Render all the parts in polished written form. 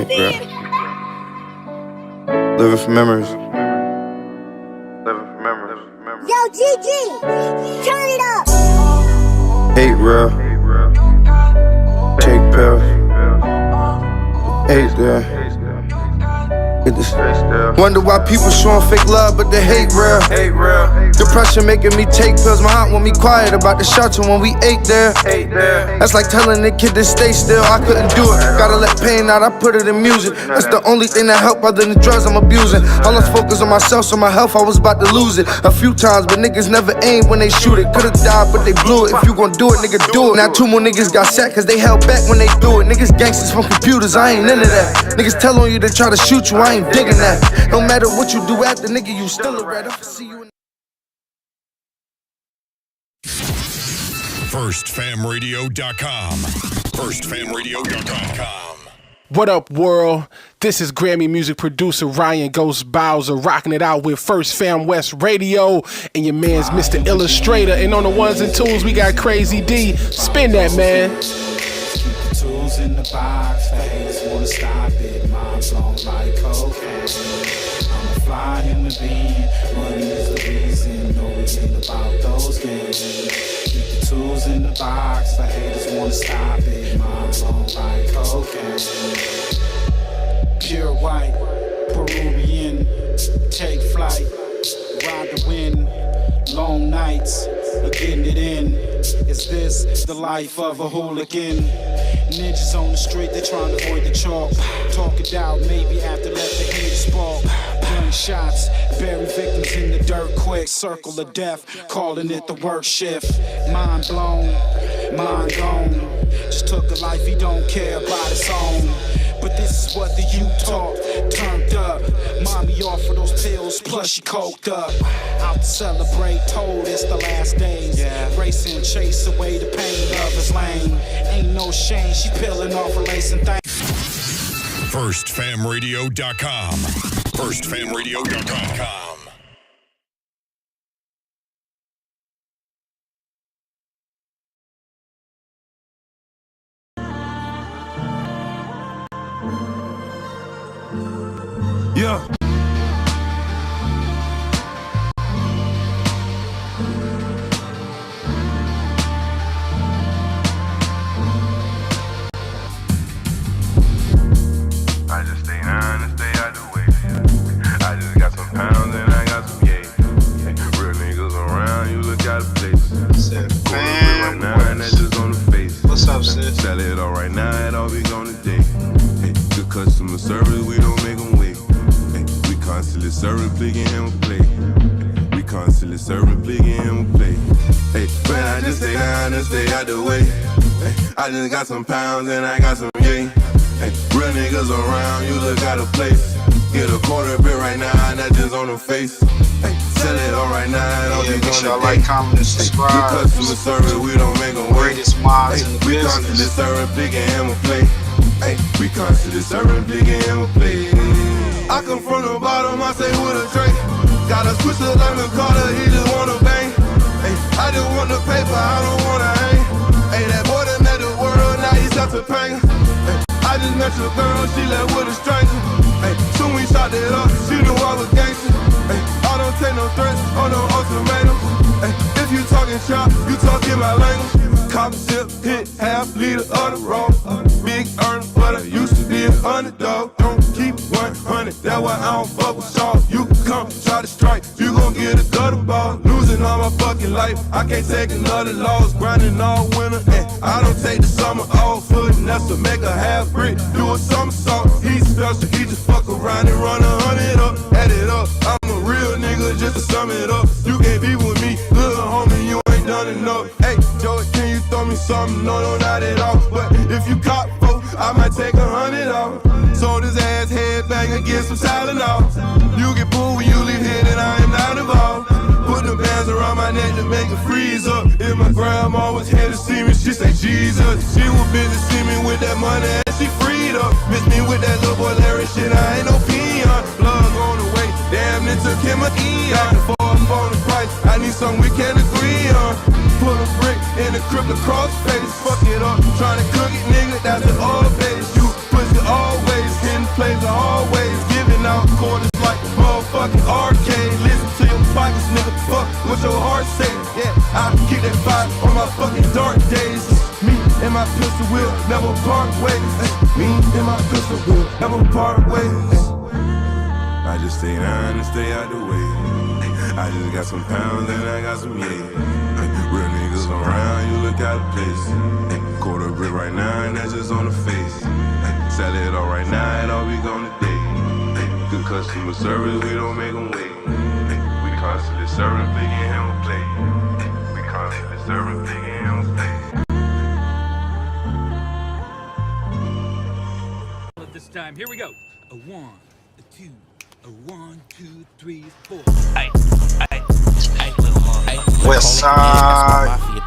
Hate, bro. Living for memories. Yo, GG, turn it up. Hate, real. Take pills. Hate, there. Wonder why people showing fake love, but they hate real. Depression making me take pills. My aunt want me quiet about the shelter when we ate there. That's like telling the kid to stay still. I couldn't do it. Gotta let pain out. I put it in music. That's the only thing that help other than drugs I'm abusing. I lost focus on myself, so my health I was about to lose it a few times, but niggas never aim when they shoot it. Could've died, but they blew it. If you gon' do it, nigga, do it. Now 2 more niggas got set, cause they held back when they threw it. Niggas gangsters from computers, I ain't into that. Niggas tell on you to try to shoot you, I ain't digging that. No matter what you do after, nigga, you still a rat. I see you in FirstFamRadio.com. FirstFamRadio.com. What up, world? This is Grammy music producer Ryan Ghost Bowser rocking it out with First Fam West Radio and your man's Mr. Illustrator. And on the ones and twos, we got Crazy D. Spin that, man. Keep the tools in the box, haters wanna stop it. Mom's on like cocaine. I'm a fly human being, money is the reason. No, it ain't about those games. Keep the tools in the box, the haters wanna stop it. Mom's on like cocaine. Pure white, Peruvian, take flight, ride the wind, long nights, getting it in. Is this the life of a hooligan? Ninjas on the street, they trying to avoid the chalk. Talk it out, maybe after let the haters spark. Gunshots, bury victims in the dirt quick. Circle of death, calling it the work shift. Mind blown, mind gone. Just took a life he don't care about his own. But this is what the youth talk, turned up. Mommy offered those pills, plus she coked up. Out to celebrate, told it's the last days. Race and chase away the pain of his lane. Ain't no shame, she peeling off her lace and things. FirstFamRadio.com. FirstFamRadio.com. Yeah. I just stay down and stay out the way. I just got some pounds and I got some yay. Real niggas around, you look out of place. Said, right now, and that's just on the face. What's up, sis? Sell it all right now, it all be gone today. Good customer service, we don't make them wait. We constantly serving, picking him a play. We constantly serving, picking him a play. Man, I just stay down and stay out the way. I just got some pounds and I got some yay. Real niggas around, you look out of place. Get a quarter bit right now, and that just on the face. Sell it all right now, and I'll be make gone sure today. like, comment, and subscribe. Good customer service, we don't make them wait. Greatest minds in the We business. constantly serving, picking him a play. We constantly serving, picking him a play. I come from the bottom, I say with a drink. Got a switch to Lemon Carter, he just wanna bang. I just want the paper, I don't wanna hang. That boy that met the world, now he's up to pain. I just met your girl, she left with a stranger. Soon we shot it up, she knew I was gangster. I don't take no threats or no ultimatums. If you talking shop, you talking my language. Cop sip, hit half liter of the road. Big earner, but I used to be an underdog. Don't keep 100, that's why I don't fuck with y'all. You come, try to strike, you gon' get a gutter ball. Losing all my fucking life, I can't take another loss. Grinding all winter, and I don't take the summer off. Footing, that's to make a half brick, do a somersault. He's special, he just fuck around and run 100 up, add it up. I'm a real nigga, just to sum it up. You can't be with me, little homie, you ain't done enough. Hey, Joey, can you throw me something? No, not at all. But if you cop folk, I might take 100 off. Sold his ass headbang and get some Tylenol. You get pulled when you leave here, then I am not involved. Put the bands around my neck to make it freeze up. If my grandma was here to see me, she say Jesus. She was busy see me with that money and she freed up. Miss me with that little boy Larry shit, I ain't no peon. Plug on the way, damn it took him a eon. For the price, I need something we can agree on. Put a brick in the cripple crossface. Fuck it up, tryna cook it, nigga, that's the old base. You pussy always in plays are always giving out quarters like motherfucking arcade. Listen to your pockets, nigga, fuck what your heart says. Yeah, I keep that fire on my fucking dark days. Me and my pistol will never part ways. Me and my pistol will never part ways. I just stay down and stay out the way. I just got some pounds and I got some yeah. Real niggas around, you look out of place. Quarter brick right now and that's just on the face. Sell it all right now and all we gonna day. Good customer service, we don't make them wait. We constantly serving, big and handle play. We constantly serving, big and handle play. This time, here we go. A 1, a 2, a 1, 2, 3, 4.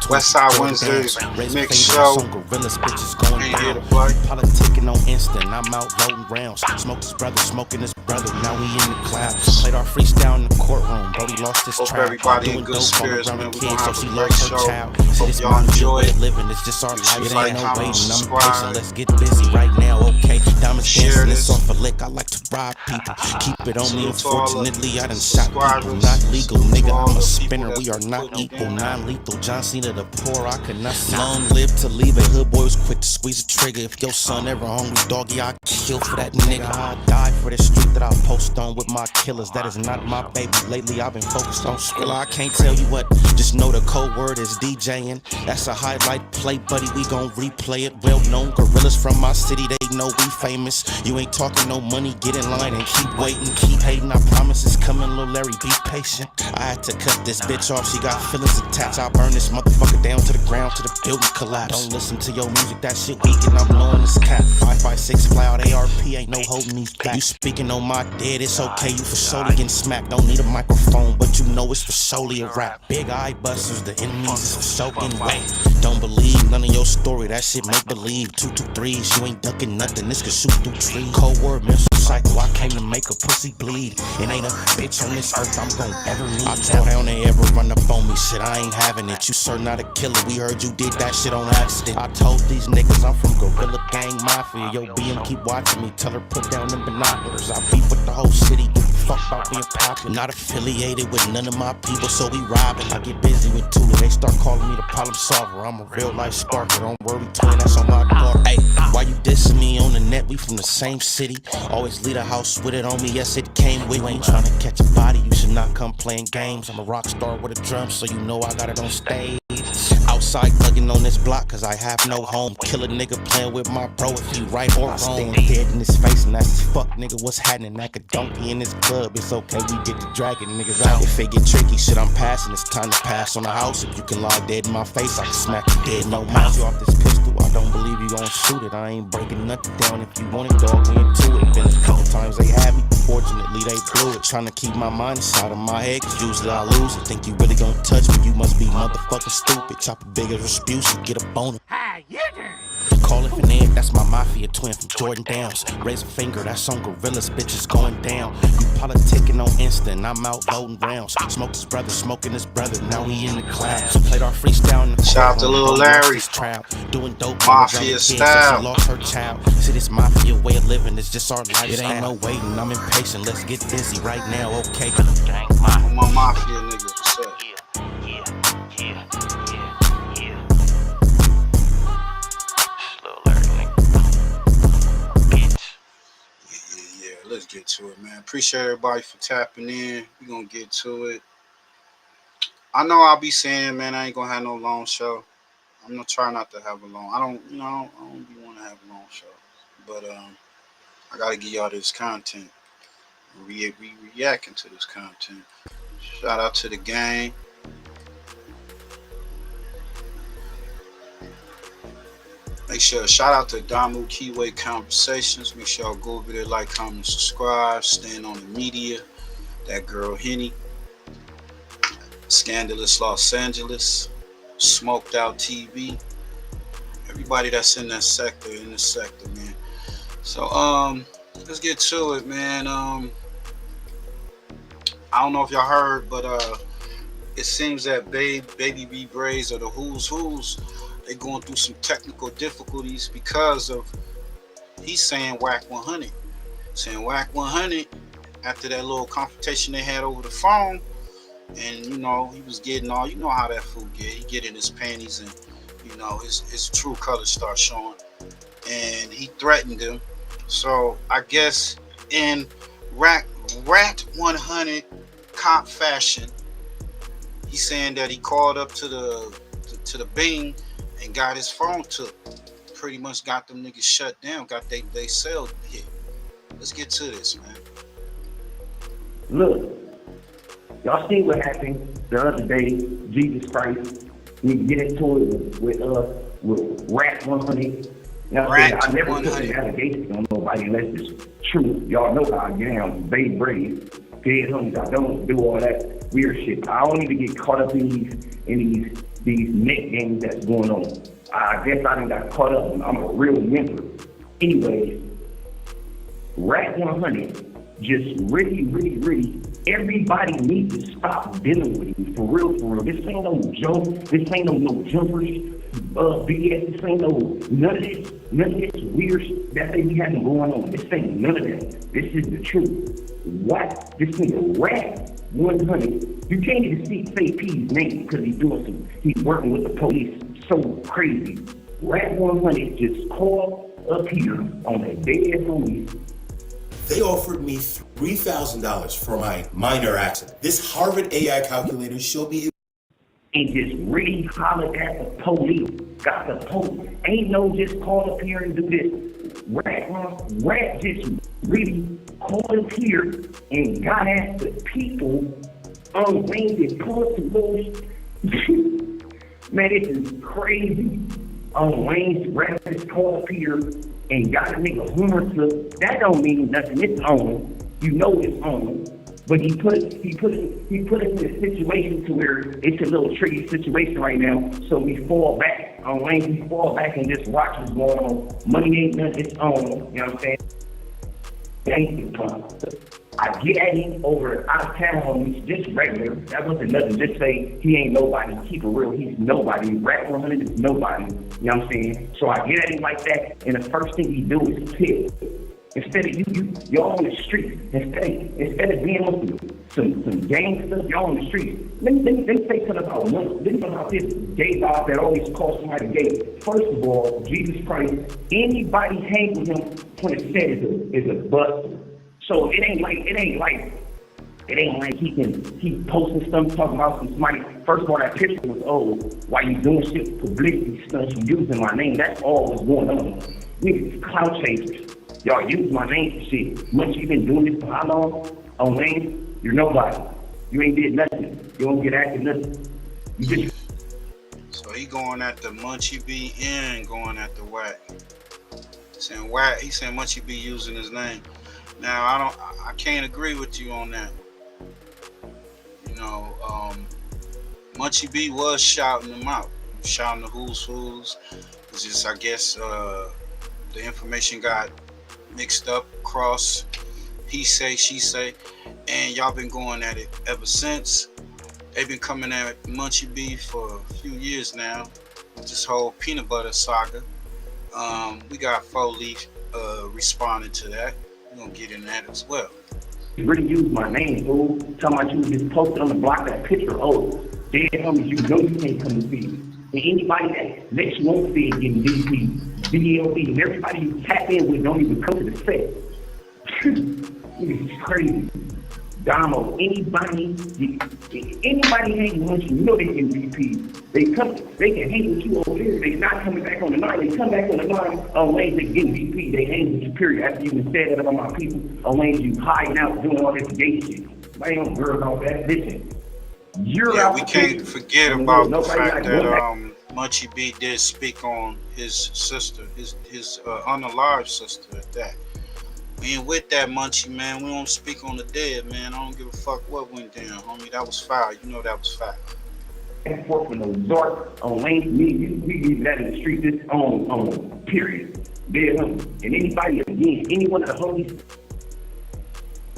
Westside Wednesdays, mix show. Ain't here to play. Politicking on instant, I'm out voting rounds. Smoked his brother, smoking his brother. Now we in the clouds. Played our freestyle in the courtroom. Brody lost his Hope trial. everybody in good spirits, man. We gonna have a great show. Hope y'all enjoy it. Living, it's just our life. It ain't no comment, waiting. I'm subscribe. patient. Let's get busy right now, okay? Diamonds Share dancing, this. it's off a lick. I like to rob people. Keep it on me. Salute to all the Unfortunately, I done shot people. subscribers. Not legal, Salute to nigga. all I'm a the spinner. people We that's are not putting equal, in. non-lethal. John Cena the poor, I cannot long live to leave it. Hood boy was quick to squeeze a trigger. If your son ever hungry, doggy, I kill for that nigga. I die for the street that I post on with my killers. That is not my baby. Lately I've been focused on Skrilla. I can't tell you what, just know the code word is DJing. That's a highlight play, buddy. We gon' replay it. Well known gorillas from my city, they know we famous. You ain't talking no money, get in line and keep waiting, keep hating. I promise it's coming, little Larry, be patient. I had to cut this bitch off, she got feelings attached. I'll burn this motherfucker down to the ground, to the building collapse. Don't listen to your music, that shit weak and I'm blowing this cap. 556 fly out ARP, ain't no holding these back. You speaking on my dead, it's okay, you for surely getting smacked. Don't need a microphone, but you know it's for solely a rap. Big eye busters, the enemies is for soaking wet. Don't believe none of your story, that shit make believe. 223s, you ain't ducking nothing, this could shoot through trees. Cold word, missile cycle, I came to make a pussy bleed. It ain't a bitch on this earth I'm gon' ever need. I told how they ever run up on me, shit, I ain't having it. You sir not a killer, we heard you did that shit on accident. I told these niggas I'm from Gorilla Gang Mafia. Yo, BM keep watching me, tell her put down them binoculars. I beef with the whole city, give a fuck about being popular. Not affiliated with none of my people, so we robbing. I get busy with Tula, they start calling me the problem solver. I'm a real life sparker, don't worry, twin, that's on my door. Hey, why you dissing me on the net? We from the same city. Always leave a house with it on me, yes it came with me. Ain't trying to catch a body, you should not come playing games. I'm a rock star with a drum, so you know I got it on stage. Outside thugging on this block, cause I have no home. Kill a nigga playing with my bro if he right or wrong. Stand dead in his face and that's his fuck nigga, what's happening? Like a donkey in his club, it's okay, we get to dragging niggas out. If it get tricky, shit I'm passing, it's time to pass on the house. If you can lie dead in my face, I can smack you dead, no mouth. You off this pistol, I don't believe you gon' shoot it. I ain't breaking nothing down, if you want it, dog, we into it. Been a couple times they had me, fortunately they blew it. Trying to keep my mind inside of my head, cause usually I lose it. Think you really gon' touch me, you must be motherfucking stupid. Chop a big as Rasputin, get a boner. Call it Fernand, that's my mafia twin from Jordan Downs. Raise a finger, that's on Gorillas, bitches going down. You politicking on instant, I'm out voting rounds. Smoked his brother, smoking his brother, now he in the clouds. Played our freestyle in the Shout out to Lil Larry. Doing dope Mafia style. She lost her child. See, this mafia way of living, it's just our lifestyle. It ain't no waiting, I'm impatient, let's get busy right now, okay? I'm my mafia niggas, what's up? Let's get to it, man. Appreciate everybody for tapping in. We're gonna get to it. I know I'll be saying, man, I ain't gonna have no long show. I'm gonna try not to have a long. I don't be want to have a long show, but I gotta give y'all this content. We reacting to this content. Shout out to the gang. Make sure, shout out to Damu Keyway Conversations. Make sure y'all go over there, like, comment, subscribe. Stand on the media. That girl Henny. Scandalous Los Angeles. Smoked Out TV. Everybody that's in that sector, man. So, let's get to it, man. I don't know if y'all heard, but it seems that Baby B Braze or the Who's they going through some technical difficulties because of he's saying Wacc 100. saying Wacc 100 after that little confrontation they had over the phone, and you know he was getting all, you know how that fool get. He get in his panties and you know his true colors start showing, and he threatened him. So I guess in Rat 100 cop fashion, he's saying that he called up to the Bing and got his phone took. Pretty much got them niggas shut down, got they cell hit. Let's get to this, man. Look, y'all see what happened the other day, Jesus Christ. We get into it with Rat 100. Now, I never put an allegation on nobody unless it's true. Y'all know how I get down, Braze, dead homies. I don't do all that weird shit. I don't even get caught up in these net games that's going on. I guess I done got caught up. I'm a real member. Anyways, Rat 100 just really, everybody needs to stop dealing with you. For real. This ain't no joke. This ain't no jumpers. BS. This ain't none of this weird shit that they be having going on. This ain't none of that. This is the truth. What? This nigga Rat 100. You can't even say P's name because he's working with the police. So crazy. Rat 100 just called up here on a dead homie. They offered me $3,000 for my minor accident. This Harvard AI calculator showed me it. And just really hollered at the police. Got the police. Ain't no just call up here and do this. Rat just really called up here and got at the people on Wayne that pulled the most. Man, this is crazy. On Wayne's Rat just called up here and got a nigga humor to. That don't mean nothing. It's on. You know it's on. But he put us in a situation to where it's a little tricky situation right now. So we fall back on Wayne. We fall back and just watch what's going on. Money ain't nothing. It's on. You know what I'm saying? Thank you, I get at him over out of town homies, just regular. That wasn't nothing. Just say he ain't nobody. Keep it real. He's nobody. Rat 100 is nobody. You know what I'm saying? So I get at him like that, and the first thing he do is pick. Instead of y'all on the street. Instead of being on some gang stuff, y'all on the street. Let me say something about money. Let me talk about this gay guy that always calls somebody gay. First of all, Jesus Christ, anybody hang with him when it's said is a buster. So it ain't like he posting stuff talking about somebody. First of all, that picture was why you doing shit publicity stuff, you using my name. That's all that's going on. Niggas clout chasers. Y'all use my name for shit. Once you been doing this for how long? On Wayne, you're nobody. You ain't did nothing. You don't get acting nothing. You just. So he going at the Munchie B and going at the Wacc. Saying Wacc, he saying Munchie B using his name. Now I can't agree with you on that. You know, Munchie B was shouting them out, shouting the who's. It's just I guess the information got mixed up across he say, she say, and y'all been going at it ever since. They've been coming at Munchie B for a few years now with this whole peanut butter saga. We got 4 Leaf responding to that. We're gonna get in that as well. You really use my name, fool. Talking about you just posted on the block that picture. Dead homies, you know you can't come to see me. And anybody that lets you won't see it getting DP, DLB, and everybody you tap in with don't even come to the set. It's crazy. Damo, anybody hanging with you know they can DP. They can hang with you over here. They not coming back on the line. They come back on the line on lanes that get DP. They hang with you, period. After you been said that about my people, on lanes you hiding out doing all this gay shit. Man, don't worry about that. Listen, we can't forget about the fact that Munchie B did speak on his sister, his unalive sister at that. We ain't with that, Munchie, man. We don't speak on the dead, man. I don't give a fuck what went down, homie. That was foul. You know that was foul. And forth with no Zork on Lane, we leave that in the street this on period. Dead homie. And anybody again, any one of the homies,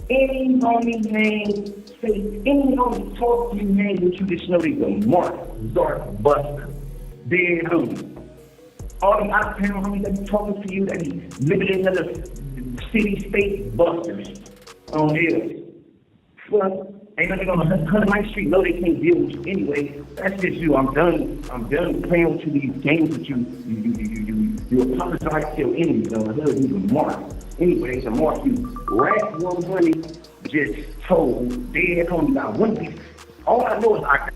any homie name, say any homie talk to you name what you just know they go Mark, Zork, Buster, dead homie. All them out of town homies that be talking to you, that be living in another city state busters on hills. Well, ain't nothing on 109th Street. No, they can't deal with you anyway. That's just you. I'm done playing with you these games with you. You apologize to your enemies on the hood. You can mark. Anyways, I mark you. Wacc 100 just told dead homie about one piece. All I know is I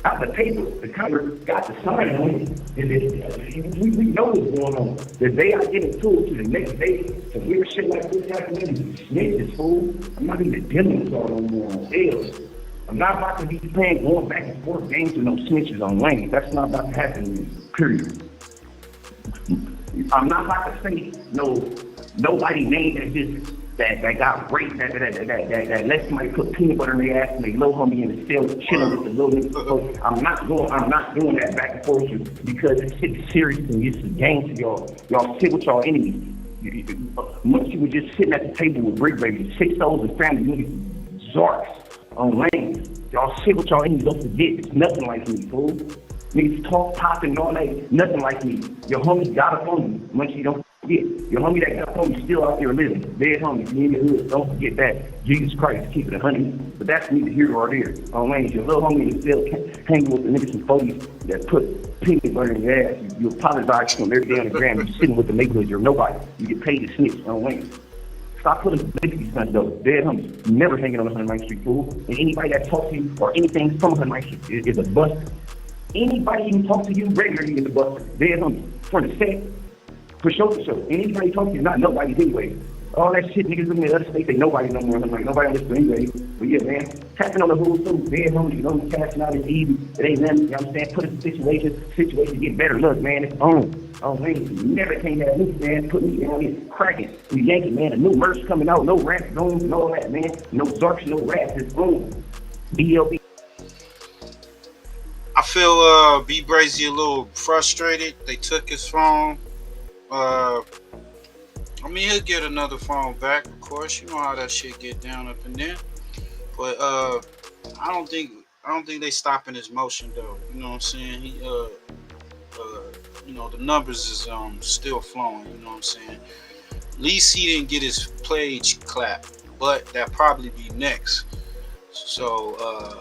got the paper, the cover, got the sign on it, and we know what's going on. The day I get into it to the next day, some weird shit like this happening, snitches, fool. I'm not even dealing with all no more on L's. I'm not about to be playing going back and forth games with no snitches on lane. That's not about to happen to me, period. I'm not about to say nobody name that just that got raped, that let somebody put peanut butter in their ass and they little homie in the cell chilling with the little nigga. So I'm not doing that back and forth because this shit is serious and it's a game to y'all. Y'all sit with y'all enemies. Most people just sitting at the table with brick babies, 6 souls and family niggas, zarks on lanes. Y'all sit with y'all enemies, don't forget, it's nothing like me, fool. Niggas talk, popping, and all that, nothing like me. Your homie got up on you, once you don't forget. Your homie that got up on you still out there living. Dead homies, me in the hood, don't forget that. Jesus Christ, keep it 100. But that's neither here or there. On lanes, your little homie is still hanging with the niggas and 40s that put peanut butter in your ass. You apologize to them every day on the gram. You're sitting with the neighborhood, you're nobody. You get paid to snitch on lanes. Stop putting baby stunts though. Dead homies, never hanging on 109th Street, fool. And anybody that talks to you or anything from 109th Street is a bust. Anybody even talk to you regularly is a buster. Dead homies. For the set, for show. Anybody talk to you, not nobody anyway. All that shit niggas in the other states, they nobody no more. I'm like, nobody understood anyway. But yeah, man, tapping on the hood too. Dead homies, you know, cashing out is easy. It ain't nothing, you know what I'm saying? Put us in situation get better. Look, man, it's on. Oh, man, you never came that loose, man. Put me on here cracking. We yanking, man. A new merch coming out. No rap zones and all that, man. No Zarks, no raps. It's on. BLB. I feel Braze a little frustrated. They took his phone. I mean, he'll get another phone back, of course. You know how that shit get down up in there. But I don't think they stopping his motion though. You know what I'm saying? He you know, the numbers is still flowing. You know what I'm saying? At least he didn't get his page clapped, but that probably be next. So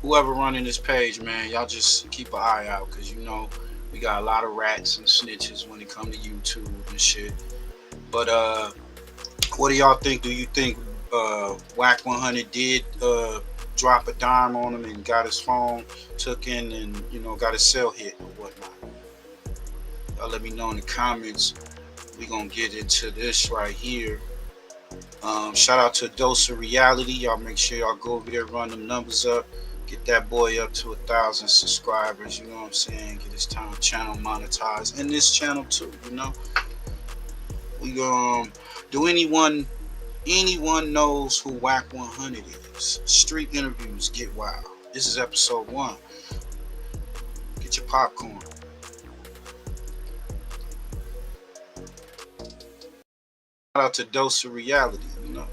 whoever running this page, man, y'all just keep an eye out, because you know we got a lot of rats and snitches when it come to YouTube and shit. But what do y'all think? Do you think Wacc 100 did drop a dime on him and got his phone took in and, you know, got his cell hit or whatnot? Y'all let me know in the comments. We gonna get into this right here. Shout out to Dose of Reality. Y'all make sure y'all go over there, run them numbers up. Get that boy up to 1,000 subscribers, you know what I'm saying? Get his channel monetized, and this channel too, you know. We do anyone knows who Wacc 100 is? Street interviews get wild. This is episode 1. Get your popcorn. Shout out to Dose of Reality, you know.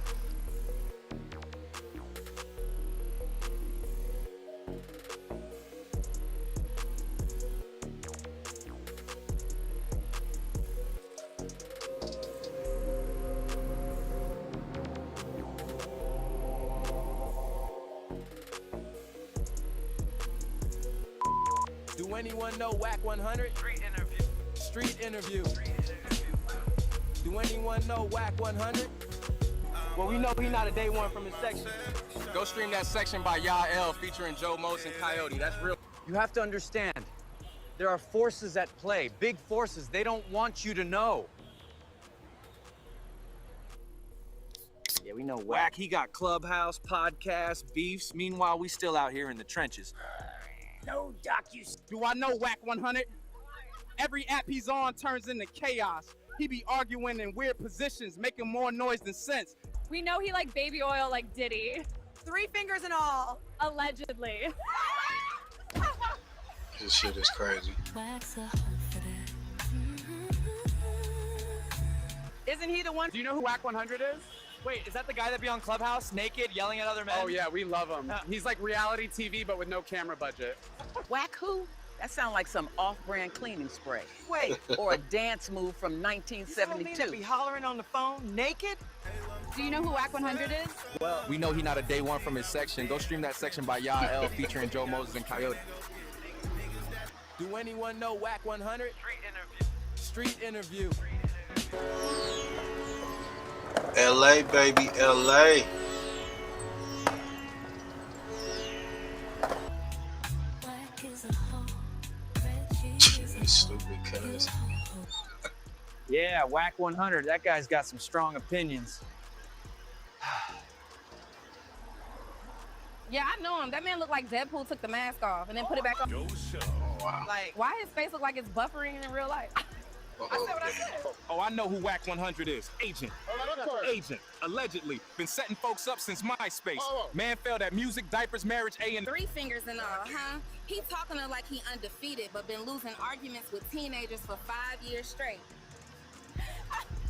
Do anyone know Wacc 100? Street interview. Do anyone know Wacc 100? Well, we know he's not a day one from his section. Go stream that section by Yael featuring Joe Mose and Coyote. That's real. You have to understand, there are forces at play, big forces. They don't want you to know. Yeah, we know Wacc. He got clubhouse, podcasts, beefs. Meanwhile, we still out here in the trenches. No Do I know Wacc 100? Every app he's on turns into chaos. He be arguing in weird positions, making more noise than sense. We know he like baby oil like Diddy. 3 fingers and all. Allegedly. This shit is crazy. Isn't he the one? Do you know who Wacc 100 is? Wait, is that the guy that be on Clubhouse, naked, yelling at other men? Oh yeah, we love him. He's like reality TV, but with no camera budget. Wacc who? That sounds like some off-brand cleaning spray. Wait. Or a dance move from 1972. You telling me to be hollering on the phone naked? Do you know who Wacc 100 is? Well, we know he not a day one from his section. Go stream that section by Yael featuring Joe Moses and Coyote. Do anyone know Wacc 100? Street interview. LA, baby, LA. Stupid cuz. Yeah, Wacc 100. That guy's got some strong opinions. Yeah, I know him. That man looked like Deadpool took the mask off and then put it back on. Oh, wow. Like, why his face look like it's buffering in real life? I said what I said. Oh, I know who Wacc 100 is. Agent. Agent. Allegedly. Been setting folks up since MySpace. Man failed at music, diapers, marriage, A&. 3 fingers and all, huh? He talking to like he undefeated, but been losing arguments with teenagers for 5 years straight.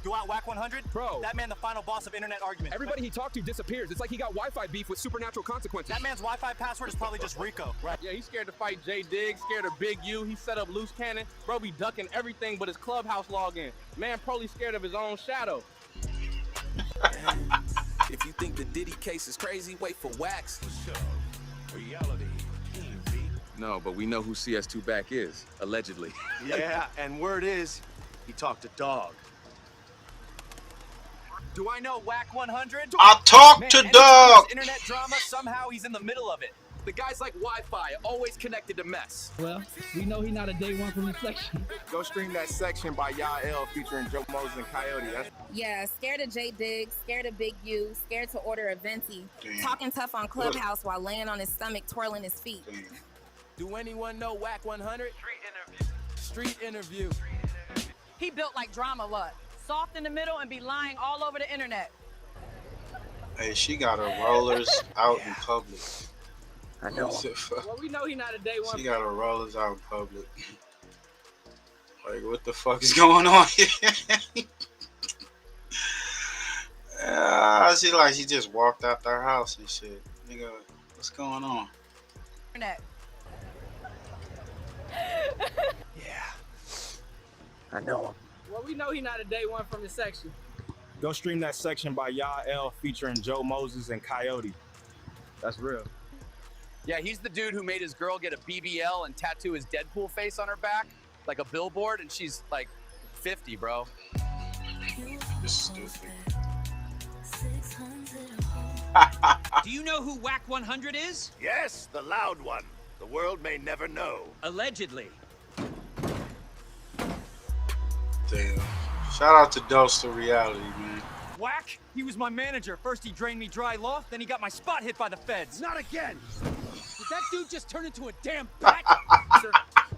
Do I Wacc 100? Bro. That man the final boss of internet argument. Everybody he talked to disappears. It's like he got Wi-Fi beef with supernatural consequences. That man's Wi-Fi password is probably just Rico. Right. Yeah, he's scared to fight J Diggs, scared of Big U. He set up loose cannon. Bro be ducking everything but his clubhouse login. Man probably scared of his own shadow. If you think the Diddy case is crazy, wait for Wacc. Reality. No, but we know who CS2 back is, allegedly. Yeah, and word is, he talked to Dog. Do I know Wacc 100? I talk to Dog. Internet drama, somehow he's in the middle of it. The guy's like Wi-Fi, always connected to mess. Well, we know he not a day one from the section. Go stream that section by Yael featuring Joe Moses and Coyote. That's Yeah, scared of J Diggs, scared of Big U, scared to order a venti, talking tough on Clubhouse while laying on his stomach, twirling his feet. Do anyone know Wacc 100? Street interview. He built like drama luck. Soft in the middle and be lying all over the internet. Hey, she got her rollers out in public. I know. Well, we know he not a day one. She got her rollers out in public. Like, what the fuck is going on here? She just walked out their house and shit. Nigga, what's going on? Internet. Yeah. I know him. Well, we know he not a day one from the section. Go stream that section by Yael featuring Joe Moses and Coyote. That's real. Yeah, he's the dude who made his girl get a BBL and tattoo his Deadpool face on her back, like a billboard, and she's like 50, bro. This is stupid. Do you know who Wacc 100 is? Yes, the loud one. The world may never know. Allegedly. Damn. Shout out to Dose to Reality, man. Wacc? He was my manager. First he drained me dry loft, then he got my spot hit by the feds. Not again! Did that dude just turn into a damn bat?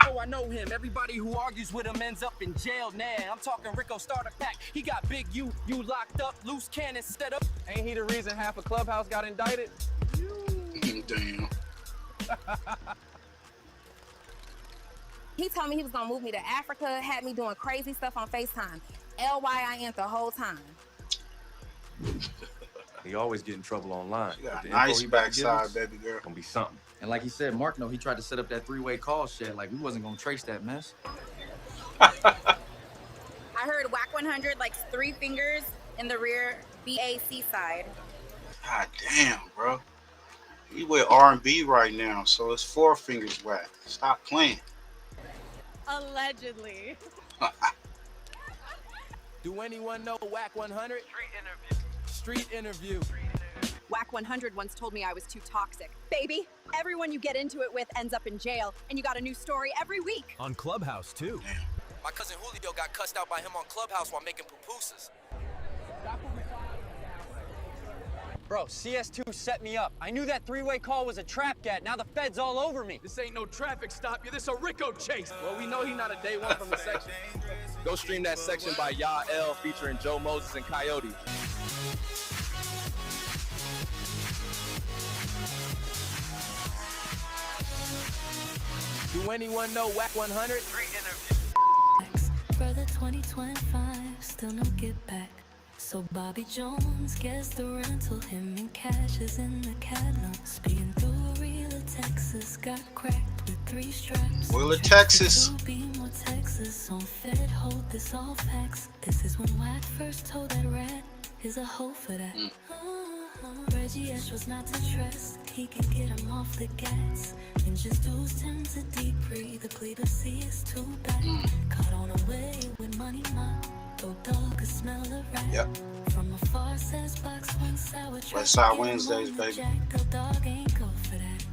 Oh, I know him. Everybody who argues with him ends up in jail now. I'm talking Rico starter pack. He got Big U locked up, loose cannon set up. Ain't he the reason half a clubhouse got indicted? Damn. He told me he was gonna move me to Africa, had me doing crazy stuff on FaceTime. LYIN the whole time. He always get in trouble online. She got a nice backside, baby girl. Gonna be something. And like he said, Mark, he tried to set up that 3-way call shit. Like, we wasn't gonna trace that mess. I heard Wacc 100 like 3 fingers in the rear BAC side. God damn, bro. He with R&B right now, so it's 4 fingers Wacc. Stop playing. Allegedly. Do anyone know Wacc 100? Street interview. Wacc 100 once told me I was too toxic. Baby, everyone you get into it with ends up in jail, and you got a new story every week. On Clubhouse, too. My cousin Julio got cussed out by him on Clubhouse while making pupusas. Bro, CS2 set me up. I knew that 3-way call was a trap gat. Now the fed's all over me. This ain't no traffic stop. This a Rico chase. Well, we know he not a day one from the section. Go stream that section by Yael featuring Joe Moses and Coyote. Do anyone know Wacc 100? Brother 2025, still no get back. So Bobby Jones gets the rental, him and Cash is in the cat. Speeding through a real Texas, got cracked with 3 straps. Willa, Texas. Texas on Fed, hold this all facts. This is when Wacc first told that rat is a hoe for that. Reggie Ash was not to trust. He can get him off the gas and just lose him to deep breathe. The clear to see is too bad. Caught on a way with money, ma. Go dog could smell the rat. Yep. From afar says box one sour. Westside Wednesdays, baby. The dog ain't go for that.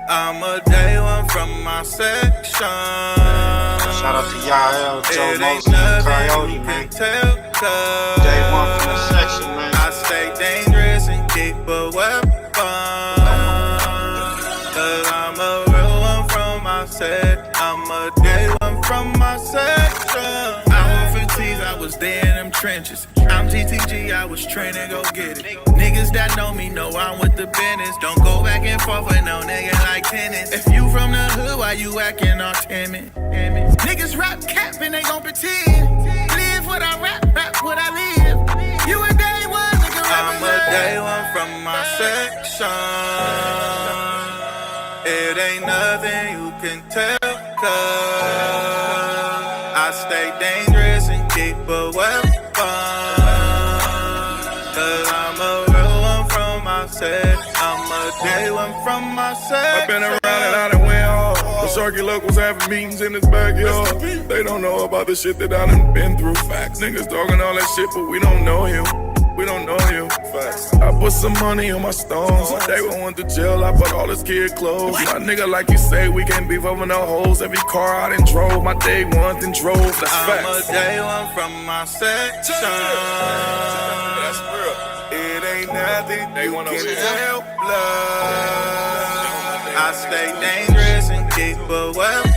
I'm a day one from my section. Shout out to Yael, Joe Moses, and Coyote, man. Day one from the section, man. I stay dangerous and keep a weapon. Cause I'm a real one from my set. I'm a day one from my section. I was 15s, I was there in them trenches. I'm GTG, I was training, go get it. Niggas that know me know I'm with the business. Don't go back and forth with no nigga like tennis. If you from the hood, why you acting all timid? Niggas rap CAPP'N, they gon' pretend. Live what I rap, rap what I live. You a day one, nigga. I'm a day one from my section. It ain't nothing you can tell, cause I stay dangerous and keep a weapon. Cause I'm a real one from my set. I'm a day one from my set. I've been around and I done went hard. The Sharky locals having meetings in his backyard. They don't know about the shit that I done been through. Facts. Niggas talking all that shit, but we don't know him. We don't know you. Facts. I put some money on my stones. They went to jail, I bought all his kid clothes. My nigga, like you say, we can't beef over no hoes. Every car I done drove, my day one then drove. That's facts. I'm a day one from my section. That's real. It ain't nothing they want to help love. I stay dangerous and keep a weapon.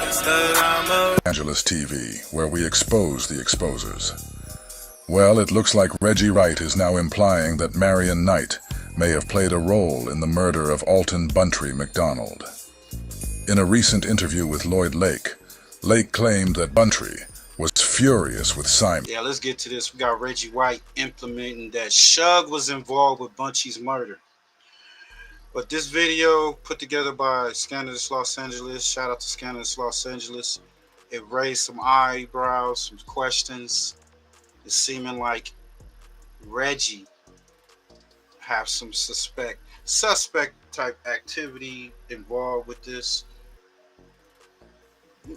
Cause I'm a Angeles TV, where we expose the exposers. Well, it looks like Reggie Wright is now implying that Marion Knight may have played a role in the murder of Alton Buntry McDonald. In a recent interview with Lloyd Lake, Lake claimed that Buntry was furious with Simon. Yeah, let's get to this. We got Reggie White implementing that Shug was involved with Buntry's murder. But this video put together by Scandalous Los Angeles, shout out to Scandalous Los Angeles, it raised some eyebrows, some questions. It's seeming like Reggie have some suspect type activity involved with this.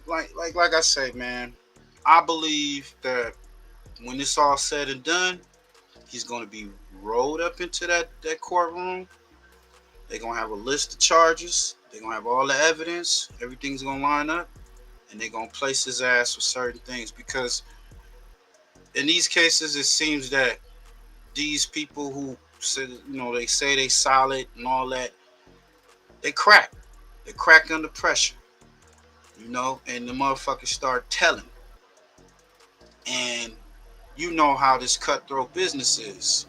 Like I say, man, I believe that when it's all said and done, he's gonna be rolled up into that courtroom. They're gonna have a list of charges. They're gonna have all the evidence. Everything's gonna line up, and they're gonna place his ass for certain things. Because in these cases, it seems that these people who said, they say they solid and all that, they crack. They crack under pressure, and the motherfuckers start telling. And you know how this cutthroat business is.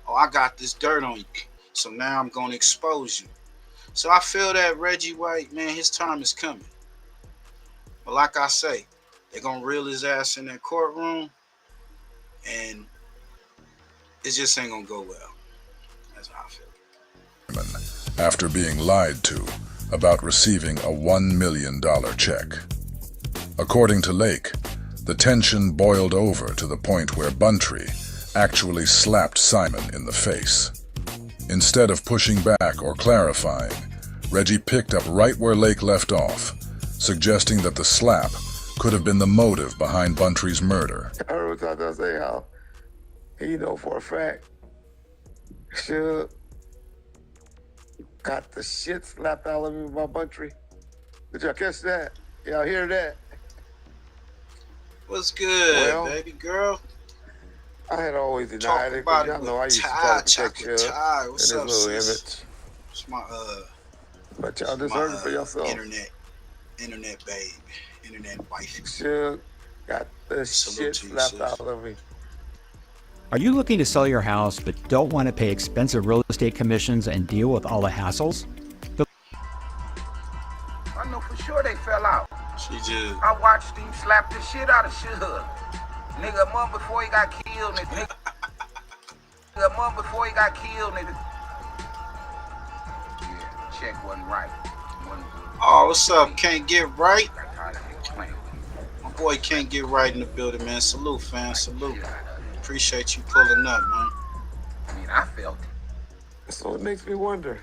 Oh, I got this dirt on you, so now I'm gonna expose you. So I feel that Reggie White, man, his time is coming. But like I say, they're gonna reel his ass in that courtroom, and it just ain't gonna go well. That's how I feel. After being lied to about receiving a $1 million check. According to Lake, the tension boiled over to the point where Buntry actually slapped Simon in the face. Instead of pushing back or clarifying, Reggie picked up right where Lake left off, suggesting that the slap could have been the motive behind Buntry's murder. I heard what I say how he know for a fact Suge got the shit slapped out of him by Buntry. Did y'all catch that? Y'all hear that? What's good, well, baby girl? I had always denied it, because y'all know I used to try to protect Suge What's in up, his little sis? image. It's my But y'all just heard it for yourself. Internet babe, internet wife. Suge got the shit slapped out of him. Are you looking to sell your house but don't want to pay expensive real estate commissions and deal with all the hassles? I know for sure they fell out. She just. I watched him slap the shit out of Suge. Nigga, a month before he got killed, nigga. A month before he got killed, nigga. Yeah, check wasn't right. Oh, what's up? Can't get right? My boy Can't Get Right in the building, man. Salute, fam. Salute. Appreciate you pulling up, man. I mean, I felt it. So it makes me wonder,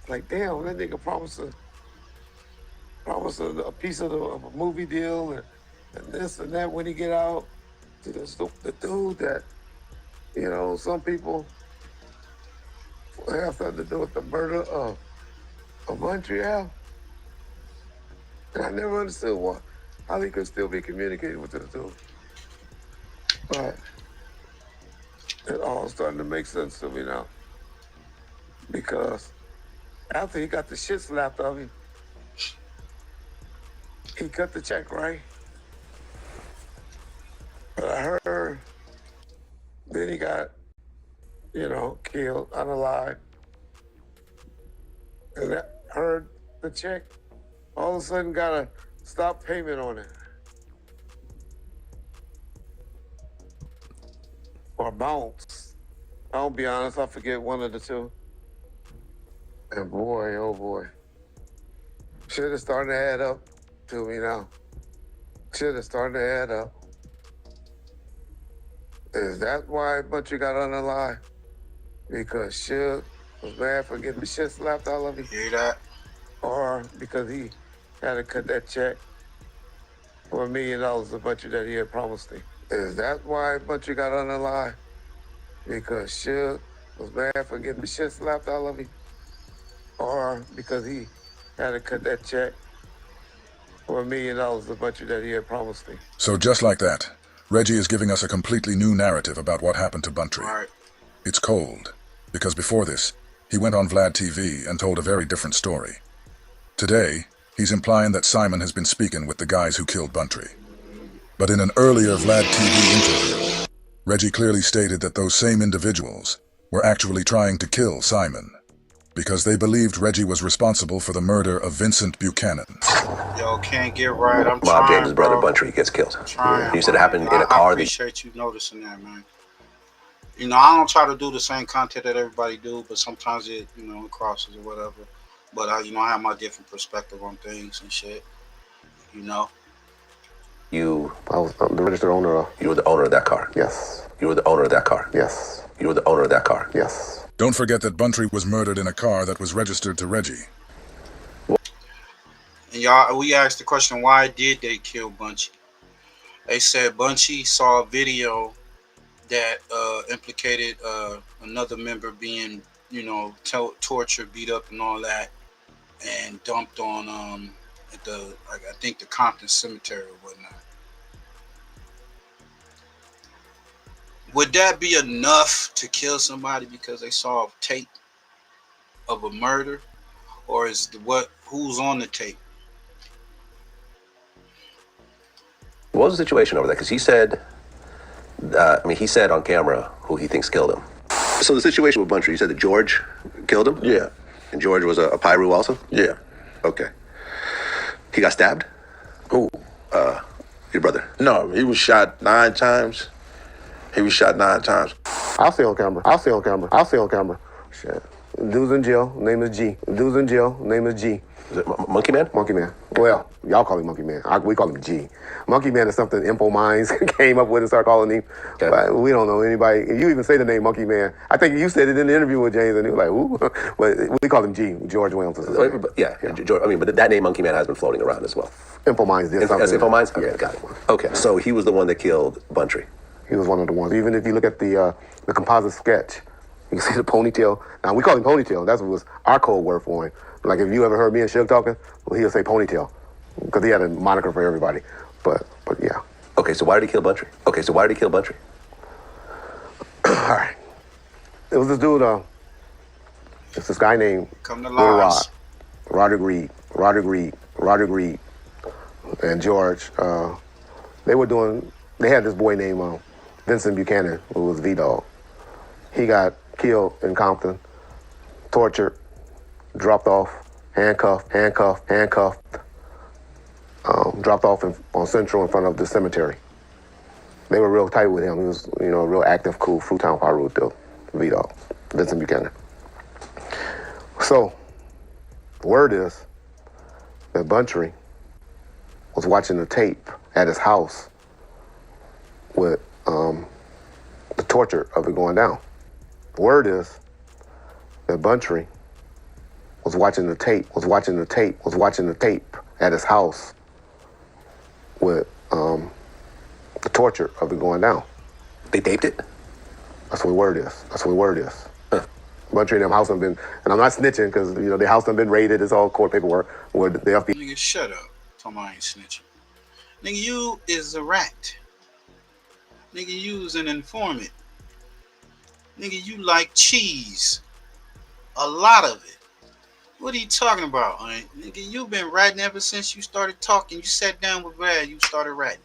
like, damn, that nigga promised a piece of a movie deal and this and that when he get out to the dude that, you know, some people have something to do with the murder of Montreal. And I never understood how he could still be communicating with this dude. But it all starting to make sense to me now. Because after he got the shit slapped out of him, he cut the check, right? But I heard then he got, you know, killed, unalive. And I heard the check all of a sudden got a stop payment on it. Or bounce. I'll be honest, I forget one of the two. And boy, oh boy. Shit is starting to add up to me now. Shit is starting to add up. Is that why Butcher got unalive? Because Suge was mad for getting the shit slapped out of him? Hear that? Or because he had to cut that check for $1 million to Butcher that he had promised him? Is that why Butcher got unalive? Because Suge was mad for getting the shit slapped out of him? Or because he had to cut that check for $1 million to Butcher that he had promised him? So just like that, Reggie is giving us a completely new narrative about what happened to Buntry. Right. It's cold, because before this, he went on Vlad TV and told a very different story. Today, he's implying that Simon has been speaking with the guys who killed Buntry. But in an earlier Vlad TV interview, Reggie clearly stated that those same individuals were actually trying to kill Simon, because they believed Reggie was responsible for the murder of Vincent Buchanan. Yo, Can't Get Right. I'm Bob trying, James' brother, bro. Buntry, gets killed. Trying, You said it happened in a car. I appreciate you noticing that, man. You know, I don't try to do the same content that everybody do, but sometimes it, you know, it crosses or whatever. But I, you know, I have my different perspective on things and shit. You know. I was the registered owner of. You were the owner of that car. Yes. You were the owner of that car. Yes. You were the owner of that car. Yes. Don't forget that Buntry was murdered in a car that was registered to Reggie. And y'all, we asked the question, why did they kill Bunchy? They said Bunchy saw a video that implicated another member being, you know, tortured, beat up, and all that, and dumped on at the, like, I think the Compton Cemetery or whatnot. Would that be enough to kill somebody because they saw a tape of a murder, or is who's on the tape? What was the situation over there? Because he said, he said on camera who he thinks killed him. So the situation with Buntry, you said that George killed him? Yeah. And George was a Pyru also? Yeah. Okay. He got stabbed? Who? Your brother. No, he was shot 9 times. He was shot 9 times. I'll say on camera. Shit. Dude's in jail. Name is G. Is it Monkey Man? Monkey Man. Well, y'all call him Monkey Man. We call him G. Monkey Man is something Info Minds came up with and started calling him. Okay. But we don't know anybody. You even say the name Monkey Man. I think you said it in the interview with James, and he was like, "Ooh," but we call him G. George Williams. Yeah. George, but that name Monkey Man has been floating around as well. Info Minds did something. Info Minds? Okay, got it. Okay, so he was the one that killed Buntry. He was one of the ones. Even if you look at the composite sketch, you can see the ponytail. Now, we call him Ponytail. That was our code word for him. Like, if you ever heard me and Suge talking, well, he'll say Ponytail. Because he had a moniker for everybody. But yeah. Okay, so why did he kill Buntry? All right. It was this dude, it's this guy named Roger Greed, and George. They had this boy named Vincent Buchanan, who was V-Dog. He got killed in Compton, tortured, dropped off, handcuffed, dropped off on Central in front of the cemetery. They were real tight with him. He was, a real active, cool, Fruitown Piru though, V-Dog, Vincent Buchanan. So, the word is that Buntry was watching the tape at his house with the torture of it going down. The word is that Buntry was watching the tape at his house with the torture of it going down. They taped it? That's what the word is. Huh. Buntry and them house done been, and I'm not snitching because, their house done been raided. It's all court paperwork where the FBI. Nigga, shut up. Talking about I ain't snitching. Nigga, you is a rat. Nigga, you's an informant. Nigga, you like cheese. A lot of it. What are you talking about, man? Nigga, you been ratting ever since you started talking. You sat down with Brad, you started ratting.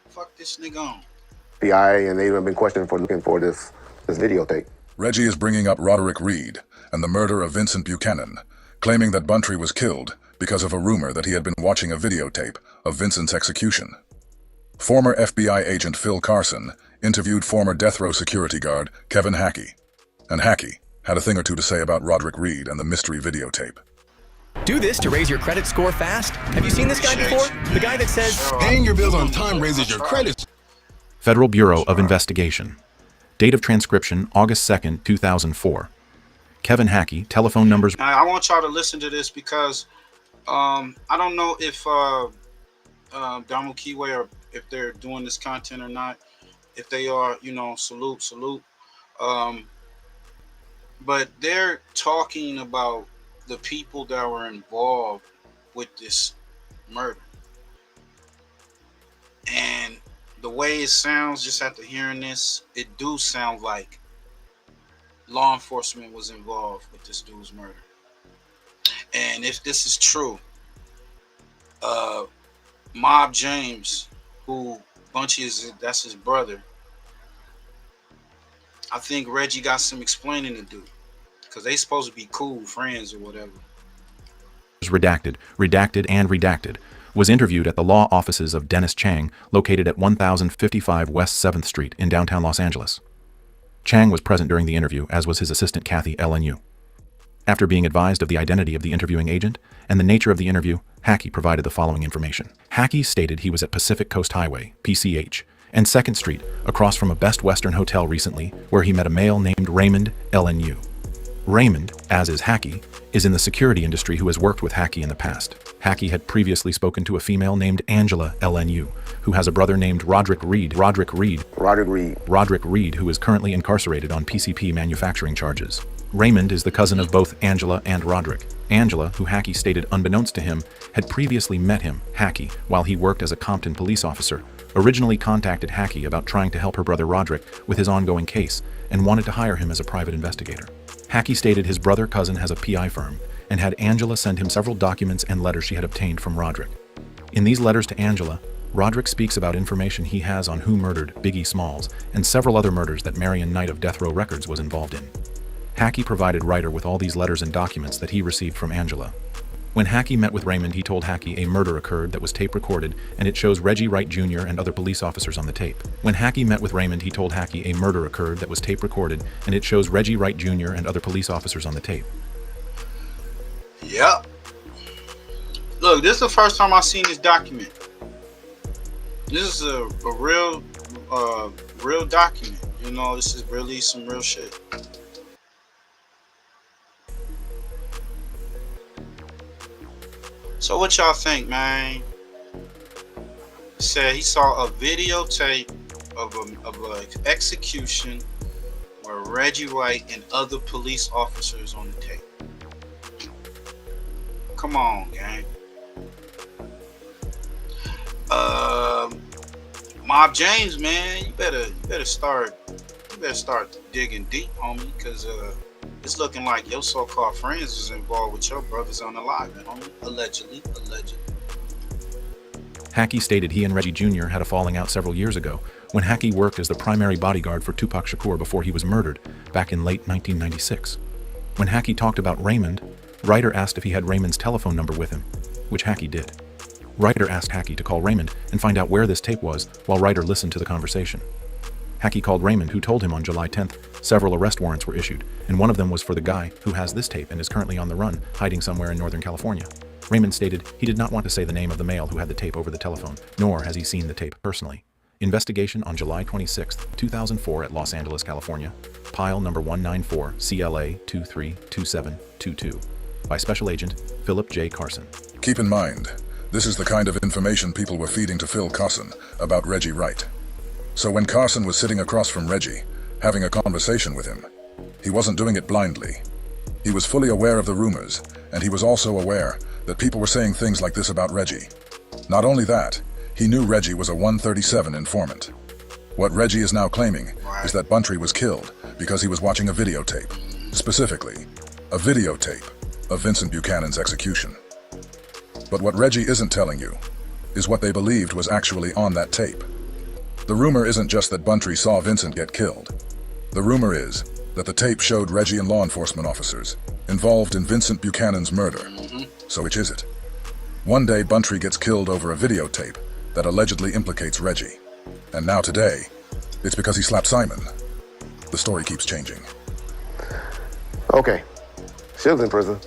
Fuck this nigga on. FBI, and they've been questioned for looking for this videotape. Reggie is bringing up Roderick Reed and the murder of Vincent Buchanan, claiming that Buntry was killed because of a rumor that he had been watching a videotape of Vincent's execution. Former FBI agent Phil Carson interviewed former death row security guard Kevin Hackey, and Hackey had a thing or two to say about Roderick Reed and the mystery videotape. Do this to raise your credit score fast? Have you seen this guy before? The guy that says, paying your bills on time raises your credit. Federal Bureau of Investigation. Date of transcription, August 2nd, 2004. Kevin Hackey, telephone numbers. I want y'all to listen to this because I don't know if Donald Keyway or if they're doing this content or not. If they are, salute. But they're talking about the people that were involved with this murder. And the way it sounds, just after hearing this, it do sound like law enforcement was involved with this dude's murder. And if this is true, Mob James, who Bunchy that's his brother, I think Reggie got some explaining to do. Because they supposed to be cool friends or whatever. Redacted, and redacted, was interviewed at the law offices of Dennis Chang, located at 1055 West 7th Street in downtown Los Angeles. Chang was present during the interview, as was his assistant Kathy LNU. After being advised of the identity of the interviewing agent and the nature of the interview, Hackey provided the following information. Hackey stated he was at Pacific Coast Highway, PCH, and 2nd Street, across from a Best Western hotel recently, where he met a male named Raymond LNU. Raymond, as is Hackey, is in the security industry who has worked with Hackey in the past. Hackey had previously spoken to a female named Angela LNU, who has a brother named Roderick Reed, who is currently incarcerated on PCP manufacturing charges. Raymond is the cousin of both Angela and Roderick. Angela, who Hackey stated unbeknownst to him, had previously met him, Hackey, while he worked as a Compton police officer, originally contacted Hackey about trying to help her brother Roderick with his ongoing case, and wanted to hire him as a private investigator. Hackey stated his brother-cousin has a PI firm, and had Angela send him several documents and letters she had obtained from Roderick. In these letters to Angela, Roderick speaks about information he has on who murdered Biggie Smalls and several other murders that Marion Knight of Death Row Records was involved in. Hackey provided Ryder with all these letters and documents that he received from Angela. When Hackey met with Raymond, he told Hackey a murder occurred that was tape recorded, and it shows Reggie Wright Jr. and other police officers on the tape. When Hackey met with Raymond, he told Hackey a murder occurred that was tape recorded, and it shows Reggie Wright Jr. and other police officers on the tape. Yep. Look, this is the first time I've seen this document. This is a real document. This is really some real shit. So what y'all think, man? Said he saw a videotape of an execution where Reggie Wright and other police officers on the tape. Come on, gang. Mob James, man, you better start digging deep, homie, because it's looking like your so-called friends is involved with your brothers on the live, homie. Allegedly. Hackey stated he and Reggie Jr. had a falling out several years ago, when Wacc worked as the primary bodyguard for Tupac Shakur before he was murdered back in late 1996. When Wacc talked about Raymond, Ryder asked if he had Raymond's telephone number with him, which Wacc did. Ryder asked Wacc to call Raymond and find out where this tape was while Ryder listened to the conversation. Wacc called Raymond, who told him on July 10th several arrest warrants were issued, and one of them was for the guy who has this tape and is currently on the run, hiding somewhere in Northern California. Raymond stated he did not want to say the name of the male who had the tape over the telephone, nor has he seen the tape personally. Investigation on July 26, 2004 at Los Angeles, California. Pile number 194 CLA 232722 by Special Agent Philip J. Carson. Keep in mind, this is the kind of information people were feeding to Phil Carson about Reggie Wright. So when Carson was sitting across from Reggie, having a conversation with him, he wasn't doing it blindly. He was fully aware of the rumors, and he was also aware that people were saying things like this about Reggie. Not only that, he knew Reggie was a 137 informant. What Reggie is now claiming is that Buntry was killed because he was watching a videotape. Specifically, a videotape of Vincent Buchanan's execution. But what Reggie isn't telling you is what they believed was actually on that tape. The rumor isn't just that Buntry saw Vincent get killed. The rumor is that the tape showed Reggie and law enforcement officers involved in Vincent Buchanan's murder. So which is it? One day Buntry gets killed over a videotape that allegedly implicates Reggie. And now today, it's because he slapped Simon. The story keeps changing. Okay, Suge's in prison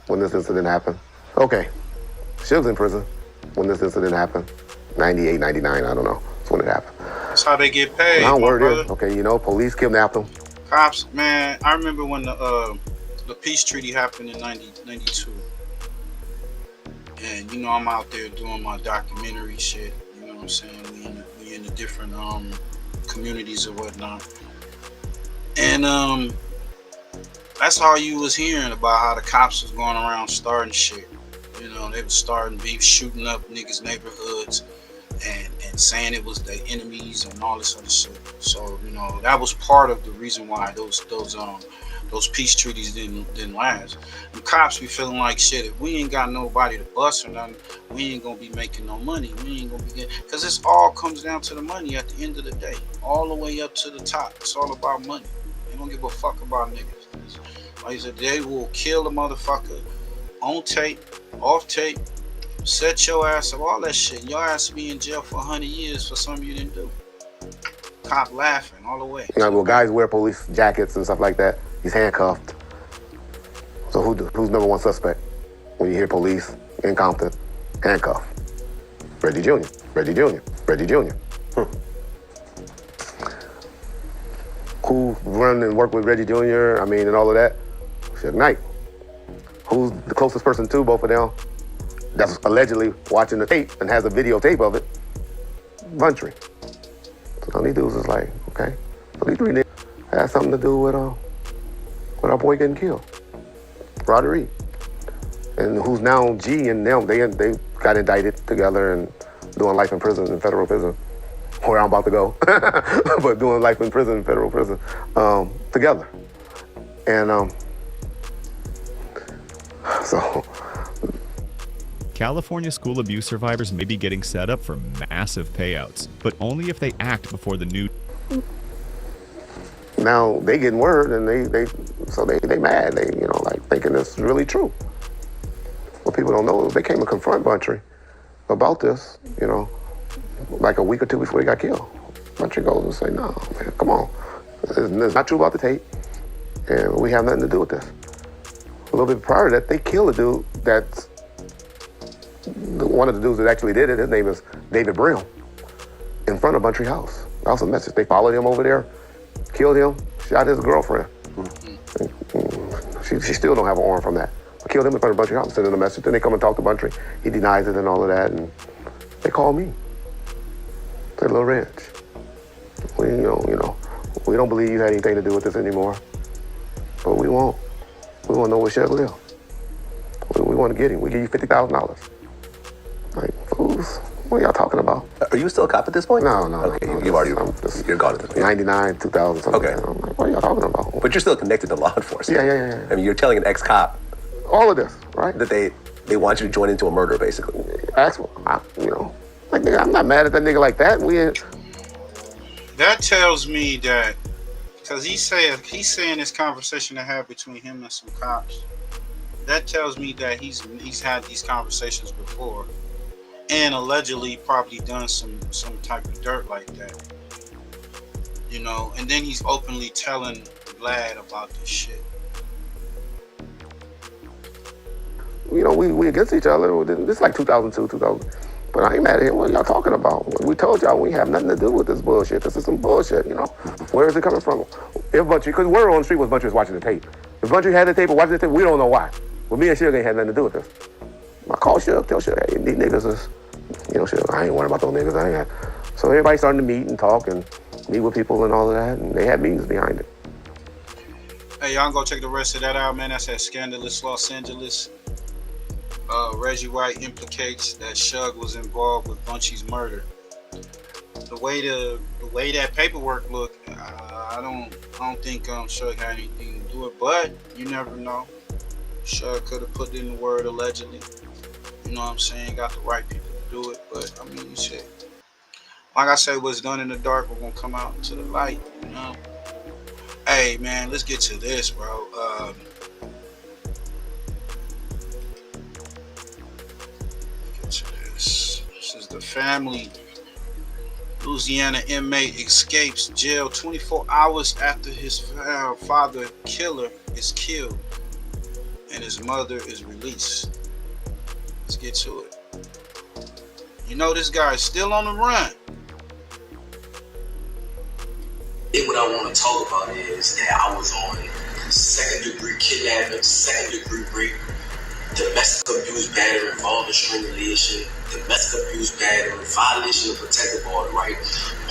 when this incident happened. Okay, Suge's in prison when this incident happened. 98, 99, I don't know. That's when it happened. That's how they get paid. Now word is, okay, you know, police kidnapped him. Cops, man, I remember when the peace treaty happened in 92. And, you know, I'm out there doing my documentary shit. You know what I'm saying? We in the different communities or whatnot. And that's all you was hearing about how the cops was going around starting shit. You know, they was starting beef, shooting up niggas' neighborhoods and saying it was their enemies and all this other shit. So, you know, that was part of the reason why those peace treaties didn't last. The cops be feeling like shit. If we ain't got nobody to bust or nothing, we ain't gonna be making no money. We ain't gonna be getting, because this all comes down to the money at the end of the day, all the way up to the top. It's all about money. They don't give a fuck about niggas. Like I said, they will kill the motherfucker on tape, off tape, set your ass up, all that shit. Your ass will be in jail for 100 years for something you didn't do. Cop laughing all the way. You know, well, guys wear police jackets and stuff like that. He's handcuffed. So who's number one suspect when you hear police in Compton? Handcuffed. Reggie Jr. Reggie Jr. Reggie Jr. Who run and work with Reggie Jr., I mean, and all of that? Suge Knight. Who's the closest person to both of them that's allegedly watching the tape and has a videotape of it? Buntry. So all these dudes is like, okay, so these three niggas have something to do with our boy getting killed, Roddy Reed. And who's now G and them, they got indicted together and doing life in prison, in federal prison, where I'm about to go, but doing life in prison, federal prison, together. And so. California school abuse survivors may be getting set up for massive payouts, but only if they act before the new. Now they getting word and they mad. They, you know, like thinking this is really true. What people don't know is they came to confront Buntry about this, you know, like a week or two before he got killed. Buntry goes and say, no, man, come on. It's not true about the tape, and we have nothing to do with this. A little bit prior to that, they killed a dude that's one of the dudes that actually did it. His name is David Brim, in front of Buntry house. That was a message. They followed him over there, killed him, shot his girlfriend. She still don't have an arm from that. Killed him in front of Buntry house, sending a message. Then they come and talk to Buntry. He denies it and all of that, and they call me. Say, Lil Reg, we we don't believe you had anything to do with this anymore, but we won't. We want to know where Suge live. We want to get him. We give you $50,000. Like, fools, what are y'all talking about? Are you still a cop at this point? No. Okay, no, you're gone at this point. 99, 2000, something okay. like that. I'm like, what are y'all talking about? But you're still connected to law enforcement. Yeah. I mean, you're telling an ex-cop. All of this, right? That they want you to join into a murder, basically. Like, nigga, I'm not mad at that nigga like that. That tells me that, because he's saying this conversation that happened between him and some cops. That tells me that he's had these conversations before, and allegedly probably done some type of dirt like that. You know, and then he's openly telling Vlad about this shit. You know, we against each other. This is like 2002, 2000. But I ain't mad at him. What are y'all talking about? We told y'all we have nothing to do with this bullshit. This is some bullshit, you know? Where is it coming from? If Bunchy, because word on the street was Bunchy was watching the tape. If Bunchy had the tape or watching the tape, we don't know why. But me and Suge ain't had nothing to do with this. I called Suge, tell Suge, hey, these niggas is, you know, Suge, I ain't worried about those niggas. I ain't had. So everybody started to meet and talk and meet with people and all of that, and they had meetings behind it. Hey, y'all go check the rest of that out, man. That's at Scandalous Los Angeles. Reggie White implicates that Suge was involved with Bunchy's murder. The way that paperwork looked, I don't think Suge had anything to do with it, but you never know. Suge could have put in the word allegedly. You know what I'm saying? Got the right people to do it, but I mean, shit. Like I say, what's done in the dark, we're gonna come out into the light. You know. Hey, man, let's get to this, bro. This is the family. Louisiana inmate escapes jail 24 hours after his father killer is killed and his mother is released. Let's get to it. You know this guy is still on the run. What I want to talk about is that I was on second-degree kidnapping, second-degree rape, domestic abuse, battery, involving strangulation, domestic abuse, battery, violation of protective order, right?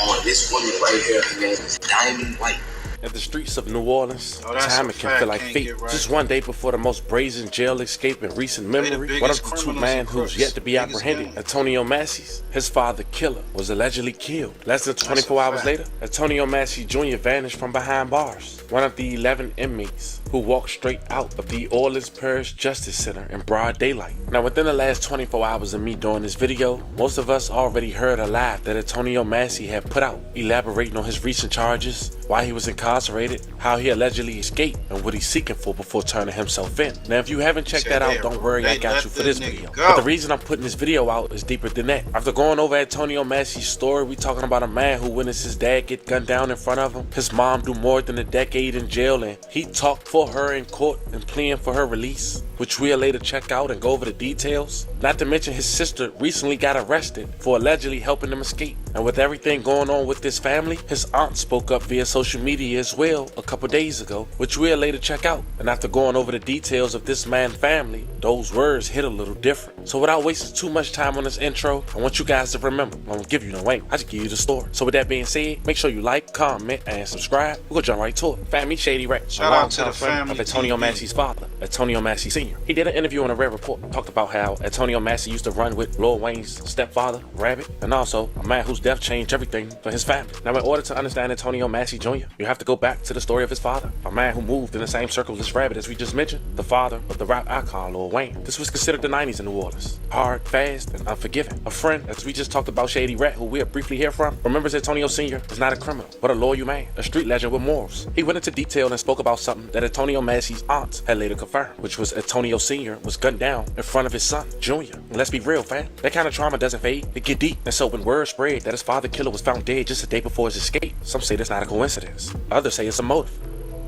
On this woman right here, her name is Diamond White. At the streets of New Orleans, time it can fact. feel like Can't fate. get right. Just one day before the most brazen jail escape in recent memory, one of the two men who's yet to be apprehended, Antonio Messay, his father killer, was allegedly killed. Less than 24 hours later, Antonio Messay Jr. vanished from behind bars. One of the 11 inmates who walked straight out of the Orleans Parish Justice Center in broad daylight. Now, within the last 24 hours of me doing this video, most of us already heard a lie that Antonio Messay had put out, elaborating on his recent charges, why he was incarcerated, how he allegedly escaped, and what he's seeking for before turning himself in. Now, if you haven't checked that out, don't worry, I got you for this video. But the reason I'm putting this video out is deeper than that. After going over Antonio Messay's story, we talking about a man who witnessed his dad get gunned down in front of him, his mom do more than a decade in jail, and he talked for her in court and pleading for her release, which we'll later check out and go over the details. Not to mention his sister recently got arrested for allegedly helping him escape. And with everything going on with this family, his aunt spoke up via social media as well a couple days ago, which we'll later check out. And after going over the details of this man's family, those words hit a little different. So without wasting too much time on this intro, I want you guys to remember, I don't give you no ain't, I just give you the story. So with that being said, make sure you like, comment, and subscribe. We're gonna jump right to it. Family Shady Rat, Shout out to the family of Antonio TV. Messay's father, Antonio Messay Sr. He did an interview on a Red Report, talked about how Antonio Messay used to run with Lil Wayne's stepfather, Rabbit, and also a man whose death changed everything for his family. Now, in order to understand Antonio Messay Jr., you have to go back to the story of his father, a man who moved in the same circles as Rabbit as we just mentioned, the father of the rap icon Lil Wayne. This was considered the 90s in New Orleans. Hard, fast, and unforgiving. A friend, as we just talked about Shady Rat, who we'll briefly hear from, remembers Antonio Sr. is not a criminal, but a loyal man, a street legend with morals. He went into detail and spoke about something that Antonio Messay's aunt had later confirmed, which was Antonio Sr. was gunned down in front of his son, Junior. And let's be real, fam. That kind of trauma doesn't fade, it get deep. And so when word spread that his father killer was found dead just a day before his escape, some say that's not a coincidence. Others say it's a motive.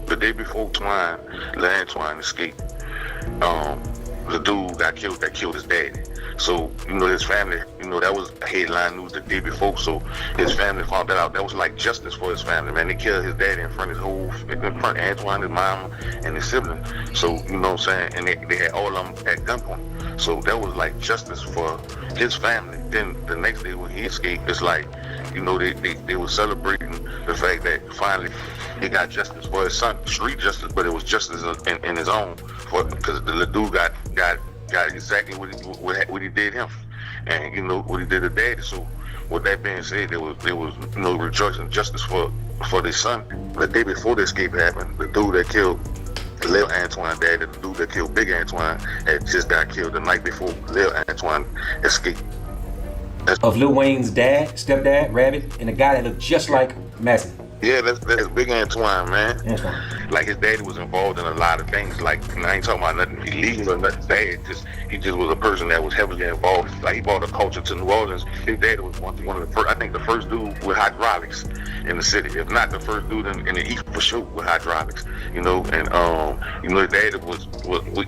The day before Antoine escaped, the dude got killed that killed his daddy. So, you know, his family, you know, that was headline news the day before. So his family found that out. That was like justice for his family, man. They killed his daddy in front of Antoine, his mom, and his sibling. So, you know what I'm saying? And they had all of them at gunpoint. So that was like justice for his family. Then the next day when he escaped, it's like, you know, they were celebrating the fact that finally he got justice for his son, street justice, but it was justice in his own, because the little dude got exactly what he did him, and you know what he did to daddy. So with that being said, there was you know, rejoicing justice for their son. The day before the escape happened, the dude that killed Lil Antoine daddy, the dude that killed Big Antoine, had just got killed the night before Lil Antoine escaped. Of Lil Wayne's dad, stepdad, Rabbit, and a guy that looked just like Messay. Yeah, that's Big Antoine, man. Antoine. Like his daddy was involved in a lot of things. Like, I ain't talking about nothing illegal or nothing bad. He just was a person that was heavily involved. Like, he brought a culture to New Orleans. His daddy was one of the first, I think the first dude with hydraulics in the city. If not the first dude in the East for sure with hydraulics. You know, and his daddy was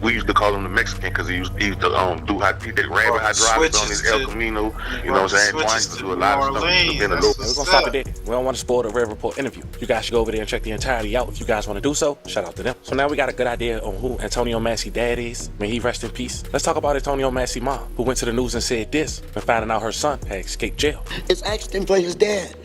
we used to call him the Mexican because he used to he did rabbit hydraulics on his El Camino. You know what I'm saying? Antoine used to do a lot of stuff. We're gonna stop it there. We don't want to spoil the Red Report interview. You guys should go over there and check the entirety out if you guys want to do so. Shout out to them. So now we got a good idea on who Antonio Massey dad is. May he rest in peace. Let's talk about Antonio Massey mom, who went to the news and said this when finding out her son had escaped jail. It's asking for his dad.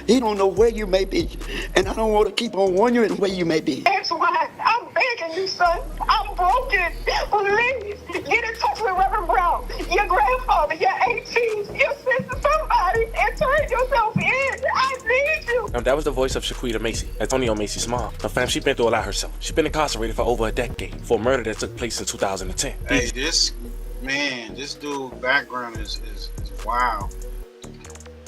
He don't know where you may be, and I don't want to keep on wondering where you may be. Antoine, I'm begging you, son. I'm broken. Please, get in touch with Reverend Brown, your grandfather, your aunties, your sister, somebody, and turn yourself in. I need you. Now, that was the voice of Shaquita Massey, Antonio Massey's mom. Now, fam, she's been through a lot herself. She's been incarcerated for over a decade for a murder that took place in 2010. Hey, this dude background is wild.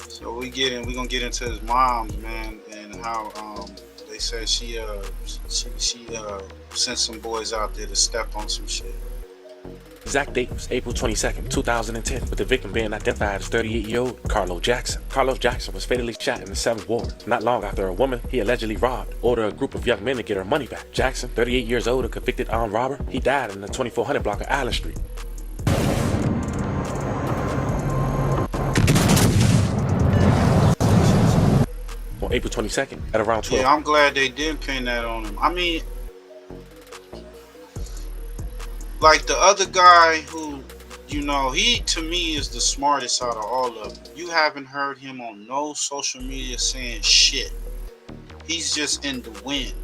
So we gonna get into his mom's, man, and how they said she sent some boys out there to step on some shit. Exact date was April 22nd, 2010, with the victim being identified as 38-year-old Carlo Jackson. Carlo Jackson was fatally shot in the 7th Ward. Not long after a woman he allegedly robbed ordered a group of young men to get her money back. Jackson, 38 years old, a convicted armed robber, he died in the 2400 block of Island Street. On April 22nd at around 12. Yeah, I'm glad they didn't pin that on him. I mean, like the other guy who, you know, he to me is the smartest out of all of them. You haven't heard him on no social media saying shit. He's just in the wind.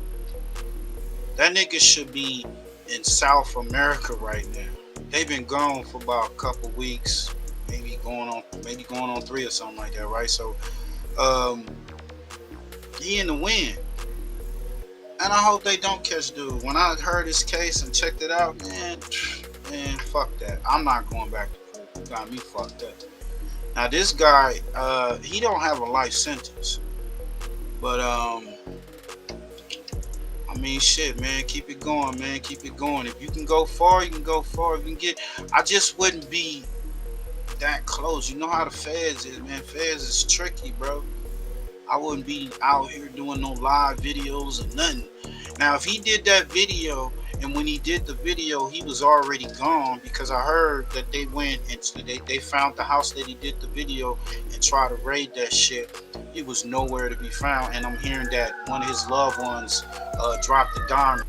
That nigga should be in South America right now. They've been gone for about a couple weeks, maybe going on 3 or something like that, right? So, he in the wind. And I hope they don't catch dude. When I heard his case and checked it out, man, fuck that. I'm not going back to prison. You got me fucked up. Now this guy, he don't have a life sentence. But I mean, shit, man, keep it going, man. Keep it going. If you can go far, you can go far. If you can get, I just wouldn't be that close. You know how the feds is, man. Feds is tricky, bro. I wouldn't be out here doing no live videos or nothing. Now, if he did that video, and when he did the video, he was already gone, because I heard that they went and they found the house that he did the video and tried to raid that shit. He was nowhere to be found, and I'm hearing that one of his loved ones dropped the dime.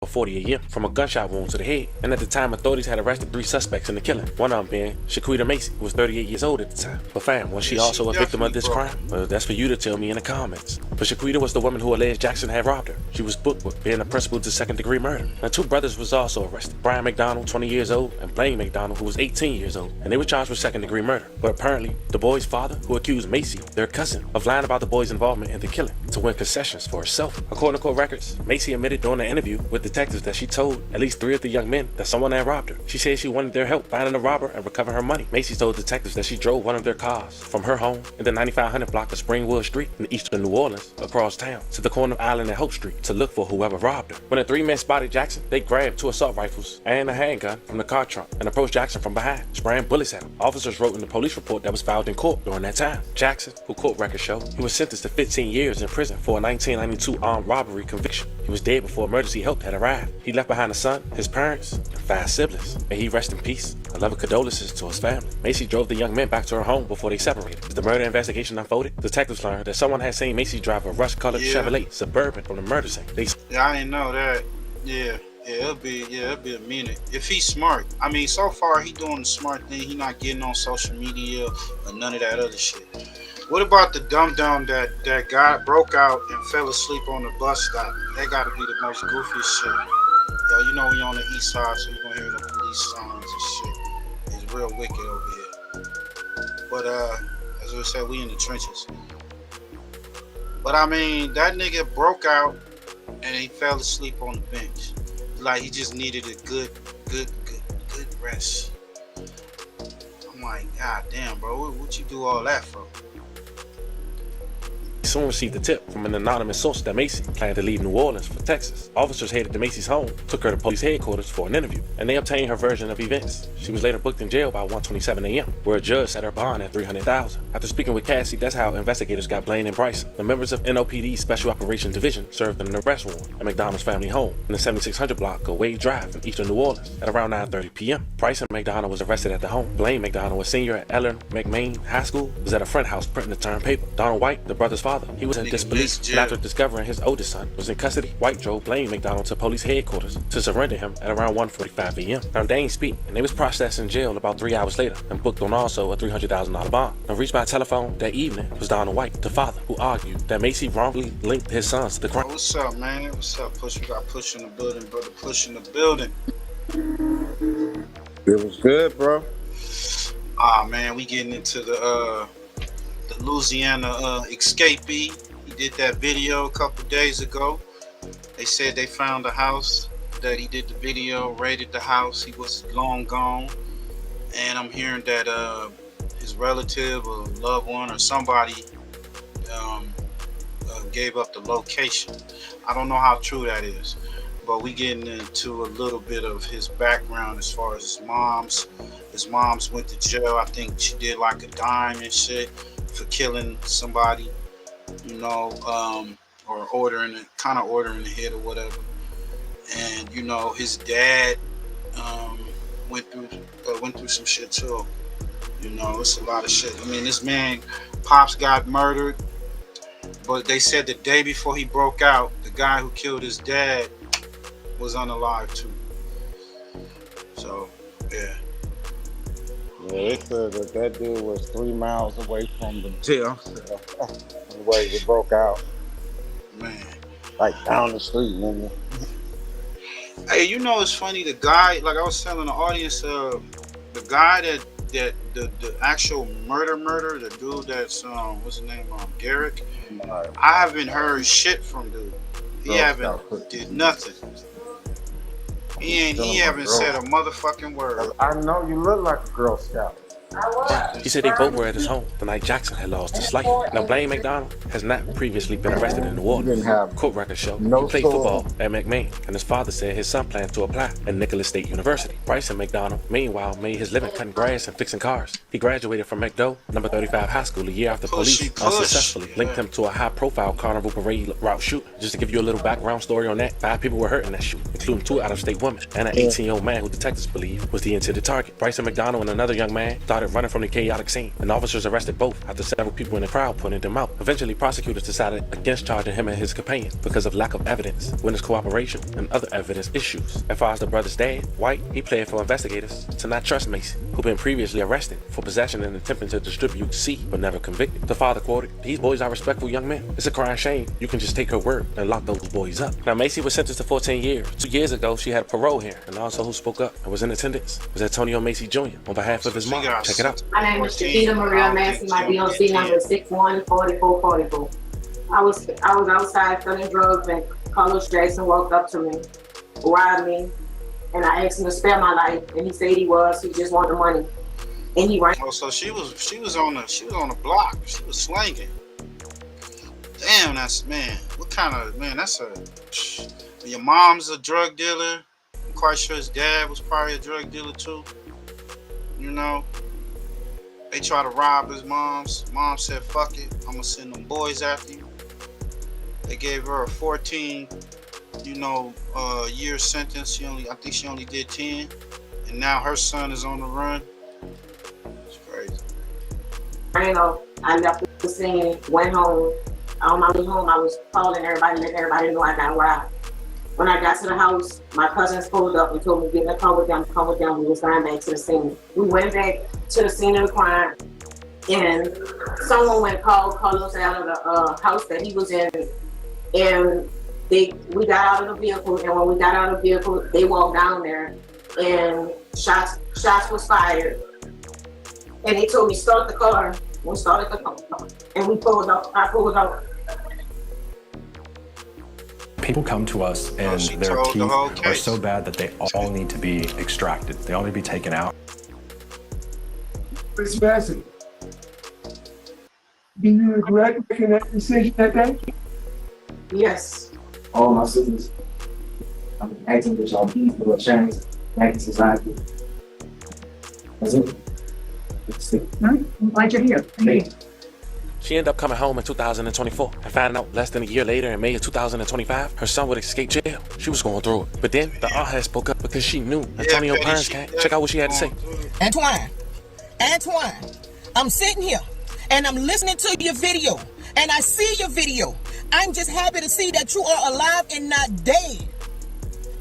40 a year from a gunshot wound to the head. And at the time, authorities had arrested 3 suspects in the killing. One of them being Shaquita Massey, who was 38 years old at the time. But fam, was she also a victim of this crime? Well, that's for you to tell me in the comments. But Shaquita was the woman who alleged Jackson had robbed her. She was booked with being a principal to second-degree murder. Now, 2 brothers was also arrested. Brian McDonald, 20 years old, and Blaine McDonald, who was 18 years old. And they were charged with second-degree murder. But apparently, the boy's father, who accused Massey, their cousin, of lying about the boy's involvement in the killing to win concessions for herself. According to court records, Massey admitted during an interview with detectives that she told at least 3 of the young men that someone had robbed her. She said she wanted their help finding the robber and recovering her money. Massey told detectives that she drove one of their cars from her home in the 9500 block of Springwood Street in eastern New Orleans across town to the corner of Island and Hope Street to look for whoever robbed her. When the 3 men spotted Jackson, they grabbed 2 assault rifles and a handgun from the car trunk and approached Jackson from behind, spraying bullets at him. Officers wrote in the police report that was filed in court during that time. Jackson, who court records show, he was sentenced to 15 years in prison for a 1992 armed robbery conviction. He was dead before emergency help had arrived. He left behind a son, his parents, and 5 siblings. May he rest in peace. 11 condolences to his family. Massey drove the young men back to her home before they separated. As the murder investigation unfolded, detectives learned that someone had seen Massey drive a rust-colored Chevrolet Suburban from the murder scene. Yeah, I didn't know that. Yeah, it'll be a minute. If he's smart. I mean, so far he doing the smart thing. He not getting on social media or none of that other shit. What about the dum-dum that got broke out and fell asleep on the bus stop? That gotta be the most goofiest shit. Yo, you know we on the east side, so you're gonna hear the police sirens and shit. It's real wicked over here. But as I said, we in the trenches. But I mean, that nigga broke out and he fell asleep on the bench. Like he just needed a good rest. I'm like, God damn, bro, what you do all that for? Soon received a tip from an anonymous source that Messay planned to leave New Orleans for Texas. Officers headed to Macy's home, took her to police headquarters for an interview, and they obtained her version of events. She was later booked in jail by 1:27 a.m., where a judge set her bond at $300,000. After speaking with Cassie, that's how investigators got Blaine and Bryson, the members of NOPD's Special Operations Division, served an arrest warrant at McDonald's family home in the 7600 block of Wade Drive in eastern New Orleans at around 9:30 p.m. Bryson McDonald was arrested at the home. Blaine McDonald, a senior at Ellen McMain High School, was at a friend house printing the term paper. Donald White, the brother's father, he was in disbelief. And after discovering his oldest son was in custody, White drove Blaine McDonald to police headquarters to surrender him at around 1:45 a.m. Now, they ain't speak, and they was processed in jail about 3 hours later and booked on also a $300,000 bond. Now, reached by telephone that evening was Donald White, the father, who argued that Messay wrongfully linked his sons to the crime. What's up, man? What's up, Push? We got Push in the building, brother. Push in the building. It was good, bro. Man, we getting into the Louisiana escapee. He did that video a couple days ago. They said they found the house that he did the video, raided the house. He was long gone. And I'm hearing that his relative or loved one or somebody gave up the location. I don't know how true that is, but we getting into a little bit of his background as far as his mom's. His mom's went to jail. I think she did like a dime and shit for killing somebody, you know, or ordering the hit or whatever. And you know, his dad went through some shit too. You know, it's a lot of shit. I mean, this man, Pops, got murdered, but they said the day before he broke out, the guy who killed his dad was unalive too. So, yeah. Yeah, they said that dude was 3 miles away from the jail. The way he broke out. Man. Like down the street, nigga. Hey, you know, it's funny, the guy, like I was telling the audience, the guy that the actual murder, the dude that's, what's his name, Garrick, I haven't heard shit from dude. He haven't did nothing. He haven't said a motherfucking word. I know you look like a Girl Scout. He said they both were at his home the night Jackson had lost his life. Now, Blaine McDonald has not previously been arrested in New Orleans. Court records show he played football at McMain, and his father said his son planned to apply at Nicholas State University. Bryson McDonald, meanwhile, made his living cutting grass and fixing cars. He graduated from McDo, number 35 high school, a year after police unsuccessfully linked him to a high-profile carnival parade route shooting. Just to give you a little background story on that, 5 people were hurt in that shooting, including 2 out-of-state women and an 18-year-old man who detectives believe was the intended target. Bryson McDonald and another young man started running from the chaotic scene, and officers arrested both after several people in the crowd pointed them out. Eventually, prosecutors decided against charging him and his companion because of lack of evidence, witness cooperation, and other evidence issues. As far as the brother's dad, White, he pled for investigators to not trust Messay, who'd been previously arrested for possession and attempting to distribute C, but never convicted. The father quoted, "These boys are respectful young men. It's a crying shame you can just take her word and lock those boys up." Now, Messay was sentenced to 14 years. 2 years ago, she had a parole hearing, and also who spoke up and was in attendance was Antonio Messay Jr. on behalf of his mom. Check it out. My name is Shakita Maria Massey. My DOC number is 614444. I was outside selling drugs and Carlos Jackson walked up to me, robbed me, and I asked him to spare my life, and he said he just wanted the money, and he ran. Oh, so she was on the block. She was slanging. Damn, that's man. What kind of man? That's your mom's a drug dealer. I'm quite sure his dad was probably a drug dealer too. You know. They tried to rob his mom's. Mom said, "Fuck it, I'm gonna send them boys after you." They gave her a 14, year sentence. I think she only did 10, and now her son is on the run. It's crazy. I left the scene, went home. On my way home, I was calling everybody, letting everybody know I got robbed. When I got to the house, my cousins pulled up and told me, "Get in the car with them, come with them." We was going back to the scene. We went back to the scene of the crime, and someone went and called Carlos out of the house that he was in, and we got out of the vehicle, and when we got out of the vehicle, they walked down there, and shots was fired, and they told me, "Start the car." We started the car, and we pulled up. I pulled up. People come to us and their teeth are so bad that they all need to be extracted. They all need to be taken out. Miss Messay, do you regret making that decision that day? Yes. All my sisters, I'm asking that y'all please do a change back in society. That's it. That's it. I'm glad you're here. Thank you. She ended up coming home in 2024 and finding out less than a year later in May of 2025 her son would escape jail. She was going through it. But then the aunt had spoke up because she knew Antonio's parents came. Check out what she had to say. Antoine, I'm sitting here and I'm listening to your video and I see your video. I'm just happy to see that you are alive and not dead.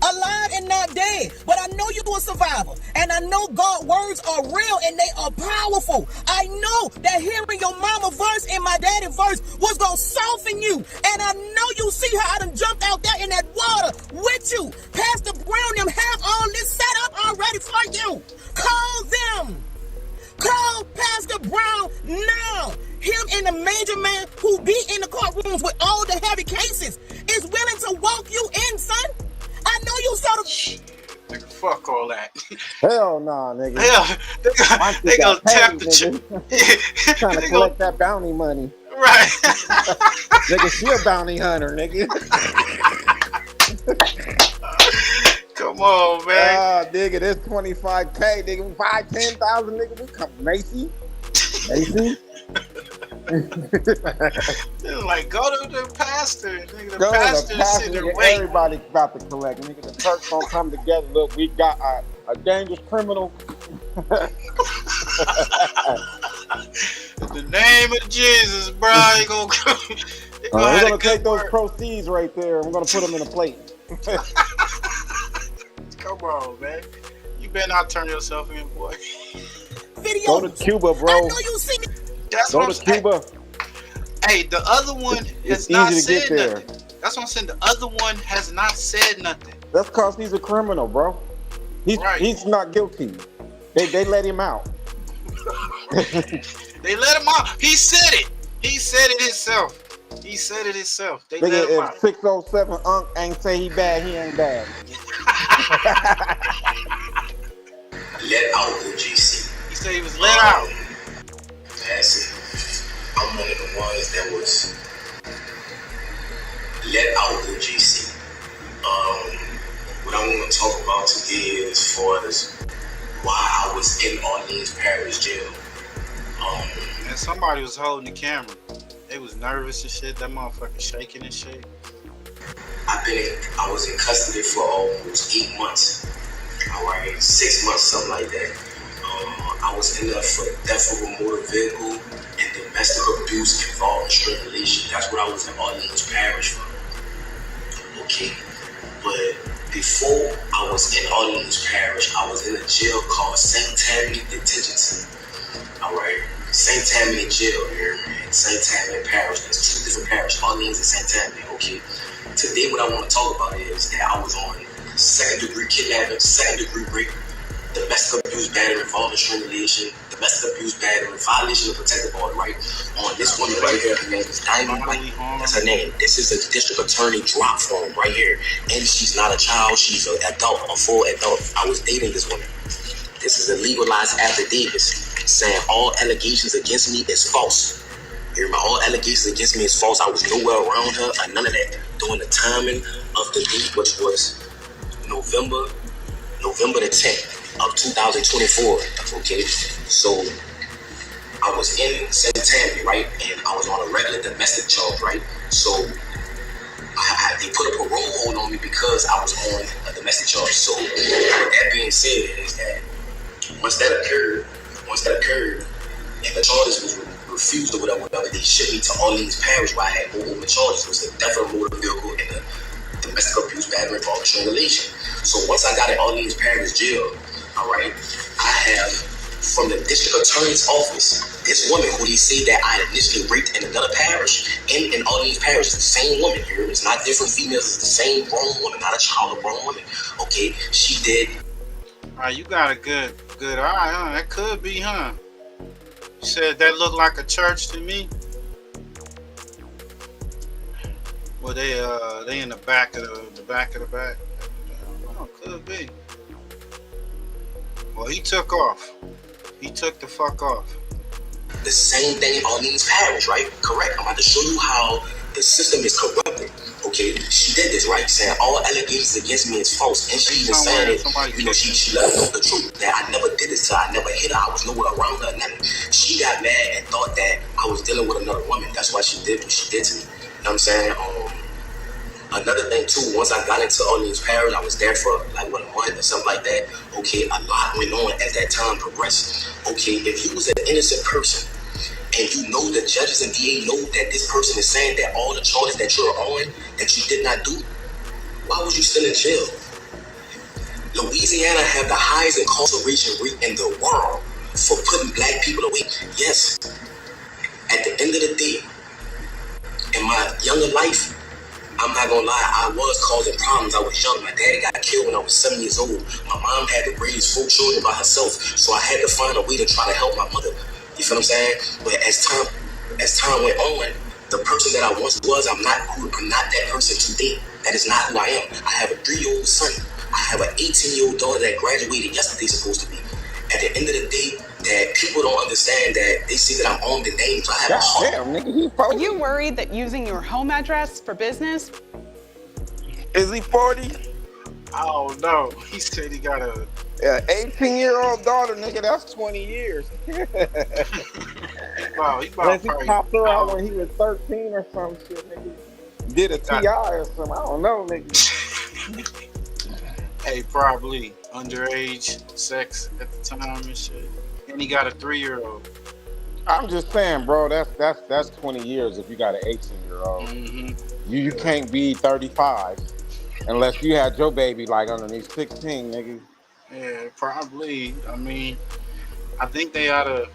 Alive and not dead. But I know you're a survivor. And I know God's words are real and they are powerful. I know that hearing your mama verse and my daddy verse was going to soften you. And I know you see how I done jumped out there in that water with you. Pastor Brown them have all this set up already for you. Call them. Call Pastor Brown now. Him and the major man who be in the courtrooms with all the heavy cases is willing to walk you in, son. I know you saw the nigga, fuck all that. Hell nah, nigga. Hell, they gonna tap the chick. Trying to collect that bounty money. Right. Nigga, she a bounty hunter, nigga. Come on, man. Ah, nigga, this 25K, nigga, 5,000-10,000, nigga, we come, Macy. Like, go to the pastor. Nigga, the Go pastor to the pastor, sitting there nigga, waiting. everybody about to collect. Nigga, the church gonna come together. Look, we got a dangerous criminal. In the name of Jesus, bro, you gonna We're gonna take those proceeds right there and we're gonna put them in a plate. Come on, man. You better not turn yourself in, boy. Go to Cuba, bro. I know you see me. That's Go what to I'm Cuba. Hey, the other one It's has not easy to get said there. nothing. That's what I'm saying. The other one has not said nothing. That's cause he's a criminal, bro. He's not guilty. They let him out. They let him out. He said it. He said it himself. He said it himself. They let him out. If 607 Unc ain't say he bad, he ain't bad. Let out OGC. He said he was let out. That's it. I'm one of the ones that was let out OGC. What I want to talk about today as far as why I was in Orleans Parish Jail. And somebody was holding the camera. They was nervous and shit. That motherfucker shaking and shit. I was in custody for almost 8 months. Alright, 6 months, something like that. I was in there for theft of a motor vehicle and domestic abuse involving strangulation. That's what I was in Orleans Parish for. Okay, but before I was in Orleans Parish, I was in a jail called St. Tammany Detention Center. Alright, St. Tammany Jail here and St. Tammany Parish. There's two different parishes, Orleans and St. Tammany. Okay, today what I want to talk about is that I was on second-degree kidnapping, second-degree rape, domestic abuse, battery involving strangulation, domestic abuse, battery, violation of protective order, right? On this woman right here, her name is Diamond White. That's her name. This is a district attorney drop form right here. And she's not a child, she's an adult, a full adult. I was dating this woman. This is a legalized affidavit saying all allegations against me is false. You hear me? All allegations against me is false. I was nowhere around her or none of that. During the timing of the date, which was November the 10th of 2024. Okay, so I was in St. Tammany, right, and I was on a regular domestic charge, right. So they put a parole hold on me because I was on a domestic charge. So with that being said, is that once that occurred, and the charges was refused or whatever, they shipped me to Orleans Parish where I had no open charges. It was the theft of a motor vehicle and the domestic abuse, battery, involving strangulation. So once I got in Orleans Parish Jail, all right, I have from the district attorney's office, this woman who they say that I initially raped in another parish, and in Orleans Parish, it's the same woman here. It's not different females, it's the same grown woman, not a child, a grown woman. Okay, she did. All right, you got a good eye, huh? That could be, huh? You said that looked like a church to me. Well, they in the back of the back. I don't know, could be. Well, he took off. He took the fuck off. The same thing on these Parish, right? Correct. I'm about to show you how the system is corrupted. Okay, she did this, right? Saying all allegations against me is false. And she even said it, you know, she let us know the truth. That I never did this to her. I never hit her. I was nowhere around her. Nothing. She got mad and thought that I was dealing with another woman. That's why she did what she did to me. You know what I'm saying? Another thing too, once I got into Orleans Parish, I was there for like a month or something like that. Okay, a lot went on as that time progressed. Okay, if you was an innocent person and you know the judges and DA know that this person is saying that all the charges that you're on that you did not do, why was you still in jail? Louisiana have the highest incarceration rate in the world for putting black people away. Yes, at the end of the day, in my younger life, I'm not gonna lie, I was causing problems. I was young. My daddy got killed when I was 7 years old. My mom had to raise 4 children by herself, so I had to find a way to try to help my mother. You feel what I'm saying? But as time went on, the person that I once was, I'm not that person today. That is not who I am. I have a 3-year-old son. I have an 18-year-old daughter that graduated yesterday, supposed to be. At the end of the day, that people don't understand that they see that I'm on the name, so I have a heart. Damn, nigga, he 40. Are you worried that using your home address for business? Is he 40? I don't know. He said he got a 18-year-old daughter, nigga. That's 20 years. Wow, he Unless he popped her out when he was 13 or some shit, nigga. Did a TI or something. I don't know, nigga. Hey, probably underage sex at the time and shit. And he got a 3-year-old. I'm just saying, bro, that's 20 years if you got an 18-year-old. Mm-hmm. You can't be 35 unless you had your baby like underneath 16, nigga. Yeah, probably. I mean, I think they ought to.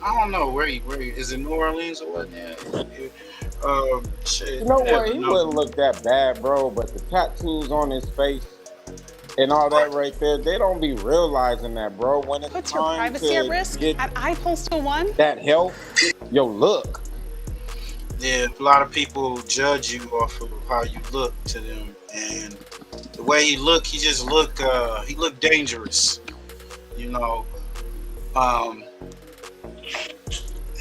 I don't know where he is it New Orleans or what? Yeah. Shit. You know what? He wouldn't look that bad, bro. But the tattoos on his face and all that right there, they don't be realizing that, bro. When it's Puts your time privacy to at risk get at iPostal 1? that help, yo, look. Yeah, a lot of people judge you off of how you look to them, and the way he look, he just look dangerous, you know.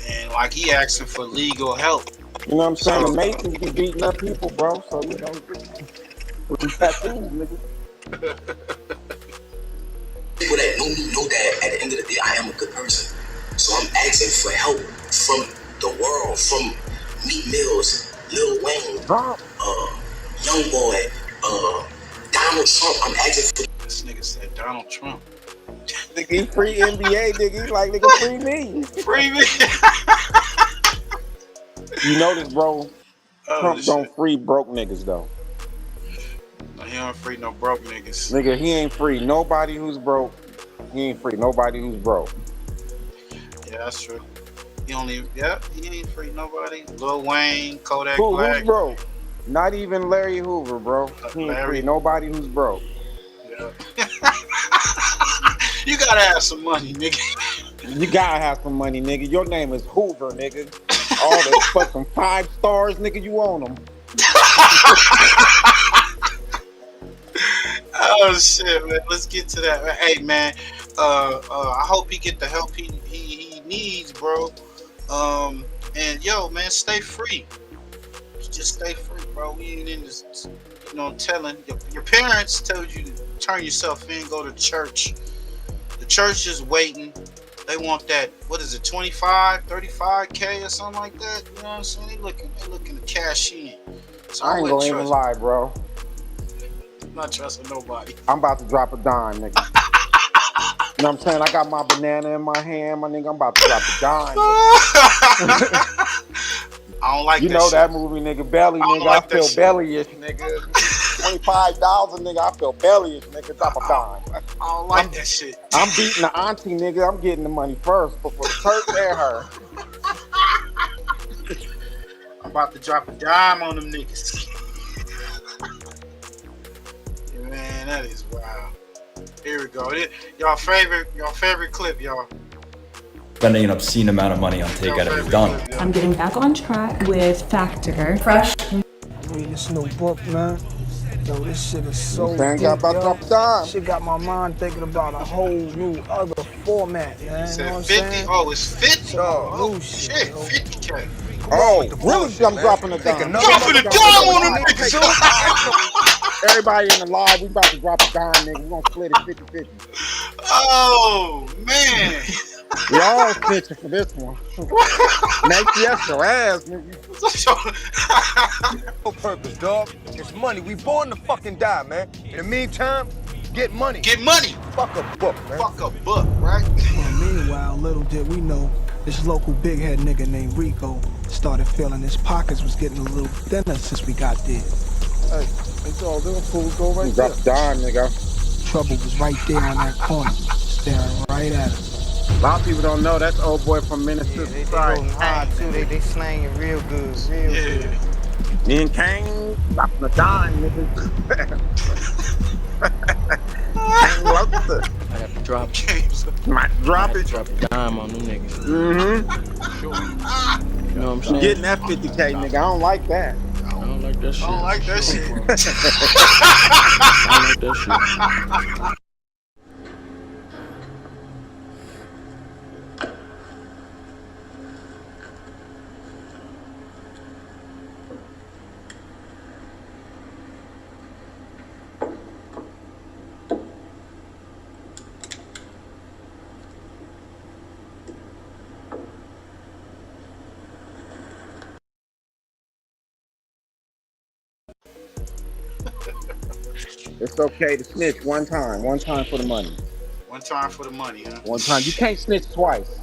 And like he asking for legal help. You know what I'm saying? The Masons be beating up people, bro. So you know, with these tattoos, nigga. People that know me know that at the end of the day, I am a good person. So I'm asking for help from the world, from Meek Mills, Lil Wayne, Young Boy, Donald Trump. I'm asking for. This nigga said Donald Trump. Nigga, he free NBA, nigga. He like, nigga, free me. Free me. You notice, bro, Trump don't free broke niggas, though. No, he don't free no broke niggas. Nigga, he ain't free nobody who's broke. He ain't free nobody who's broke. Yeah, that's true. He ain't free nobody. Lil Wayne, Kodak Who's Black. broke? Not even Larry Hoover, bro. He ain't free nobody who's broke. Yeah. You gotta have some money, nigga. You gotta have some money, nigga. Your name is Hoover, nigga. All the fucking 5 stars, nigga, you own them. Oh shit, man. Let's get to that. Hey, man. I hope he get the help he needs, bro. And yo, man, stay free. Just stay free, bro. We ain't in this, you know, telling your parents told you to turn yourself in, go to church. The church is waiting. They want that, what is it, 25, 35K or something like that? You know what I'm saying? They looking to cash in. So I ain't gonna even lie, bro. I'm not trusting nobody. I'm about to drop a dime, nigga. You know what I'm saying? I got my banana in my hand, my nigga. I'm about to drop a dime. I don't like you that know shit. That movie, nigga, Belly, nigga. Like I feel bellyish, nigga. $25, nigga. I feel bellyish, nigga. Drop a dime. I don't like that shit. I'm beating the auntie, nigga. I'm getting the money first before the church and her. I'm about to drop a dime on them niggas. Man, that is wild. Here we go. Y'all favorite clip, y'all. Spending an obscene amount of money on takeout is done. I'm getting back on track with Factor. Fresh. It's no book, man. Yo, this shit is so Thank deep, God about yo. drop a dime. Shit got my mind thinking about a whole new other format, man. You know what Said I'm 50. saying? Oh, it's 50. Dog, new Shit, shit, yo. 50K. Oh, really? I'm dropping a dime. Dropping a dime on them niggas. Everybody in the live, we about to drop a dime, nigga. We gonna split it 50-50. Oh, man. We all snitching for this one. Make yes your ass, nigga. No purpose, dog. It's money. We born to fucking die, man. In the meantime, get money. Get money. Fuck a book, man. Fuck a book, right? Well, meanwhile, little did we know, this local big head nigga named Rico started feeling his pockets was getting a little thinner since we got there. Hey, it's all them fools go right there. Drop a dime, nigga. Trouble was right there on that corner, staring right at us. A lot of people don't know that's old boy from Minnesota. They go hard too. They slanging real good, real good. Me and Kane dropping a dime, nigga. Kane loves it. I have to drop Might drop it. Drop a dime on them niggas. Mm-hmm. You know what I'm saying? Getting that 50K, nigga. I don't like that. I don't like that shit. I don't like that shit. I don't like that shit. It's okay to snitch one time for the money. One time for the money, huh? One time. You can't snitch twice.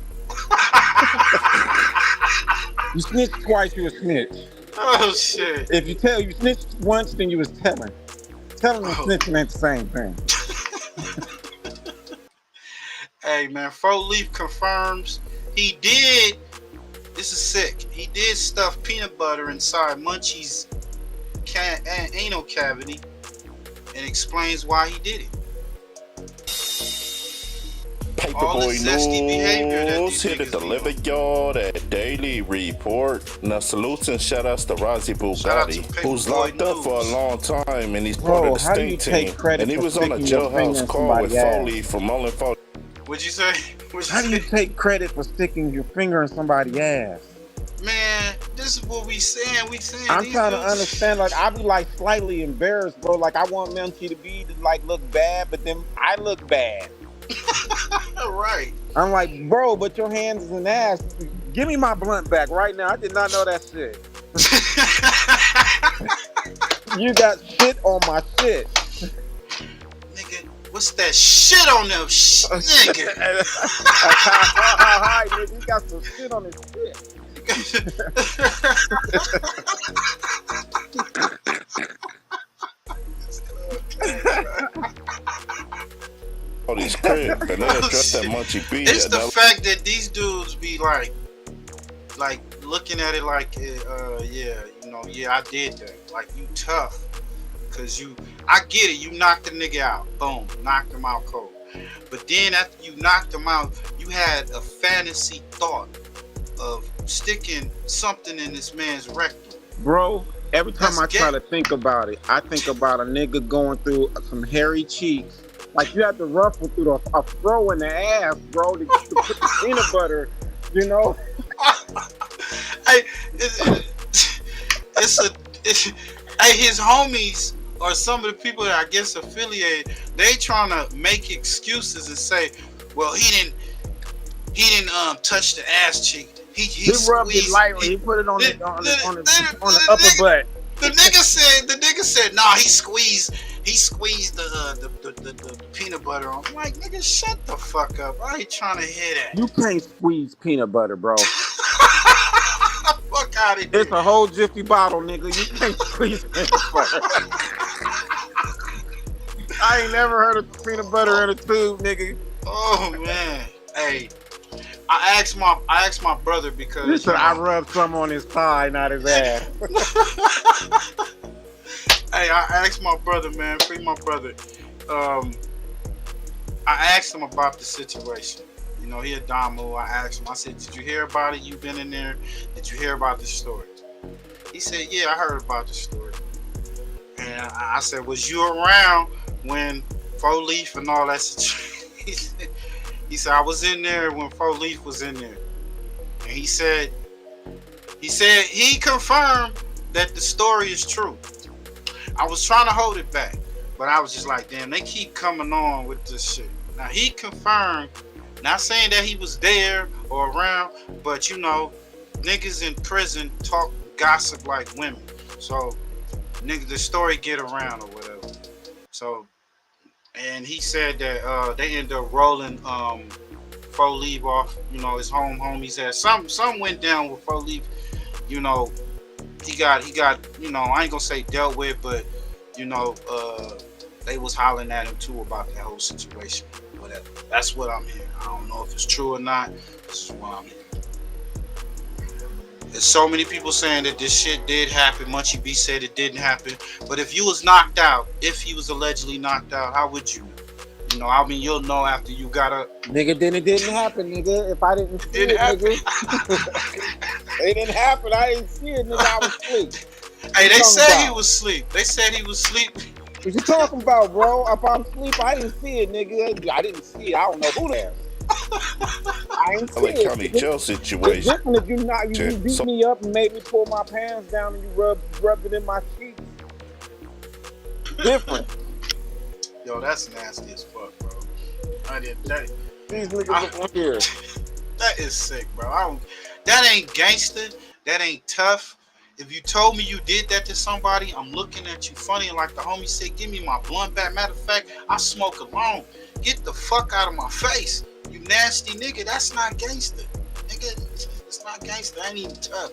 You snitch twice, you a snitch. Oh, shit. If you snitched once, then you was telling. Telling and snitching ain't the same thing. Hey, man, 4 Leaf confirms he did, this is sick, he did stuff peanut butter inside Munchie's anal cavity and explains why he did it. Paperboy News here to deliver y'all that daily report. Now salutes and shout outs to Rozzy Bugatti, who's locked up for a long time and he's part of the stink team. And he was on a jailhouse call with 4 Leaf from only 4. What'd you say? How do you take credit for sticking your finger in somebody's ass? Man, this is what we saying. I'm trying to understand. Like, I be like slightly embarrassed, bro. Like, I want Melchi to be like look bad, but then I look bad. Right. I'm like, bro, but your hands is an ass. Give me my blunt back right now. I did not know that shit. You got shit on my shit. Nigga, what's that shit on them nigga? Hi, nigga, he got some shit on his shit. All these crib, and they address that Munchie B. It's the fact that these dudes be like looking at it like, yeah, you know, yeah, I did that. Like, you tough, cause I get it. You knocked the nigga out, boom, knocked him out cold. But then after you knocked him out, you had a fantasy thought of sticking something in this man's rectum. Bro, every time I try to think about it, I think about a nigga going through some hairy cheeks. Like, you have to ruffle through a throw in the ass, bro, to put the peanut butter, you know? Hey, his homies or some of the people that I guess affiliated, they trying to make excuses and say, well, he didn't touch the ass cheek. He rubbed it lightly. He put it on the upper butt. The nigga said, nah, he squeezed the peanut butter on. I'm like, nigga, shut the fuck up. I ain't trying to hear that. You can't squeeze peanut butter, bro. Fuck out of here. It's a whole Jiffy bottle, nigga. You can't squeeze peanut butter. I ain't never heard of peanut butter in a tube, nigga. Oh man. Hey, I asked my brother because you said I rubbed some on his thigh, not his ass. Hey, I asked my brother, man, free my brother. I asked him about the situation. You know, he a Damu. I asked him, I said, did you hear about it? You been in there? Did you hear about the story? He said, yeah, I heard about the story. And And I said, was you around when 4Leaf and all that? He said, I was in there when 4Leaf was in there. And he said he confirmed that the story is true. I was trying to hold it back, but I was just like, damn, they keep coming on with this shit. Now he confirmed, not saying that he was there or around, but you know, niggas in prison talk gossip like women. So nigga, the story get around or whatever. So, and he said that they ended up rolling 4Leaf off, you know, his homies had some went down with 4Leaf, you know, he got, you know, I ain't gonna say dealt with, but you know, they was hollering at him too about that whole situation. Whatever. That's what I'm hearing. I don't know if it's true or not. This is what I'm hearing. There's so many people saying that this shit did happen. Munchie B said it didn't happen. But if you was knocked out, if he was allegedly knocked out, how would you know? You know, I mean, you'll know after you got up. Nigga, then it didn't happen, nigga. If I didn't see it, nigga. It didn't happen. I didn't see it, nigga. I was asleep. Hey, they said he was asleep. They said he was asleep. What you talking about, bro? If I'm asleep, I didn't see it, nigga. I didn't see it. I don't know who that is. I ain't see it. County jail situation. It's different if you beat me up and made me pull my pants down and you rubbed it in my cheeks. Different. Yo, that's nasty as fuck, bro. I didn't. These niggas look here. That is sick, bro. That ain't gangster. That ain't tough. If you told me you did that to somebody, I'm looking at you funny. And like the homie said, give me my blunt back. Matter of fact, I smoke alone. Get the fuck out of my face. You nasty nigga. That's not gangster. Nigga, it's not gangster. That ain't even tough.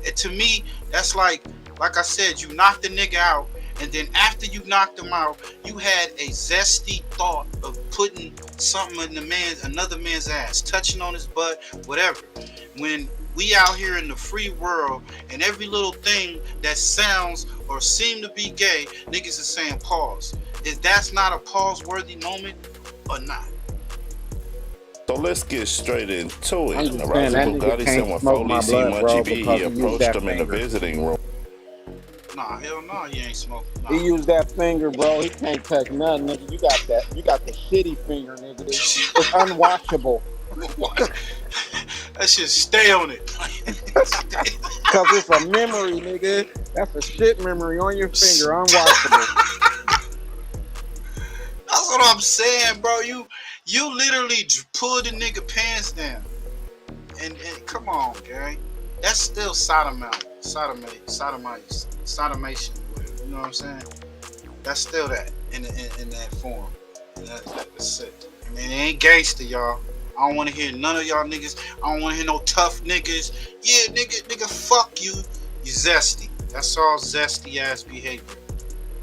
And to me, that's like I said, you knocked the nigga out. And then after you knocked him out, you had a zesty thought of putting something in another man's ass, touching on his butt, whatever. When we out here in the free world and every little thing that sounds or seem to be gay, niggas is saying pause. Is that's not a pause-worthy moment or not? So let's get straight into it. I'm just Now, saying, that Razi nigga Bugatti can't said when smoke my Foley seen blood, bro, Munchie B, because he he used approached that him in the finger. visiting room. Nah, hell no, you ain't smoking. Nah. He used that finger, bro. He can't touch nothing, nigga. You got that. You got the shitty finger, nigga. It's unwashable. That shit stay on it. Cause it's a memory, nigga. That's a shit memory on your finger, unwashable. That's what I'm saying, bro. You literally pulled the nigga pants down. And come on, Gary. That's still sodomation, you know what I'm saying? That's still that in that form. And that's it. I mean, it ain't gangster, y'all. I don't want to hear none of y'all niggas. I don't want to hear no tough niggas. Yeah, nigga, fuck you. You zesty. That's all zesty ass behavior.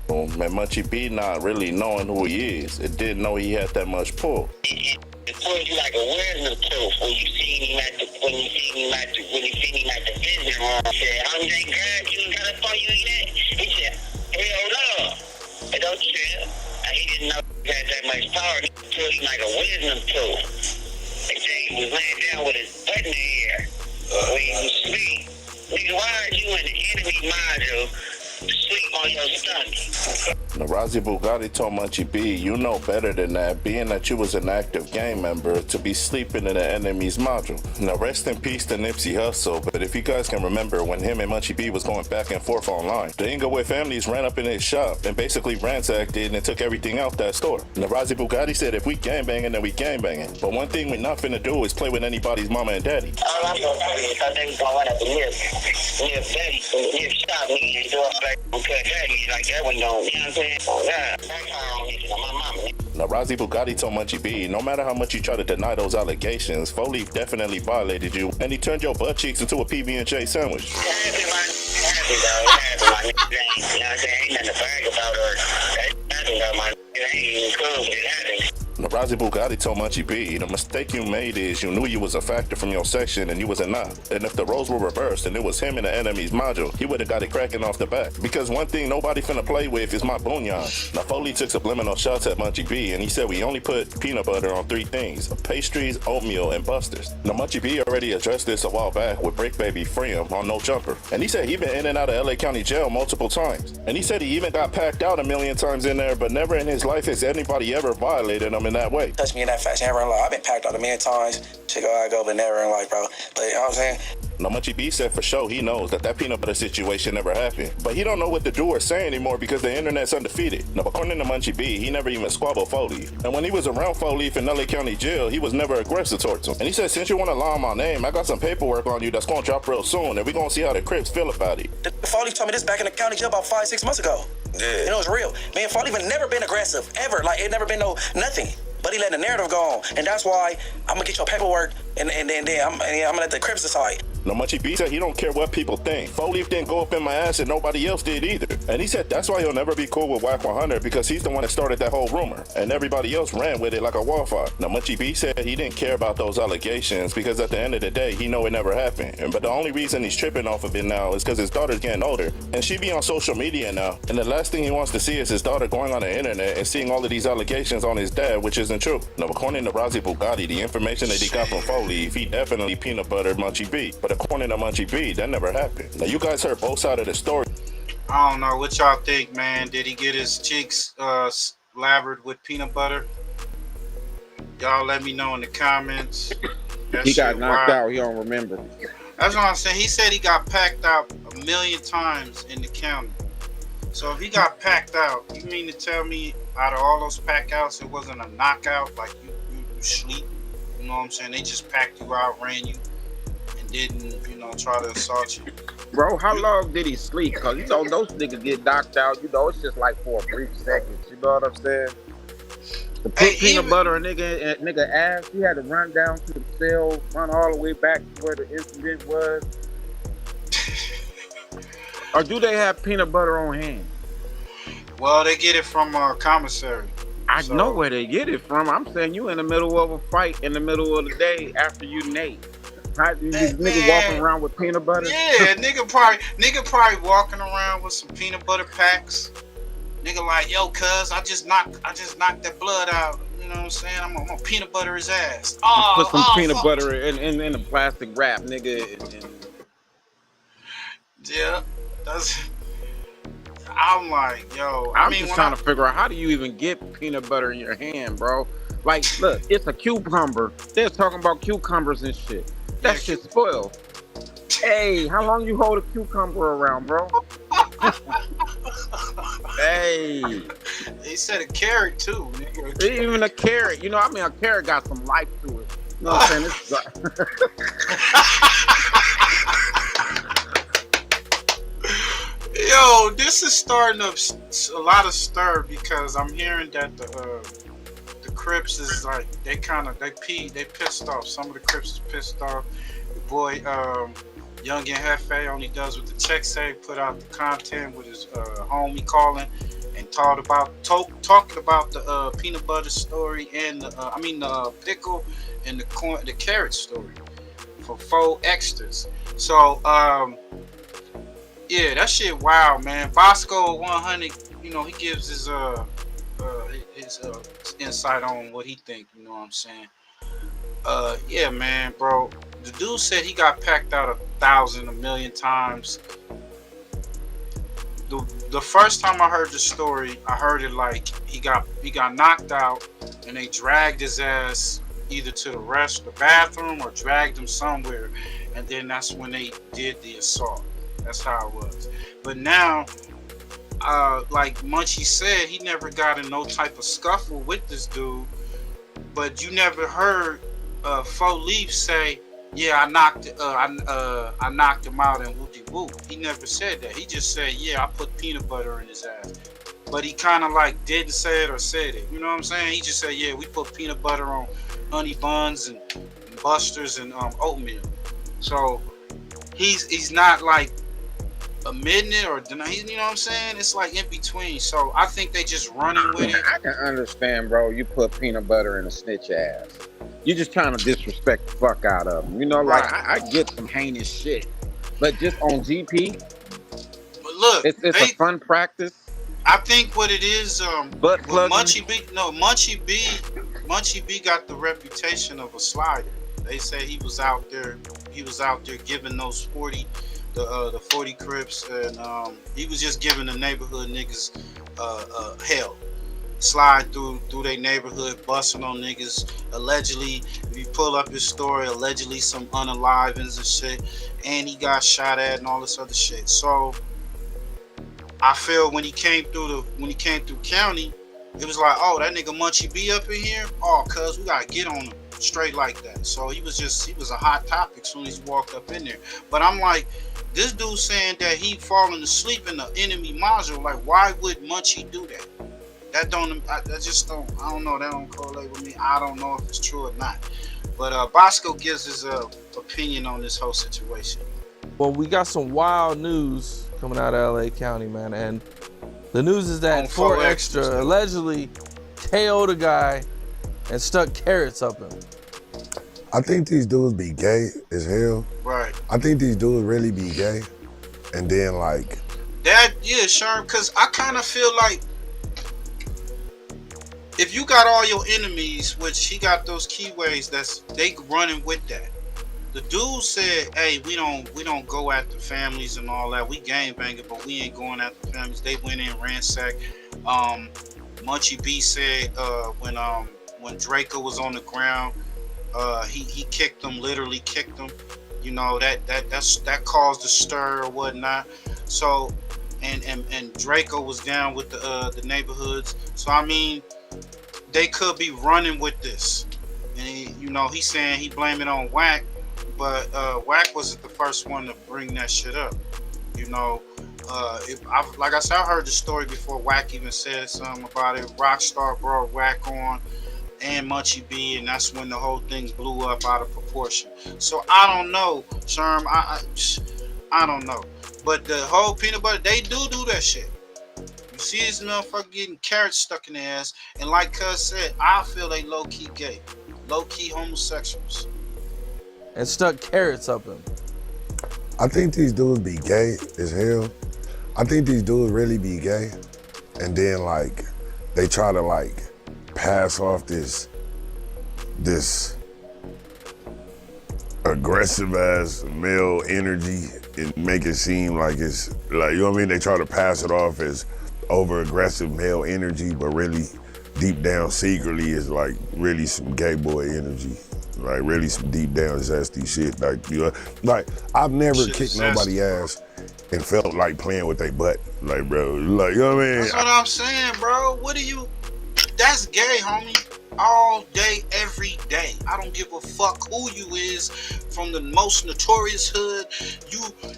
Man, Munchie B not really knowing who he is. It didn't know he had that much pull. It was like a wisdom tooth when you seen him at the visiting room. I said, I'm that girl, you ain't got a phone, you ain't that? He said, hell no. And don't chill. He didn't know he had that much power. He told him like a wisdom tooth. They said he was laying down with his butt in the air when he was asleep. Nigga, why are you in the enemy module sleep on your stomach? Now, Razi Bugatti told Munchie B, you know better than that, being that you was an active gang member, to be sleeping in the enemy's module. Now, rest in peace to Nipsey Hussle, but if you guys can remember when him and Munchie B was going back and forth online, the Inglewood families ran up in his shop and basically ransacked it and took everything out that store. Now, Razi Bugatti said if we gangbanging, then we gangbanging. But one thing we're not finna do is play with anybody's mama and daddy. All I'm gonna do is I think we're gonna run up and Nip daddy, Nip shot me and do up like daddy, like that one don't, you know what I'm saying? Oh, yeah. Now, Razi Bugatti told Munchie B, no matter how much you try to deny those allegations, 4Leaf definitely violated you, and he turned your butt cheeks into a PB&J sandwich. Happy, my nigga. You know what I'm saying? Ain't nothing to brag about or happy, though, my nigga. Ain't even cool, but it happened. The Razi Bugatti told Munchie B, the mistake you made is you knew you was a factor from your section and you was a not. And if the roles were reversed and it was him and the enemy's module, he would have got it cracking off the bat. Because one thing nobody finna play with is my bunyan. Now Foley took subliminal shots at Munchie B and he said we only put peanut butter on 3 things: pastries, oatmeal, and busters. Now Munchie B already addressed this a while back with Brick Baby Free Him on No Jumper. And he said he been in and out of LA County Jail multiple times. And he said he even got packed out 1,000,000 times in there, but never in his life has anybody ever violated him in that way. Touch me in that fashion, never in life. I've been packed out 1,000,000 times. Shit go, I go, but never in life, bro. But you know what I'm saying? Now Munchie B said for sure he knows that peanut butter situation never happened. But he don't know what to do or say anymore because the internet's undefeated. Now according to Munchie B, he never even squabbled 4Leaf. And when he was around 4Leaf in LA County Jail, he was never aggressive towards him. And he said, since you want to lie on my name, I got some paperwork on you that's gonna drop real soon, and we gonna see how the Crips feel about it. The 4Leaf told me this back in the county jail about 5-6 months ago. Yeah. You know, it's real. Me and 4Leaf have never been aggressive, ever. Like, it never been nothing. But he let the narrative go on. And that's why I'm gonna get your paperwork and then I'm gonna let the Crips decide. Now Munchie B said he don't care what people think. 4Leaf didn't go up in my ass and nobody else did either. And he said that's why he'll never be cool with Wacc 100 because he's the one that started that whole rumor. And everybody else ran with it like a wildfire. Now Munchie B said he didn't care about those allegations because at the end of the day, he know it never happened. But the only reason he's tripping off of it now is because his daughter's getting older. And she be on social media now. And the last thing he wants to see is his daughter going on the internet and seeing all of these allegations on his dad, which isn't true. Now according to Razi Bugatti, the information that he got from 4Leaf, he definitely peanut buttered Munchie B. But according to Munchie B, that never happened. Now you guys heard both sides of the story. I don't know what y'all think, man. Did he get his cheeks lathered with peanut butter? Y'all let me know in the comments. He got knocked out. He don't remember. That's what I'm saying. He said he got packed out 1,000,000 times in the county. So if he got packed out, you mean to tell me out of all those pack outs, it wasn't a knockout? Like you sleep? You know what I'm saying? They just packed you out, ran you, and didn't, try to assault you. Bro, how long did he sleep? Because, those niggas get knocked out, it's just like for a brief second. You know what I'm saying? To put peanut butter in nigga ass, he had to run down to the cell, run all the way back to where the incident was. Or do they have peanut butter on hand? Well, they get it from commissary. I know where they get it from. I'm saying you in the middle of a fight in the middle of the day after you nate. How do these niggas walking around with peanut butter? Yeah, nigga probably walking around with some peanut butter packs. Nigga like, yo, cuz I just knocked that blood out. You know what I'm saying? I'm gonna peanut butter his ass. Put some peanut butter in a plastic wrap, nigga. Yeah, I'm like, yo. I'm just trying to figure out how do you even get peanut butter in your hand, bro? Like, look, it's a cucumber. They're talking about cucumbers and shit. That shit's spoiled. Hey, how long you hold a cucumber around, bro? Hey. He said a carrot too, nigga. Even a carrot, a carrot got some life to it. You know what I'm saying? Yo, this is starting up a lot of stir because I'm hearing that the Crips is like they pissed off. Some of the Crips is pissed off. The boy Young and Hefe only does what the check say, put out the content with his homie calling and talking about the peanut butter story and the pickle and the carrot story for 4XTRAS. So yeah, that shit wild, man. Bosco 100, he gives his insight on what he think, you know what I'm saying? Yeah, man, bro. The dude said he got packed out 1,000, 1,000,000 times. The first time I heard the story, I heard it like he got knocked out and they dragged his ass either to the bathroom or dragged him somewhere, and then that's when they did the assault. That's how it was. But now, like Munchie said, he never got in no type of scuffle with this dude. But you never heard 4Leaf say, "Yeah, I knocked him out and whoop-de-whoop." He never said that. He just said, "Yeah, I put peanut butter in his ass." But he kind of like didn't say it or said it. You know what I'm saying? He just said, "Yeah, we put peanut butter on honey buns and busters and oatmeal." So he's not like admitting it or denying. You know what I'm saying? It's like in between. So I think they just running with it. I can understand, bro. You put peanut butter in a snitch ass. You just trying to disrespect the fuck out of them. You know, like I get some heinous shit, but just on GP. But look, it's a fun practice. I think what it is, butt plugging. Munchie B got the reputation of a slider. They say he was out there giving those 40 Crips, and he was just giving the neighborhood niggas hell. Slide through their neighborhood, busting on niggas. Allegedly, if you pull up his story, allegedly some unalivings and shit, and he got shot at and all this other shit. So I feel when he came through county, it was like, oh, that nigga Munchie B up in here. Oh, cuz we gotta get on him straight like that. So he was a hot topic as soon as he walked up in there. But I'm like, this dude saying that he falling asleep in the enemy module. Like, why would Munchie do that? I don't know. That don't correlate with me. I don't know if it's true or not. But Bosco gives his opinion on this whole situation. Well, we got some wild news coming out of LA County, man. And the news is that 4XTRAS allegedly KO'd a guy and stuck carrots up him. I think these dudes be gay as hell. Right. I think these dudes really be gay. And then like that, yeah, Sherm, because I kind of feel like if you got all your enemies, which he got those keyways, they running with that. The dude said, hey, we don't go after families and all that. We gangbanging, but we ain't going after families. They went in, ransacked. Munchie B said when Draco was on the ground, he kicked him, literally kicked him. You know, that caused a stir or whatnot. So and Draco was down with the neighborhoods. So I mean, they could be running with this. And he's saying he blamed it on Wacc. But Wacc wasn't the first one to bring that shit up. Like I said, I heard the story before Wacc even said something about it. Rockstar brought Wacc on and Munchie B, and that's when the whole thing blew up out of proportion. So I don't know, Sherm. I don't know. But the whole peanut butter, they do that shit. You see this motherfucker getting carrots stuck in their ass, and like Cuz said, I feel they low-key gay, low-key homosexuals. And stuck carrots up him. I think these dudes be gay as hell. I think these dudes really be gay. And then like they try to like pass off this aggressive ass male energy and make it seem like it's like, you know what I mean? They try to pass it off as over aggressive male energy, but really deep down secretly is like really some gay boy energy. Like really some deep down zesty shit. Like I've never kicked nobody's ass and felt like playing with their butt. Like, bro, like, you know what I mean? That's what I'm saying, bro. That's gay, homie. All day, every day. I don't give a fuck who you is, from the most notorious hood.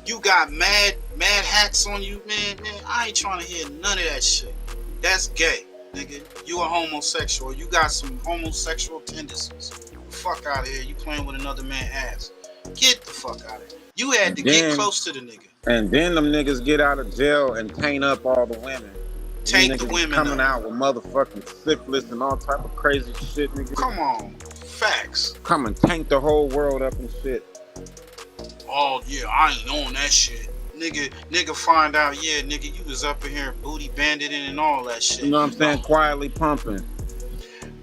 You got mad hats on you, man. I ain't trying to hear none of that shit. That's gay, nigga. You a homosexual. You got some homosexual tendencies. Fuck out of here. You playing with another man's ass. Get the fuck out of here. You had to get close to the nigga. And then them niggas get out of jail and taint up all the women. Taint the women coming out with motherfucking syphilis and all type of crazy shit, nigga. Come on. Facts. Come and taint the whole world up and shit. Oh yeah, I ain't on that shit. Nigga find out, yeah, nigga, you was up in here booty banditing and all that shit. You know what I'm saying? Quietly pumping.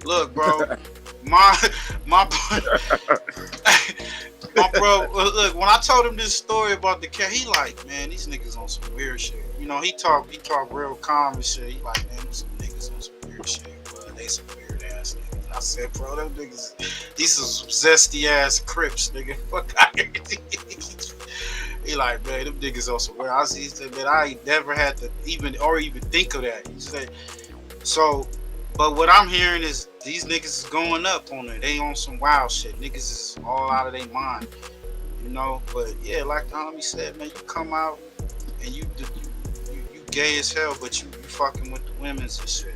Look, bro. My bro, look, when I told him this story about the cat, he like, man, these niggas on some weird shit. He talk real calm and shit. He like, man, some niggas on some weird shit, bro. They some weird ass niggas. I said, bro, them niggas, these some zesty ass Crips, nigga. Fuck out here. He like, man, them niggas on some weird. He said, man, I ain't never had to even think of that. He said, so. But what I'm hearing is these niggas is going up on it. They on some wild shit. Niggas is all out of their mind, But yeah, like Tommy said, man, you come out and you gay as hell, but you fucking with the women's and shit.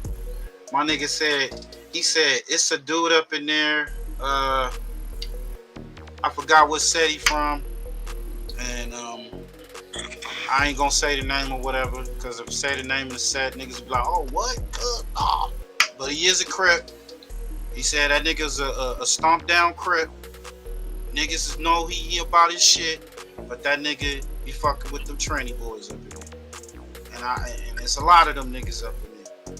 My nigga said, it's a dude up in there. I forgot what set he from, and I ain't gonna say the name or whatever, because if I say the name in the set, niggas be like, oh, what? Oh. But he is a Crip. He said that nigga's a stomp down Crip. Niggas know he about his shit, but that nigga be fucking with them tranny boys up in there. And there's a lot of them niggas up in there.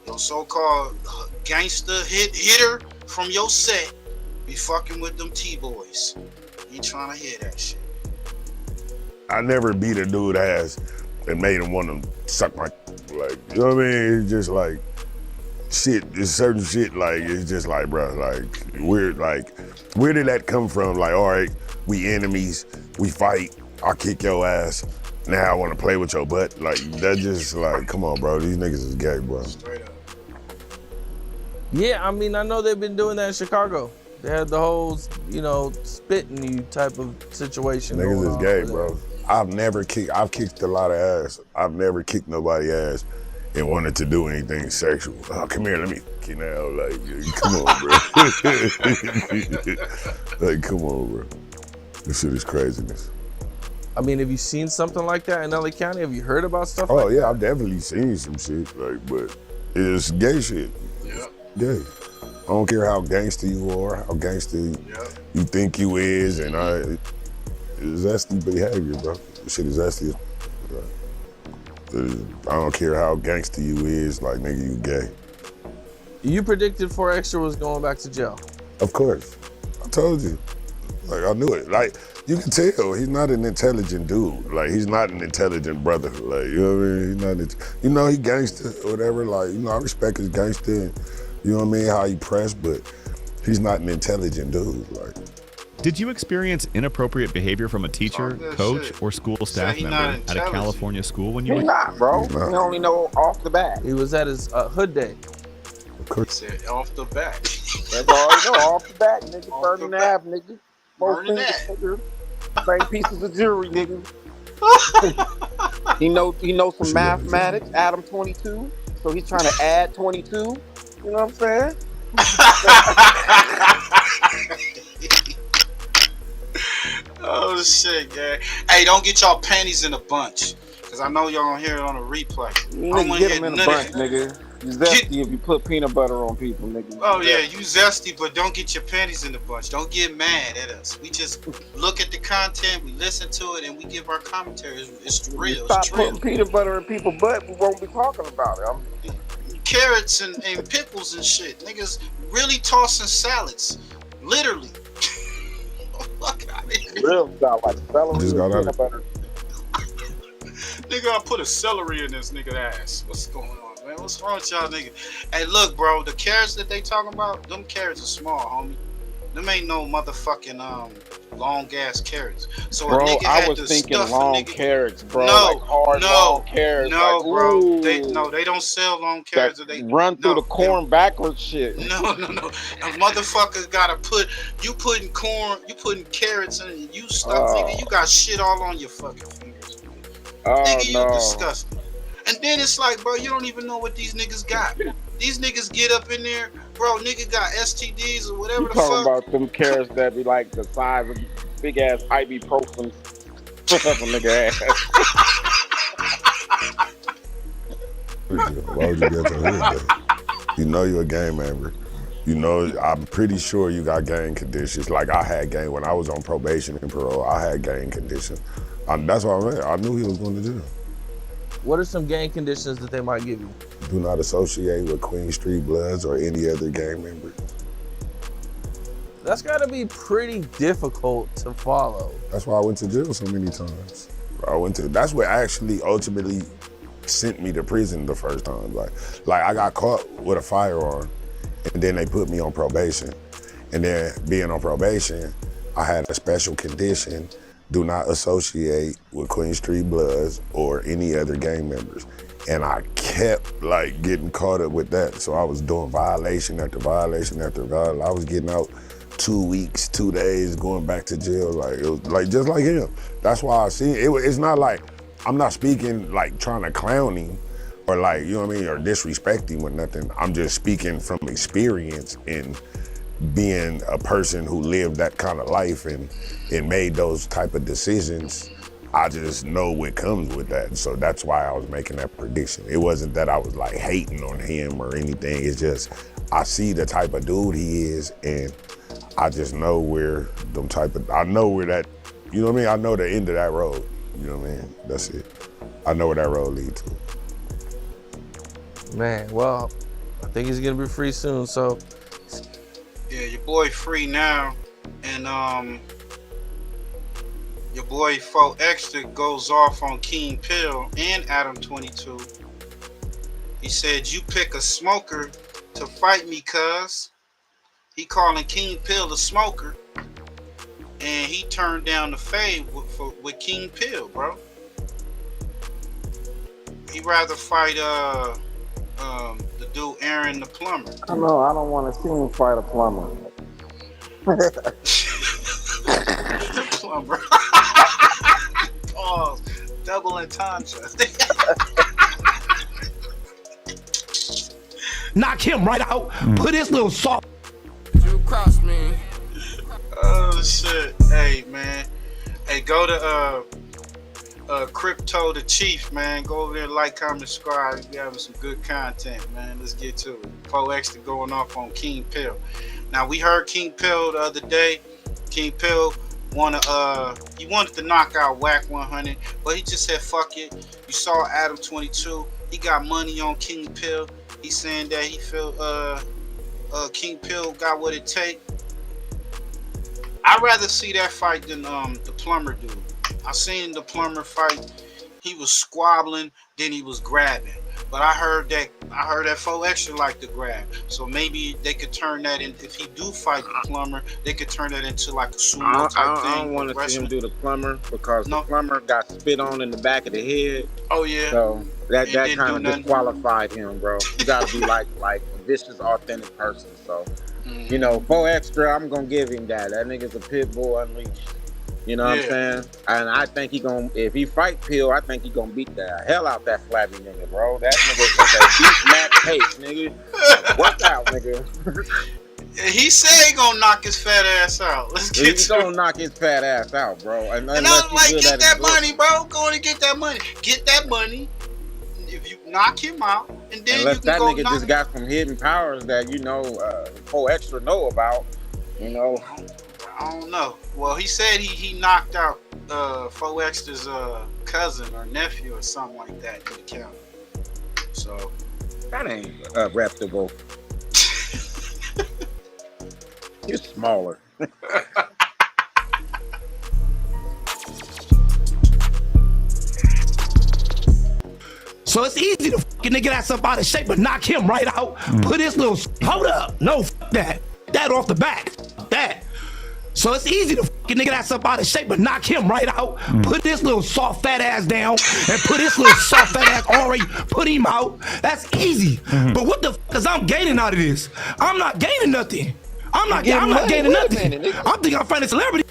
Your so-called gangster hitter from your set be fucking with them T-boys. You trying to hear that shit. I never beat a dude ass and made him want to suck my, like, you know what I mean? It's just like, shit, it's certain shit, like, it's just like, bro, like, where did that come from? Like, all right, we enemies, we fight, I'll kick your ass, now I want to play with your butt. Like, that just, like, come on, bro, these niggas is gay, bro. Yeah, I mean, I know they've been doing that in Chicago. They had the whole, you know, spitting you type of situation. Niggas is gay, bro. I've kicked a lot of ass. I've never kicked nobody ass and wanted to do anything sexual. Oh, come here, let me kick you now. Like, come on, bro. Like, come on, bro. This shit is craziness. I mean, have you seen something like that in LA County? Have you heard about stuff Oh, like yeah, that? I've definitely seen some shit, like, but it's gay shit. Yeah. Gay. I don't care how gangster you are, how gangster you think you is, and it's zesty behavior, bro. This shit is zesty. I don't care how gangster you is, like, nigga, you gay. You predicted 4XTRA was going back to jail. Of course. I told you. Like, I knew it. Like, you can tell he's not an intelligent dude. Like, he's not an intelligent brother. Like, you know what I mean? He's not, you know, he gangster or whatever. Like, you know, I respect his gangster and, you know what I mean, how he pressed, but he's not an intelligent dude. Like, did you experience inappropriate behavior from a teacher, coach, or school staff member at a California school when you were? He's not, bro. He only know off the bat. He was at his hood day. He said off the bat. That's all you know, off the bat, nigga. 30 and a half, nigga. Both Burning fingers, nigga. Same pieces of jewelry, nigga. He knows some mathematics, Adam 22, so he's trying to add 22. You know what I'm saying? Oh shit, gang. Hey, don't get y'all panties in a bunch, cause I know y'all gonna hear it on a replay. Nigga, get them in a bunch, nigga. You zesty if you put peanut butter on people, nigga. Oh yeah, you zesty, but don't get your panties in a bunch. Don't get mad at us. We just look at the content, we listen to it, and we give our commentary. It's real. Stop It's real. putting peanut butter in people's butt, we won't be talking about it. Carrots and pickles and shit. Niggas really tossing salads. Literally. Fuck out of here. Real stuff like celery Just got and out peanut butter. Nigga, I put a celery in this nigga ass. What's going on, man? What's wrong with y'all niggas? Hey, look, bro, the carrots that they talking about, them carrots are small, homie. Them ain't no motherfucking long ass carrots. So Bro, a nigga I had was to thinking stuff long a nigga. carrots, bro. No, like hard long carrots. No, like, bro. ooh, They don't sell long carrots. They run through the corn backwards shit. No. A motherfuckers gotta you putting carrots in you stuff, nigga. You got shit all on your fucking fingers. Oh, Nigga, no. you disgusting. And then it's like, bro, you don't even know what these niggas got. These niggas get up in there, bro, nigga got STDs or whatever You the talking fuck. about them carrots that be like the size of big ass ibuprofen up a nigga ass. why would you get to hood, though? You know you're a gang member. You know, I'm pretty sure you got gang conditions. Like, I had gang, when I was on probation and parole, I had gang conditions. That's what I meant. I knew he was going to do. What are some gang conditions that they might give you? Do not associate with Queen Street Bloods or any other gang member. That's gotta be pretty difficult to follow. That's why I went to jail so many times. That's what actually ultimately sent me to prison the first time. Like I got caught with a firearm and then they put me on probation. And then being on probation, I had a special condition: do not associate with Queen Street Bloods or any other gang members. And I kept like getting caught up with that. So I was doing violation after violation after violation. I was getting out 2 weeks, 2 days, going back to jail. Like, it was like just like him. That's why I see it. It's not like, I'm not speaking like trying to clown him or like, you know what I mean, or disrespect him or nothing. I'm just speaking from experience in being a person who lived that kind of life and made those type of decisions I just know what comes with that. So that's why I was making that prediction. It wasn't that I was like hating on him or anything. It's just, I see the type of dude he is, and I just know where I know where that, you know what I mean? I know the end of that road, you know what I mean? That's it. I know where that road leads to. Man, well, I think he's gonna be free soon, so. Yeah, your boy free now, and your boy 4XTRAS goes off on King Pill and Adam 22. He said, "You pick a smoker to fight me, cuz." He calling King Pill a smoker, and he turned down the fade with King Pill, bro. He'd rather fight the dude Aaron the plumber. I know, I don't want to see him fight a plumber. The plumber. Pause. Double entendre. Knock him right out. Put his little soft. You cross me. Oh shit. Hey man. Hey, go to Crypto the Chief, man. Go over there, like, comment, subscribe. We having some good content, man. Let's get to it. 4XTRAS going off on King Pill. Now we heard King Pill the other day. King Pill he wanted to knock out Wacc 100, but he just said fuck it. You saw Adam 22. He got money on King Pill. He's saying that he feel King Pill got what it take. I'd rather see that fight than the plumber dude. I seen the plumber fight. He was squabbling, then he was grabbing. But I heard that 4XTRAS like to grab. So maybe they could turn that in. If he do fight the plumber, they could turn that into like a sumo type thing. I don't want to see him do the plumber because the plumber got spit on in the back of the head. Oh yeah. So that kind of disqualified him, bro. You gotta be like a vicious, authentic person. So you know, 4XTRAS, I'm gonna give him that. That nigga's a pit bull unleashed. You know what I'm saying? And I think if he fight Pill, I think he gonna beat the hell out that flabby nigga, bro. That nigga is a beat Mac pace, nigga. Work out, nigga. He said he gonna knock his fat ass out. Let's get He's gonna knock his fat ass out, bro. And I was like, get that money, bro. Go and get that money. Get that money. If you knock him out, and then unless you can that go nigga knock just got some hidden powers that 4XTRAS know about, you know. I don't know. Well, he said he knocked out 4XTRA's cousin or nephew or something like that in the county. So that ain't reputable. You're smaller. So it's easy to fucking nigga that's up out of shape, but knock him right out. Put his little hold up. No, that off the back. That. So it's easy to fucking nigga that's up out of shape, but knock him right out. Put this little soft fat ass down and put this little soft fat ass already put him out. That's easy. But what the fuck is I'm gaining out of this? I'm not gaining nothing. I'm not gaining nothing. I'm thinking I'm finding a celebrity.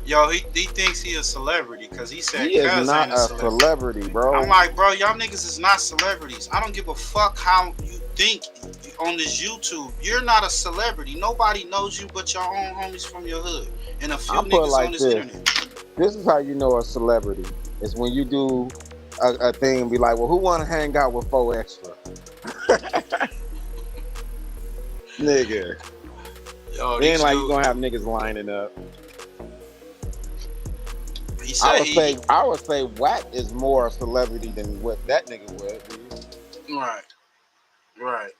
Yo, he thinks he a celebrity because he said he is not a celebrity, bro. I'm like, bro, y'all niggas is not celebrities. I don't give a fuck how you think on this YouTube. You're not a celebrity. Nobody knows you but your own homies from your hood and a few niggas on this internet. This is how you know a celebrity. It's when you do a thing and be like, well, who want to hang out with 4XTRAS? Nigga. Yo, it ain't like you gonna have niggas lining up. I would say Wacc is more a celebrity than what that nigga would be. Right.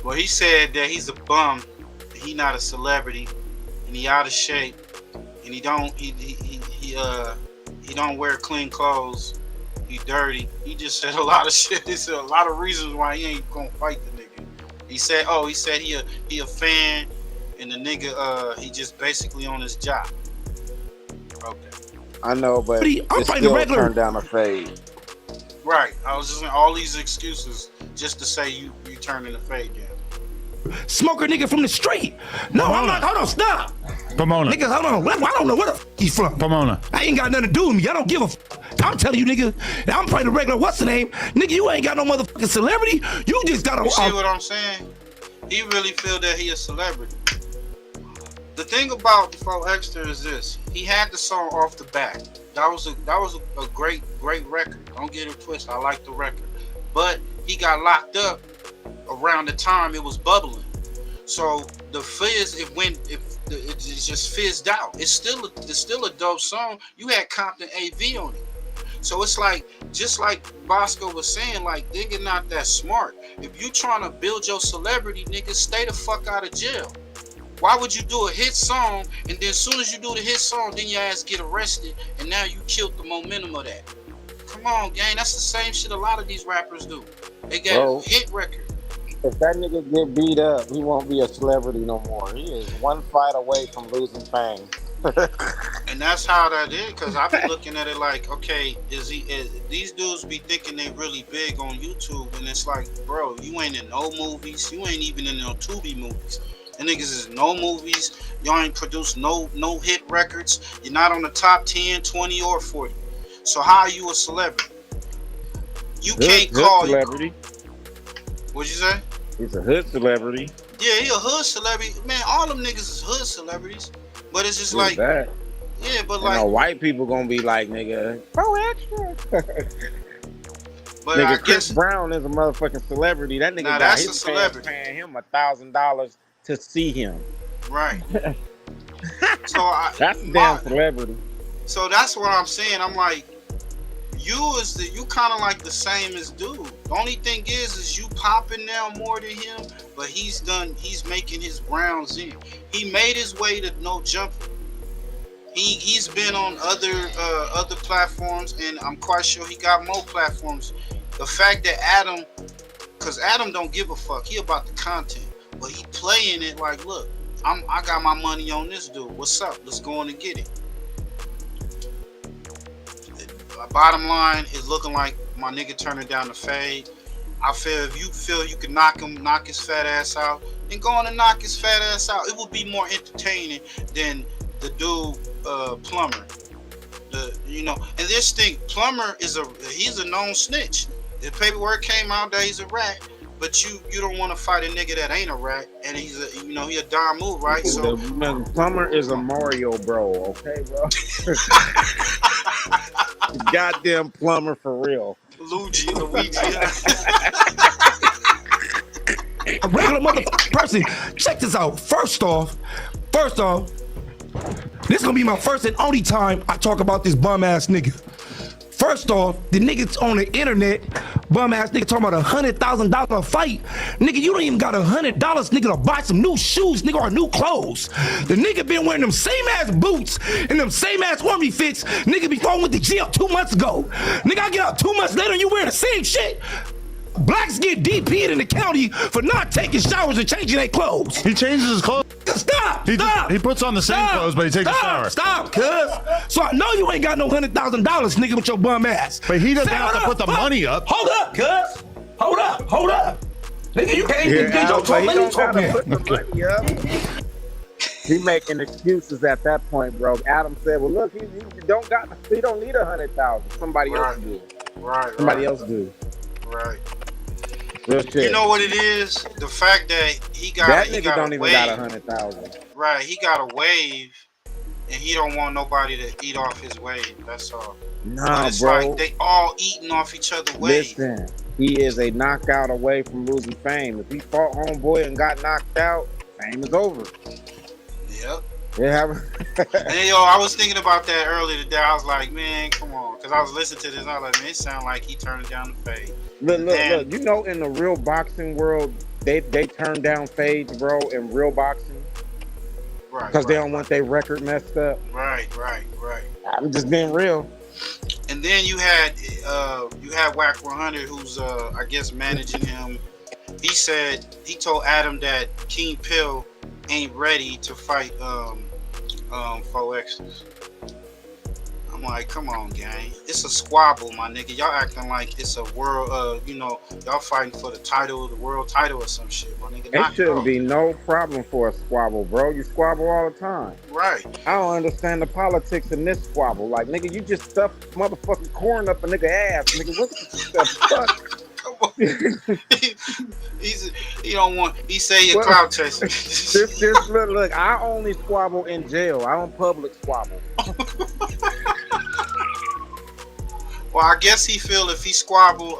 Well, he said that he's a bum. He not a celebrity, and he out of shape, and he don't wear clean clothes. He dirty. He just said a lot of shit. He said a lot of reasons why he ain't gonna fight the nigga. He said he a fan, and the nigga he just basically on his job. Okay. I know, but it's still turned down a fade. Right. I was just saying all these excuses just to say you turning the fade down. Smoker nigga from the street. No, I'm not. Hold on, stop. Pomona. Niggas, hold on. I don't know where the he's from. Pomona. I ain't got nothing to do with me. I don't give a I'm telling you, nigga, I'm probably the regular, what's the name? Nigga, you ain't got no motherfucking celebrity. You just got a... You see what I'm saying? He really feel that he a celebrity. I feel like this. He really feel that he a celebrity. I feel like this. He really feel that he a celebrity. The thing about 4XTRA is this: he had the song off the bat. That was a great record. Don't get it twisted. I like the record, but he got locked up around the time it was bubbling. So the fizz, it just fizzed out. It's still a dope song. You had Compton AV on it. So it's like, just like Bosco was saying, like, nigga not that smart. If you trying to build your celebrity, nigga, stay the fuck out of jail. Why would you do a hit song, and then as soon as you do the hit song, then your ass get arrested, and now you killed the momentum of that? Come on, gang. That's the same shit a lot of these rappers do. They got a hit record. If that nigga get beat up, he won't be a celebrity no more. He is one fight away from losing fame. And that's how that is, because I've been looking at it like, okay, these dudes be thinking they really big on YouTube, and it's like, bro, you ain't in no movies, you ain't even in no Tubi movies. And niggas is no movies, y'all ain't produced no hit records, you're not on the top 10, 20, or 40. So how are you a celebrity? You can't call celebrity. What'd you say? He's a hood celebrity. Yeah, he a hood celebrity. Man, all them niggas is hood celebrities. But it's just Who's like that? Yeah, but You like know, white people gonna be like, nigga, 4XTRA. But nigga, I Chris guess Brown is a motherfucking celebrity. That nigga Nah, got that's his a celebrity. fans paying him $1,000 to see him. Right. That's a damn celebrity. So that's what I'm saying. I'm like, you kind of like the same as dude. The only thing is you popping now more than him, but he's making his grounds in. He made his way to No Jumper. He's been on other platforms, and I'm quite sure he got more platforms. The fact that Adam, because Adam don't give a fuck, he about the content, but he playing it like, look, I got my money on this dude. What's up? Let's go on and get it. Bottom line is looking like my nigga turning down the fade. I feel if you feel you can knock his fat ass out, then go on and knock his fat ass out. It will be more entertaining than the dude Plumber. And this thing, Plumber he's a known snitch. The paperwork came out that he's a rat, but you don't want to fight a nigga that ain't a rat, and he a Don move, right? So Plumber is a Mario bro, okay, bro? Goddamn Plumber for real. Luigi. A regular motherfucking person. Check this out. First off, this gonna be my first and only time I talk about this bum ass nigga. First off, the niggas on the internet, bum ass nigga talking about $100,000 fight. Nigga, you don't even got $100, nigga, to buy some new shoes, nigga, or new clothes. The nigga been wearing them same ass boots and them same ass army fits, nigga, before I went to jail 2 months ago. Nigga, I get out 2 months later and you wearing the same shit. Blacks get DP'd in the county for not taking showers and changing their clothes. He changes his clothes. Stop! He puts on the same clothes, but he takes a shower. Stop, cuz. So I know you ain't got no $100,000, nigga, with your bum ass. But he doesn't have to put the money up. Hold up, cuz. Hold up. Nigga, you can't even get your money up. He making excuses at that point, bro. Adam said, "Well, look, he don't need 100,000. Somebody else do. Somebody else do. Right. Real shit. You know what it is? The fact that he got don't a even wave. got 100,000. Right, he got a wave, and he don't want nobody to eat off his wave. That's all. Nah, but it's bro. like they all eating off each other's wave. Listen, he is a knockout away from losing fame. If he fought homeboy and got knocked out, fame is over. Yep. Yeah. And I was thinking about that earlier today. I was like, man, come on, because I was listening to this. And I was like, man, it sounds like he turned down the fade. Look. You know, in the real boxing world, they turn down fades, bro. In real boxing, right? Because they don't want their record messed up. Right. I'm just being real. And then you had Wacc 100, who's I guess managing him. He told Adam that King Pill ain't ready to fight 4XTRAS. I'm like, come on, gang. It's a squabble, my nigga. Y'all acting like it's a world, y'all fighting for the title, the world title or some shit, my nigga. It shouldn't be no problem for a squabble, bro. You squabble all the time. Right. I don't understand the politics in this squabble. Like, nigga, you just stuffed motherfucking corn up a nigga ass. Nigga, what the fuck? Come on. He don't want. He say he a clout chaser. Look, I only squabble in jail. I don't public squabble. Well, I guess he feel if he squabble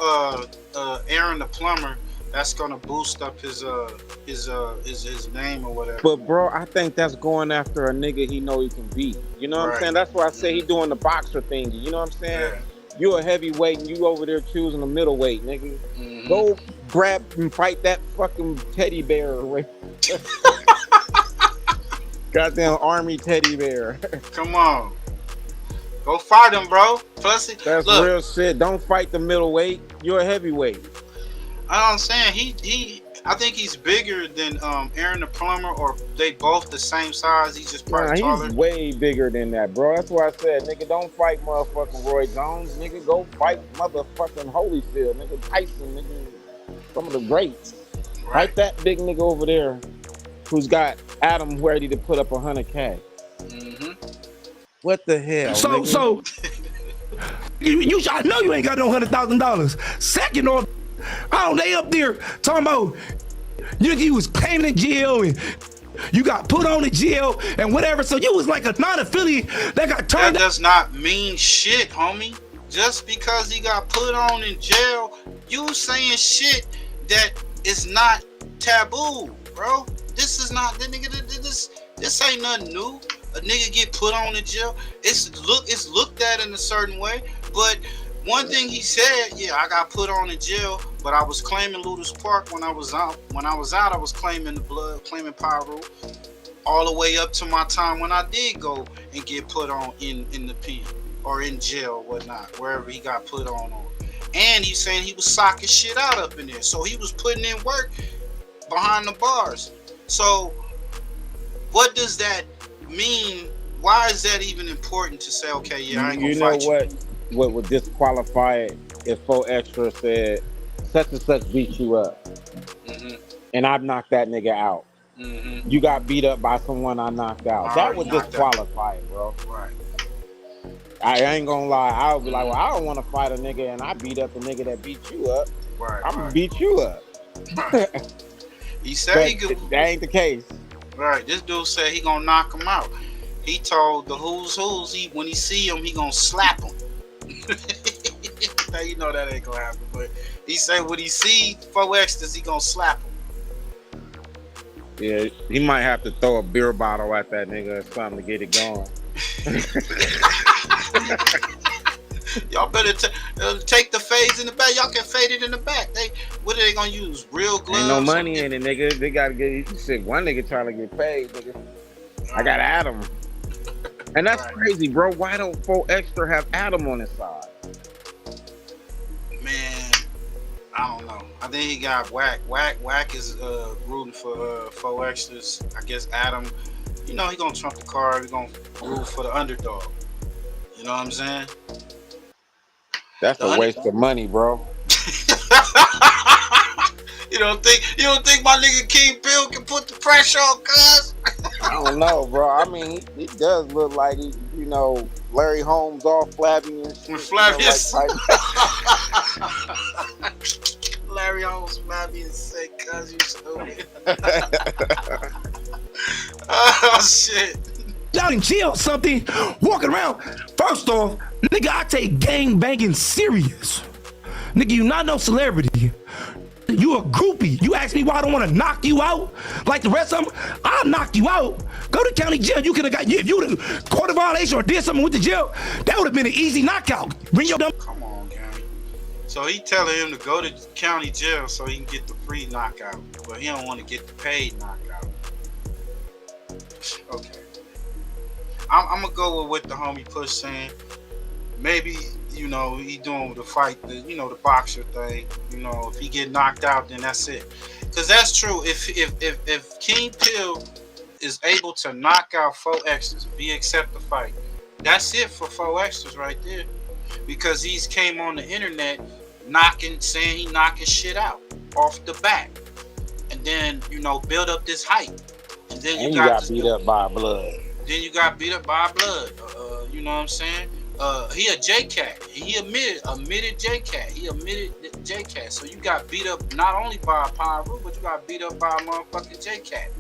Aaron the plumber, that's gonna boost up his name or whatever. But bro, I think that's going after a nigga he know he can beat. You know what I'm saying? That's why I say he doing the boxer thing. You know what I'm saying? Yeah. You a heavyweight and you over there choosing a middleweight, nigga. Mm-hmm. Go grab and fight that fucking teddy bear away. Goddamn army teddy bear. Come on. Go fight him, bro. Plus, that's real shit. Don't fight the middleweight. You're a heavyweight. I'm saying I think he's bigger than Aaron the plumber, or they both the same size. He's just probably taller. He's way bigger than that, bro. That's why I said, nigga, don't fight motherfucking Roy Jones. Nigga, go fight motherfucking Holyfield. Nigga, Tyson. Nigga, some of the greats. Right. Fight that big nigga over there who's got Adam ready to put up 100K. Mm-hmm. What the hell? So you I know you ain't got no $100,000. Second off, they up there talking about you was claiming in jail and you got put on in jail and whatever. So you was like a non-affiliate that got turned. That does not mean shit, homie. Just because he got put on in jail, you saying shit that is not taboo, bro. This is not this ain't nothing new. A nigga get put on in jail. It's looked at in a certain way. But one thing he said, yeah, I got put on in jail, but I was claiming Ludus Park when I was out. When I was out, I was claiming the blood, claiming Pyro, all the way up to my time when I did go and get put on in the pen or in jail or whatnot, wherever he got put on. And he's saying he was socking shit out up in there. So he was putting in work behind the bars. So what does that mean? Why is that even important to say, okay, yeah, I ain't gonna fight you? What would disqualify it if 4XTRAS said such and such beat you up, and I knocked that nigga out. You got beat up by someone I knocked out. That would disqualify it, bro. Right. I ain't gonna lie. I would be like, well, I don't want to fight a nigga and I beat up the nigga that beat you up. Right. I'm gonna beat you up. He said he could. That ain't the case. Right. This dude said he gonna knock him out. He told the who's when he see him, he gonna slap him. Now you know that ain't gonna happen, but he said when he see 4XTRAS, he gonna slap him. Yeah, he might have to throw a beer bottle at that nigga or something to get it going. Y'all better take the fades in the back. Y'all can fade it in the back. What are they gonna use? Real gloves? Ain't no money in it, nigga. They gotta get shit. One nigga trying to get paid, nigga. I got Adam. And that's crazy, bro. Why don't 4XTRAS have Adam on his side? Man, I don't know. I think he got Wacc. Wacc is rooting for 4XTRAS. I guess Adam, you know, he gonna trump the card. He gonna root for the underdog. You know what I'm saying? That's a waste of money, bro. You don't think my nigga King Bill can put the pressure on cuz? I don't know, bro. I mean, he does look like he, you know, Larry Holmes all flabby and shit. Flavius. You know, like Larry Holmes flabby and sick, cuz you stupid. Oh shit. Y'all in jail or something, walking around. First off, nigga, I take gang banging serious. Nigga, you not no celebrity. You a groupie. You ask me why I don't want to knock you out like the rest of them. I'll knock you out. Go to county jail. You could have got, if you would have caught a violation or did something with the jail, that would have been an easy knockout. Bring your dumb. Come on, gang. So he telling him to go to county jail so he can get the free knockout, but he don't want to get the paid knockout. Okay. I'm gonna go with what the homie Push saying. Maybe, you know, he doing the fight, the boxer thing. You know, if he get knocked out, then that's it. Cause that's true. If King Pill is able to knock out 4XTRAS, if he accept the fight, that's it for 4XTRAS right there. Because he's came on the internet saying he knocking shit out off the back, and then build up this hype, and then you got beat up by blood. Then you got beat up by blood. You know what I'm saying? He a J-Cat. He admitted J-Cat. He admitted J-Cat. So you got beat up not only by Pyru, but you got beat up by a motherfucking J-Cat.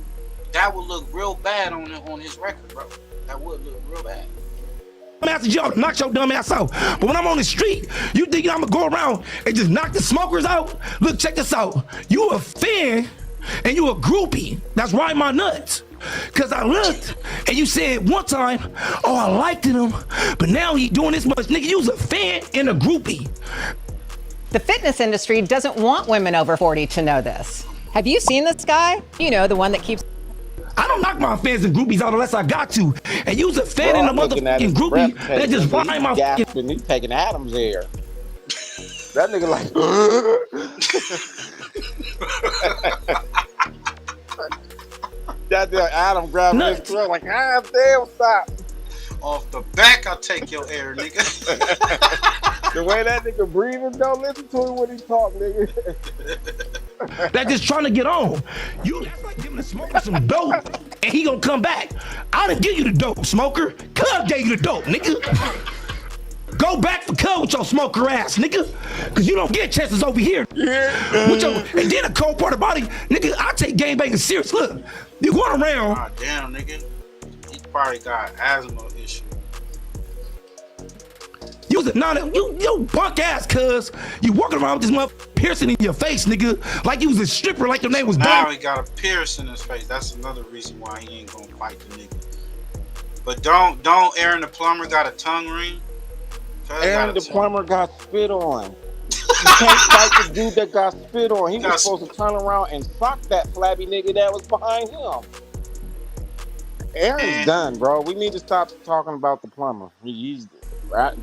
That would look real bad on his record, bro. That would look real bad. I'm asking y'all to knock your dumb ass out. But when I'm on the street, you think I'm gonna go around and just knock the smokers out? Look, check this out. You a fan and you a groupie. That's right, my nuts. Cause I looked and you said one time, oh, I liked him, but now he doing this much. Nigga, you was a fan and a groupie. The fitness industry doesn't want women over 40 to know this. Have you seen this guy? You know, the one that keeps... I don't knock my fans and groupies out unless I got to. And you's a fan and a motherfucking groupie that just ride my fucking... He's taking Adam's air. That nigga like... That Adam grabbing his throat like, ah, damn, stop. Off the back, I'll take your air, nigga. The way that nigga breathing, don't listen to him when he talk, nigga. That just trying to get on. That's like giving the smoker some dope and he gonna come back. I didn't give you the dope, smoker. Cub gave you the dope, nigga. Go back for Cub with your smoker ass, nigga. Cause you don't get chances over here. And then the cold part about it, nigga, I take game banging serious. Look, you going around. God damn, nigga. He probably got asthma issue. You punk ass, cuz. You walking around with this motherfucker piercing in your face, nigga. Like you was a stripper, like your name was Now Bob. he got a pierce in his face. That's another reason why he ain't gonna fight the nigga. But don't Aaron the plumber got a tongue ring? Aaron the plumber got spit on. You can't fight the dude that got spit on. He was supposed to turn around and sock that flabby nigga that was behind him. Aaron's done, bro. We need to stop talking about the plumber. He's right.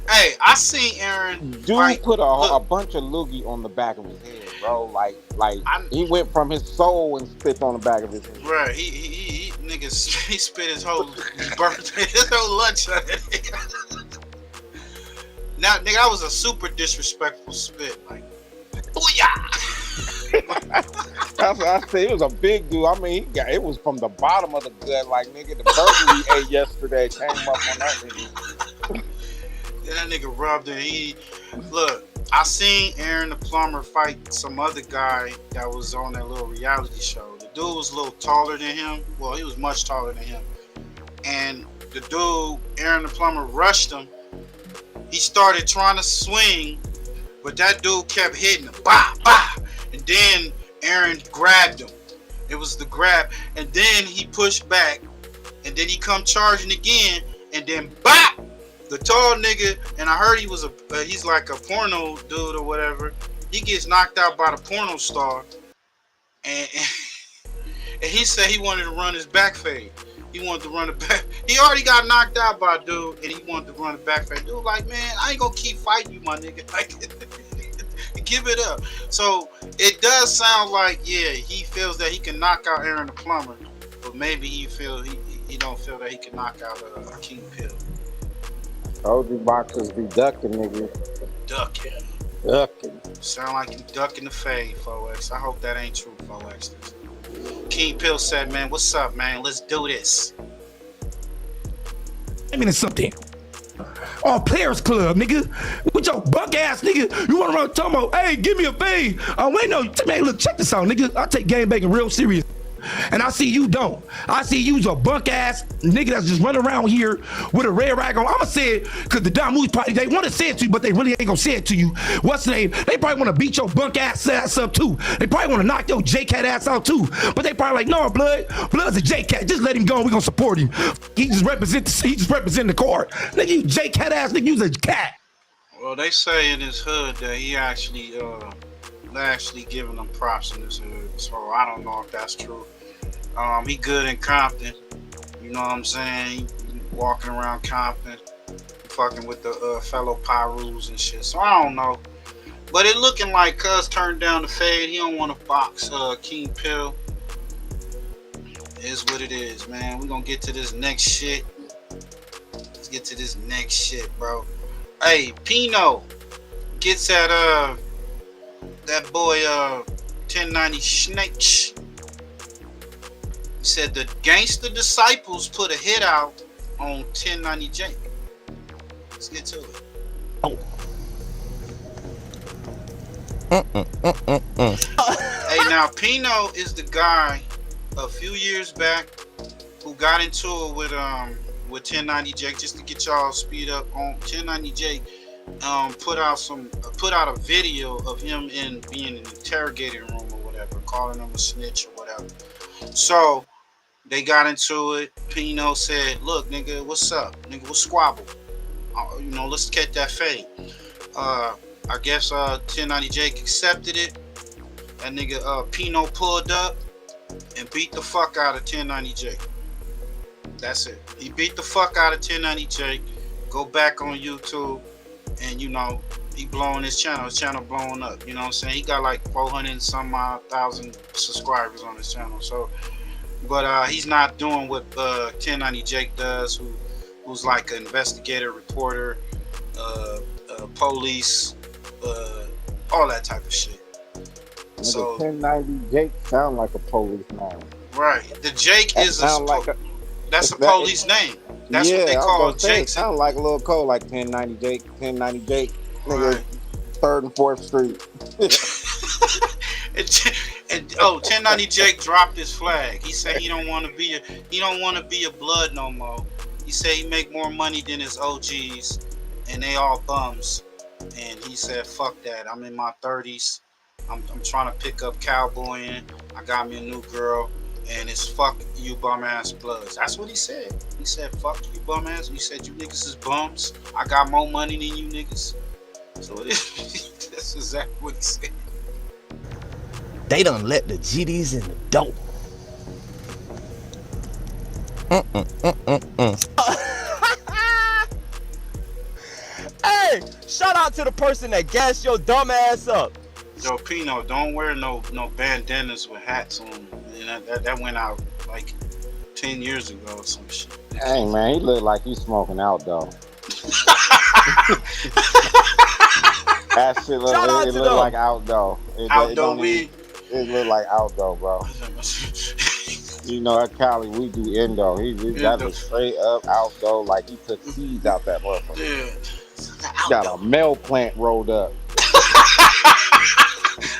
Hey, I seen Aaron. Dude put a bunch of loogie on the back of his head, bro. Like he went from his soul and spit on the back of his head. Right, he niggas, he spit his whole birthday, his whole lunch on it. Now, nigga, that was a super disrespectful spit. Like, booyah! That's what I said. It was a big dude. I mean, it was from the bottom of the gut. Like, nigga, the burger we ate yesterday came up on that nigga. Yeah, that nigga rubbed it. Look, I seen Aaron the plumber fight some other guy that was on that little reality show. The dude was a little taller than him. Well, he was much taller than him. And the dude, Aaron the plumber, rushed him. He started trying to swing, but that dude kept hitting him. Bah, bah. And then Aaron grabbed him. It was the grab. And then he pushed back. And then he come charging again. And then bah! The tall nigga, and I heard he was he's like a porno dude or whatever. He gets knocked out by the porno star. And he said he wanted to run his back fade. He wanted to run the back. He already got knocked out by a dude, and he wanted to run the back fade. Dude, like, man, I ain't gonna keep fighting you, my nigga. Like, give it up. So it does sound like, yeah, he feels that he can knock out Aaron the plumber, but maybe he don't feel that he can knock out King Pill. Told you boxers be ducking, nigga. Ducking. Sound like you ducking the fade, 4X. I hope that ain't true, 4X. King Pill said, man, what's up, man? Let's do this. I mean, it's something. Oh, Players Club, nigga. With your buck ass, nigga. You run around talking about, hey, give me a fade. Oh, wait, no. Man, look, check this out, nigga. I take game banging real serious. And I see you don't. I see you's a bunk ass nigga that's just running around here with a red rag on. I'ma say it because the Don Moose probably, they want to say it to you, but they really ain't gonna say it to you. What's the name? They probably want to beat your bunk ass up too. They probably want to knock your J-Cat ass out too. But they probably like, no, Blood's a J-Cat. Just let him go and we gonna support him. He just represent the court. Nigga, you J-Cat ass nigga, you's a cat. Well, they say in his hood that he actually giving them props in his hood. So I don't know if that's true. He good in Compton. You know what I'm saying? He walking around Compton, fucking with the fellow Pyrus and shit. So I don't know. But it looking like Cuz turned down the fade. He don't want to box King Pill. Is what it is, man. We're gonna get to this next shit. Let's get to this next shit, bro. Hey, Pino gets at that boy 1090 Snake. He said the gangster disciples put a hit out on 1090 Jake. Let's get to it. Oh. Hey, now Pino is the guy a few years back who got into it with 1090 Jake. Just to get y'all speed up on 1090 Jake, put out a video of him being in an interrogating room or whatever, calling him a snitch or whatever. So they got into it. Pino said, "Look, nigga, what's up? Nigga, we'll squabble. Let's get that fade." I guess 1090 Jake accepted it. That nigga Pino pulled up and beat the fuck out of 1090 Jake. That's it. He beat the fuck out of 1090 Jake. Go back on YouTube, and he blowing his channel blowing up. You know what I'm saying? He got like 400 and some odd thousand subscribers on his channel. So, but he's not doing what 1090 Jake does, who's like an investigator, reporter, police, all that type of shit. So 1090 Jake sound like a policeman. Right. The Jake is that's a police name. That's what they call Jake. Sound like a little code, like 1090 Jake, 1090 Jake, nigga, 3rd and 4th Street. and 1090 Jake dropped his flag. He said he don't want to be a blood no more. He said he make more money than his OGs, and they all bums. And he said, "Fuck that. I'm in my 30s. I'm trying to pick up cowboying. I got me a new girl, and it's fuck you bum ass bloods." That's what he said. He said, "Fuck you bum ass." He said, "You niggas is bums. I got more money than you niggas." So that's exactly what he said. They done let the GDs in the dope. Hey, shout out to the person that gassed your dumb ass up. Yo, Pino, don't wear no bandanas with hats on. That went out like 10 years ago or some shit. Hey man, he look like he's smoking out though. That shit look like out though. Outdoor weed. It look like outdoor, bro. You know, at Cali we do indo. He got a straight up outdoor, like he took seeds out that motherfucker. Yeah. Got a male plant rolled up.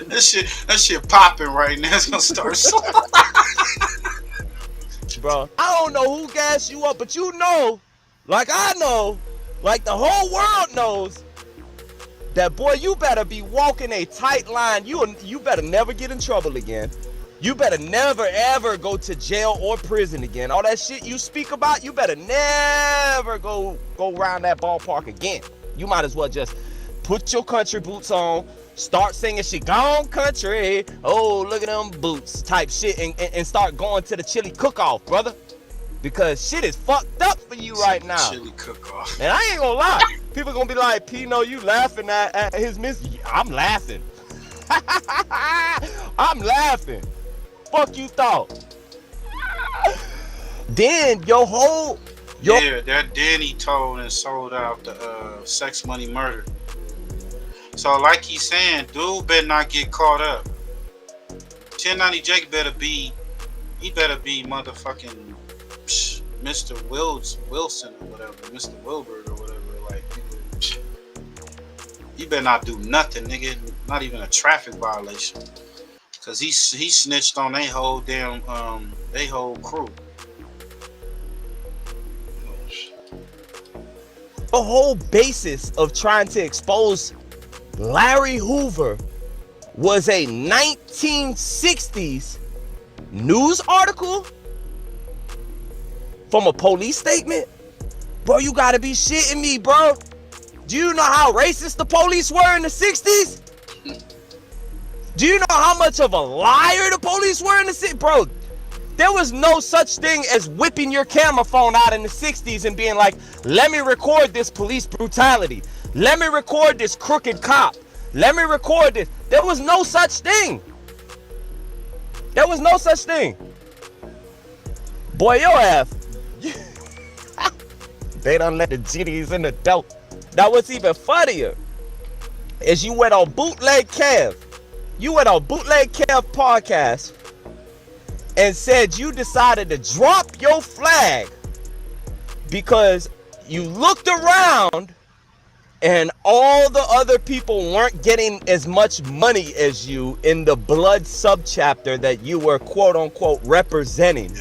That shit popping right now. It's gonna start. Bro, I don't know who gassed you up, but you know, like I know, like the whole world knows, that boy, you better be walking a tight line. You better never get in trouble again. You better never ever go to jail or prison again. All that shit you speak about, you better never go around that ballpark again. You might as well just put your country boots on, start singing "She Gone Country," oh look at them boots type shit, and start going to the chili cook-off, brother. Because shit is fucked up for you right now. Chili cook-off. And I ain't gonna lie, people gonna be like, "Pino, you laughing at his miss?" I'm laughing. I'm laughing. Fuck you thought. Then yeah, that Danny told and sold out the Sex Money Murder. So like he's saying, dude better not get caught up. 1090 Jake better be motherfucking Mr. Wilson or whatever, Mr. Wilbert or whatever. Like, you better not do nothing, nigga. Not even a traffic violation. Cause he snitched on they whole damn they whole crew. The whole basis of trying to expose Larry Hoover was a 1960s news article from a police statement? Bro, you gotta be shitting me, bro. Do you know how racist the police were in the 60s? Do you know how much of a liar the police were in the 60s? Bro, there was no such thing as whipping your camera phone out in the 60s and being like, "Let me record this police brutality. Let me record this crooked cop. Let me record this." There was no such thing. There was no such thing. Boy, your ass. They done let the GDs in the dope. Now what's even funnier is you went on Bootleg Kev. You went on Bootleg Kev podcast and said you decided to drop your flag because you looked around and all the other people weren't getting as much money as you in the blood subchapter that you were quote unquote representing.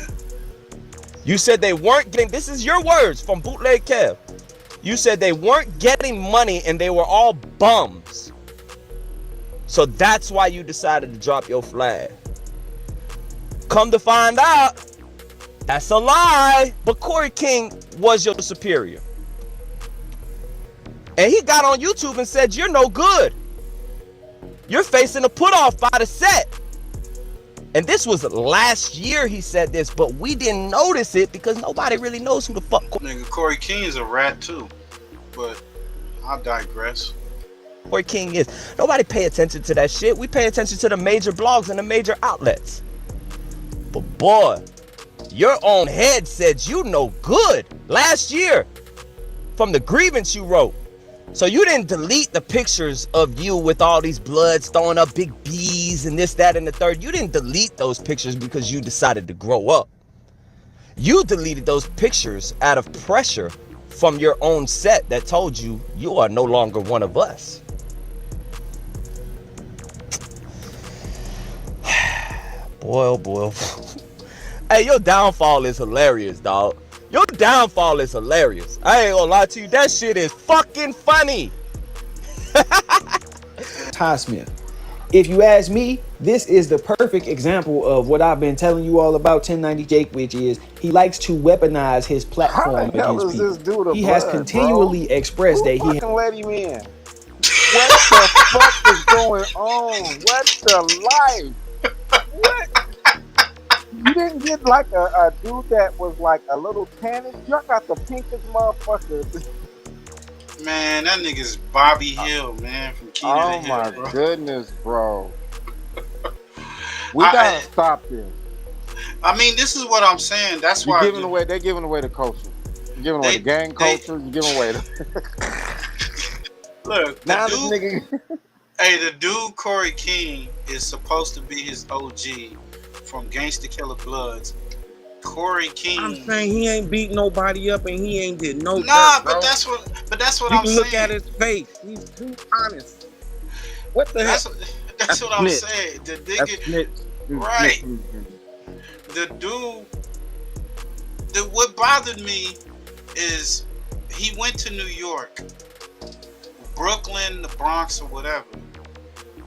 You said they weren't getting, this is your words from Bootleg Kev. You said they weren't getting money and they were all bums. So that's why you decided to drop your flag. Come to find out, that's a lie. But Corey King was your superior. And he got on YouTube and said, you're no good. You're facing a put-off by the set. And this was last year he said this, but we didn't notice it because nobody really knows who the fuck. Nigga, Corey King is a rat too. But I'll digress. Corey King is. Nobody pay attention to that shit. We pay attention to the major blogs and the major outlets. But boy, your own head said you no good last year from the grievance you wrote. So you didn't delete the pictures of you with all these bloods throwing up big B's and this, that, and the third. You didn't delete those pictures because you decided to grow up. You deleted those pictures out of pressure from your own set that told you you are no longer one of us. Boy, oh boy. Hey, your downfall is hilarious, dog. Your downfall is hilarious. I ain't gonna lie to you. That shit is fucking funny. Ty Smith. If you ask me, this is the perfect example of what I've been telling you all about 1090 Jake, which is he likes to weaponize his platform against people. He has continually expressed that he let him in. What the fuck is going on? What's the life? What? You didn't get like a dude that was like a little tannish. Y'all got the pinkest motherfucker. Man, that nigga's Bobby Hill, man, from Keenan to Hill, Oh bro. my goodness, bro. We gotta stop this. I mean, this is what I'm saying. That's why They're giving away the culture. You're giving away the gang culture. You're giving away the look. now The this dude, nigga. hey, the dude Corey King is supposed to be his OG from Gangsta Killer Bloods. Corey King. I'm saying he ain't beat nobody up and he ain't did no Nah, dirt, bro. but that's what you I'm can saying. look at his face. He's too honest. What the That's hell? that's what I'm saying. The nigga, right? The dude. What bothered me is he went to New York, Brooklyn, the Bronx, or whatever.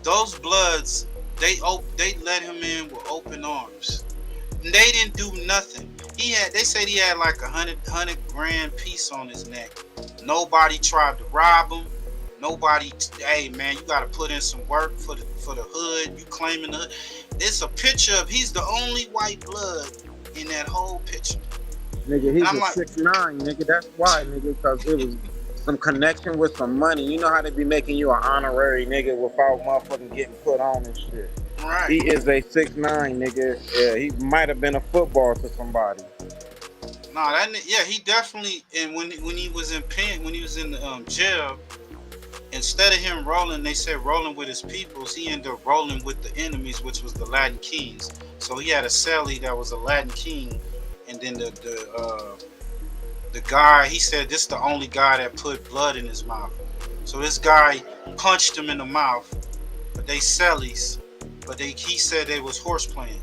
Those Bloods, they let him in with open arms. They didn't do nothing. They said he had like $100 grand piece on his neck. Nobody tried to rob him. Nobody, hey man, you gotta put in some work for the hood. You claiming the hood. It's a picture of, he's the only white blood in that whole picture. Nigga, he's I'm a like, 6'9", nigga. That's why, nigga, because it was some connection with some money. You know how they be making you an honorary nigga without motherfucking getting put on and shit. Right. He is a 6'9", nigga. Yeah, he might have been a football to somebody. No, he definitely. And when he was in jail, instead of him rolling, they said rolling with his peoples, he ended up rolling with the enemies, which was the Latin Kings. So he had a cellie that was a Latin King, and then the guy, he said this is the only guy that put blood in his mouth. So this guy punched him in the mouth, but they cellies. But he said they was horseplaying.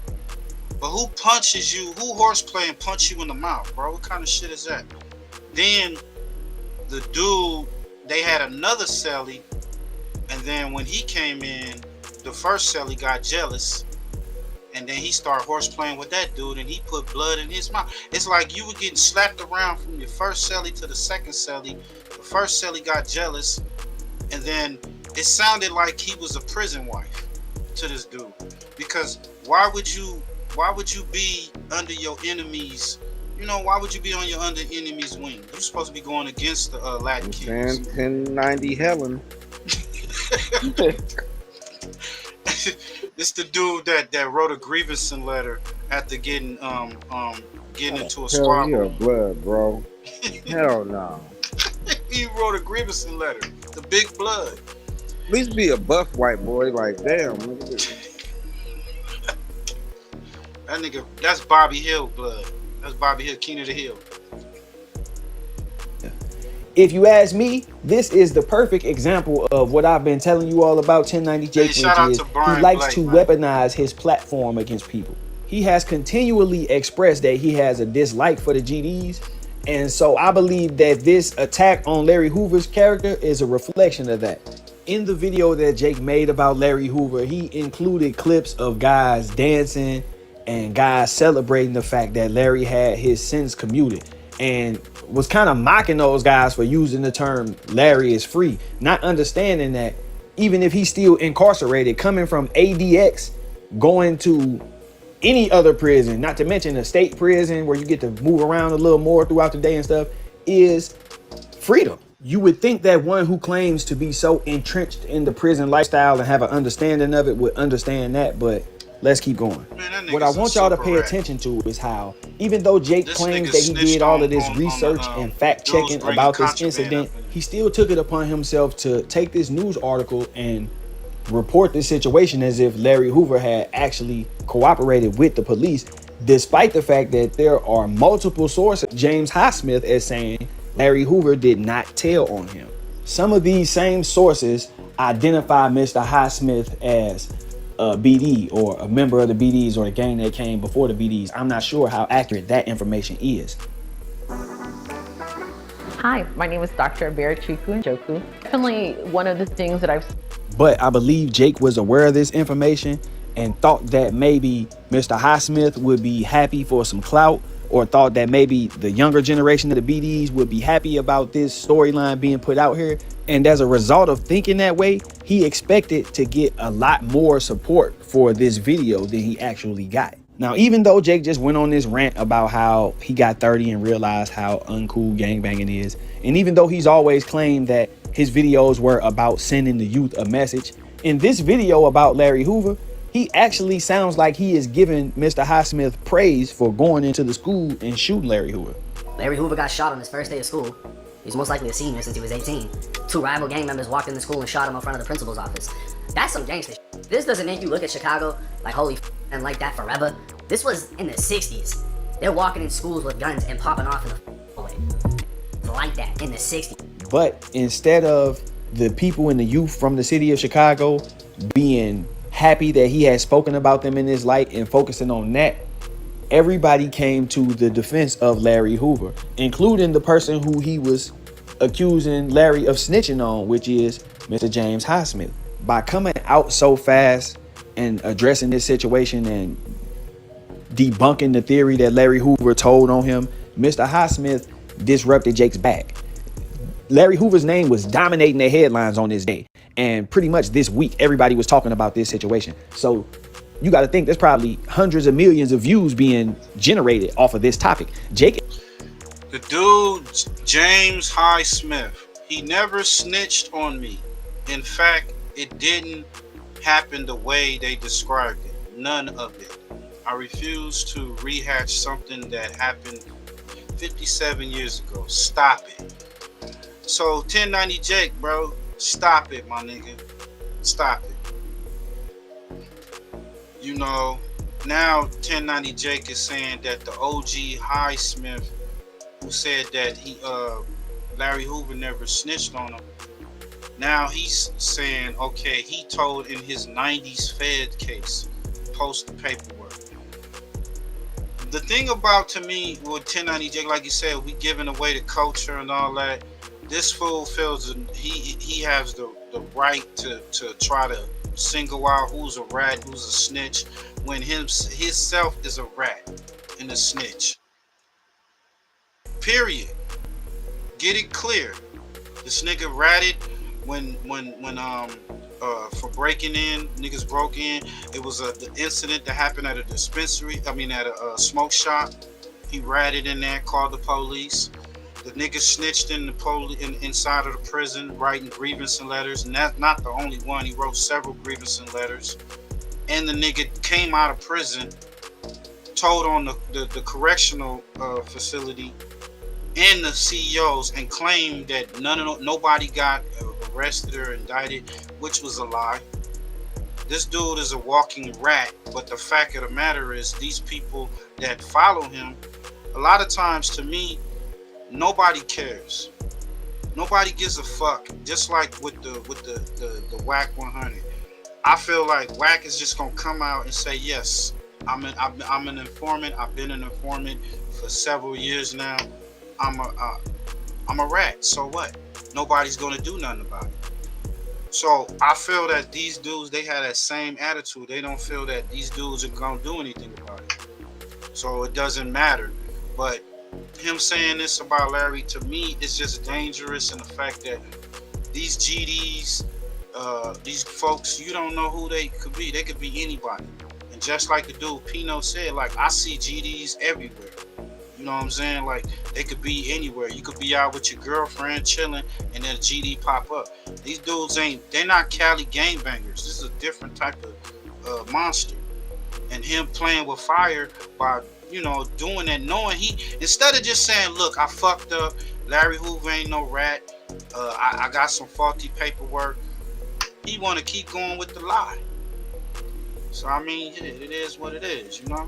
But who punches you? Who horseplay and punch you in the mouth, bro? What kind of shit is that? Then the dude, they had another cellie, and then when he came in, the first cellie got jealous, and then he started horseplaying with that dude, and he put blood in his mouth. It's like you were getting slapped around from your first cellie to the second cellie. The first cellie got jealous, and then it sounded like he was a prison wife to this dude, because why would you be under your enemies? You know, why would you be on your under enemy's wing? You're supposed to be going against the Latin Kings. 1090 Helen. It's the dude that wrote a grievance letter after getting into a Hell squabble. yeah, blood, bro. Hell no. He wrote a grievance letter. The big blood. At least be a buff white boy. Like, damn. That nigga, that's Bobby Hill blood. That's Bobby Hill, Keenan to Hill. If you ask me, this is the perfect example of what I've been telling you all about 1090 Jake, which is he likes to weaponize his platform against people. He has continually expressed that he has a dislike for the GDs. And so I believe that this attack on Larry Hoover's character is a reflection of that. In the video that Jake made about Larry Hoover, he included clips of guys dancing and guys celebrating the fact that Larry had his sentence commuted, and was kind of mocking those guys for using the term Larry is free, not understanding that even if he's still incarcerated, coming from ADX, going to any other prison, not to mention a state prison where you get to move around a little more throughout the day and stuff, is freedom. You would think that one who claims to be so entrenched in the prison lifestyle and have an understanding of it would understand that, but let's keep going. What I want y'all to pay attention to is how, even though Jake claims that he did all of this research and fact checking about this incident, he still took it upon himself to take this news article and report this situation as if Larry Hoover had actually cooperated with the police, despite the fact that there are multiple sources. James Highsmith is saying Larry Hoover did not tell on him. Some of these same sources identify Mr. Highsmith as a BD or a member of the BDs or the gang that came before the BDs. I'm not sure how accurate that information is. Hi, my name is Dr. Abarachiku Njoku. Definitely one of the things that But I believe Jake was aware of this information and thought that maybe Mr. Highsmith would be happy for some clout, or thought that maybe the younger generation of the BDs would be happy about this storyline being put out here. And as a result of thinking that way, he expected to get a lot more support for this video than he actually got. Now, even though Jake just went on this rant about how he got 30 and realized how uncool gangbanging is, and even though he's always claimed that his videos were about sending the youth a message, in this video about Larry Hoover, he actually sounds like he is giving Mr. Highsmith praise for going into the school and shooting Larry Hoover. Larry Hoover got shot on his first day of school. He's most likely a senior since he was 18. 2 rival gang members walked into school and shot him in front of the principal's office. That's some gangster shit. This doesn't make you look at Chicago like holy and like that forever. This was in the 60s. They're walking in schools with guns and popping off in the hallway. Like that in the 60s. But instead of the people and the youth from the city of Chicago being happy that he had spoken about them in this light and focusing on that, everybody came to the defense of Larry Hoover, including the person who he was accusing Larry of snitching on, which is Mr. James Highsmith. By coming out so fast and addressing this situation and debunking the theory that Larry Hoover told on him, Mr. Highsmith disrupted Jake's back. Larry Hoover's name was dominating the headlines on this day. And pretty much this week, everybody was talking about this situation. So you got to think there's probably hundreds of millions of views being generated off of this topic. Jake. The dude, James Highsmith, he never snitched on me. In fact, it didn't happen the way they described it. None of it. I refuse to rehash something that happened 57 years ago. Stop it. So 1090 Jake, bro, stop it, my nigga. Stop it. You know, now 1090 Jake is saying that the OG Highsmith, who said that Larry Hoover never snitched on him, now he's saying, okay, he told in his 90s Fed case, post the paperwork. The thing about, to me, with 1090 Jake, like you said, we giving away the culture and all that. This fool feels he has the right to try to single out who's a rat, who's a snitch, when himself is a rat and a snitch. Period. Get it clear. This nigga ratted when for breaking in, niggas broke in. It was the incident that happened at a dispensary. I mean, at a smoke shop. He ratted in there, called the police. The nigga snitched in the inside of the prison, writing grievance letters, and that's not the only one. He wrote several grievance letters. And the nigga came out of prison, told on the correctional facility and the CEOs, and claimed that nobody got arrested or indicted, which was a lie. This dude is a walking rat, but the fact of the matter is, these people that follow him, a lot of times, to me, nobody cares. Nobody gives a fuck. Just like with the Wacc 100. I feel like Wacc is just gonna come out and say, yes, I'm an informant. I've been an informant for several years now. I'm a rat. So what? Nobody's gonna do nothing about it. So I feel that these dudes, they have that same attitude. They don't feel that these dudes are gonna do anything about it. So it doesn't matter. But him saying this about Larry, to me, is just dangerous in the fact that these GDs, these folks, you don't know who they could be. They could be anybody. And just like the dude Pino said, like, I see GDs everywhere. You know what I'm saying? Like, they could be anywhere. You could be out with your girlfriend chilling and then a GD pop up. These dudes they're not Cali gangbangers. This is a different type of monster. And him playing with fire by, you know, doing that, knowing instead of just saying, look, I fucked up, Larry Hoover ain't no rat, I got some faulty paperwork, he want to keep going with the lie. So, I mean, it is what it is, you know?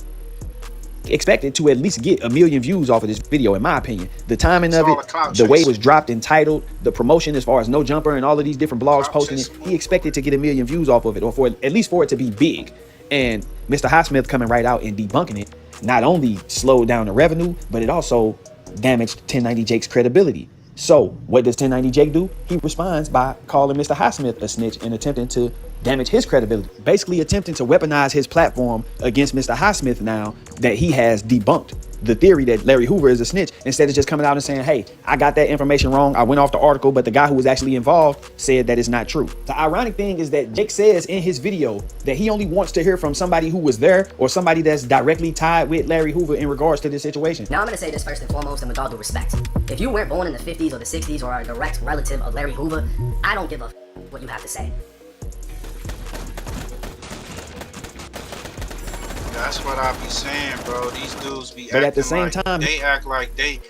Expected to at least get 1 million views off of this video, in my opinion. The timing of it, the way it was dropped and titled, the promotion as far as No Jumper and all of these different blogs posting it, he expected to get 1 million views off of it, or for at least for it to be big. And Mr. Highsmith coming right out and debunking it not only slowed down the revenue, but it also damaged 1090 Jake's credibility. So what does 1090 Jake do? He responds by calling Mr. Highsmith a snitch and attempting to damage his credibility, basically attempting to weaponize his platform against Mr. Highsmith now that he has debunked the theory that Larry Hoover is a snitch, instead of just coming out and saying, hey, I got that information wrong, I went off the article, but the guy who was actually involved said that it's not true. The ironic thing is that Jake says in his video that he only wants to hear from somebody who was there or somebody that's directly tied with Larry Hoover in regards to this situation. Now I'm gonna say this first and foremost, and with all due respect. If you weren't born in the 50s or the 60s or are a direct relative of Larry Hoover, I don't give a what you have to say. That's what I be saying, bro. These dudes be but acting at the same like, time, they act like they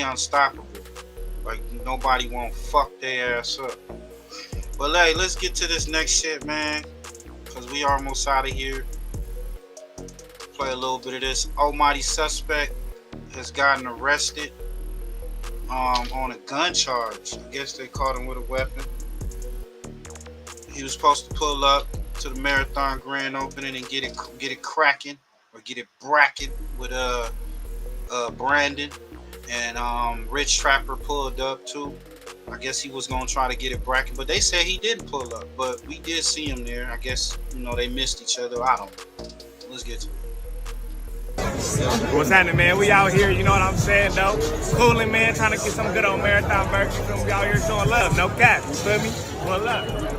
unstoppable. Like nobody won't fuck their ass up. But hey, let's get to this next shit, man. Cause we almost out of here. Play a little bit of this. Almighty suspect has gotten arrested on a gun charge. I guess they caught him with a weapon. He was supposed to pull up to the Marathon Grand Opening and get it cracking or get it bracking with Brandon, and Rich Trapper pulled up too. I guess he was gonna try to get it bracking, but they said he didn't pull up, but we did see him there. I guess, you know, they missed each other. I don't know. Let's get to it. What's happening, man? We out here, you know what I'm saying, though? Cooling, man, trying to get some good old Marathon burgers. We out here showing love, no cap, you feel me? One love.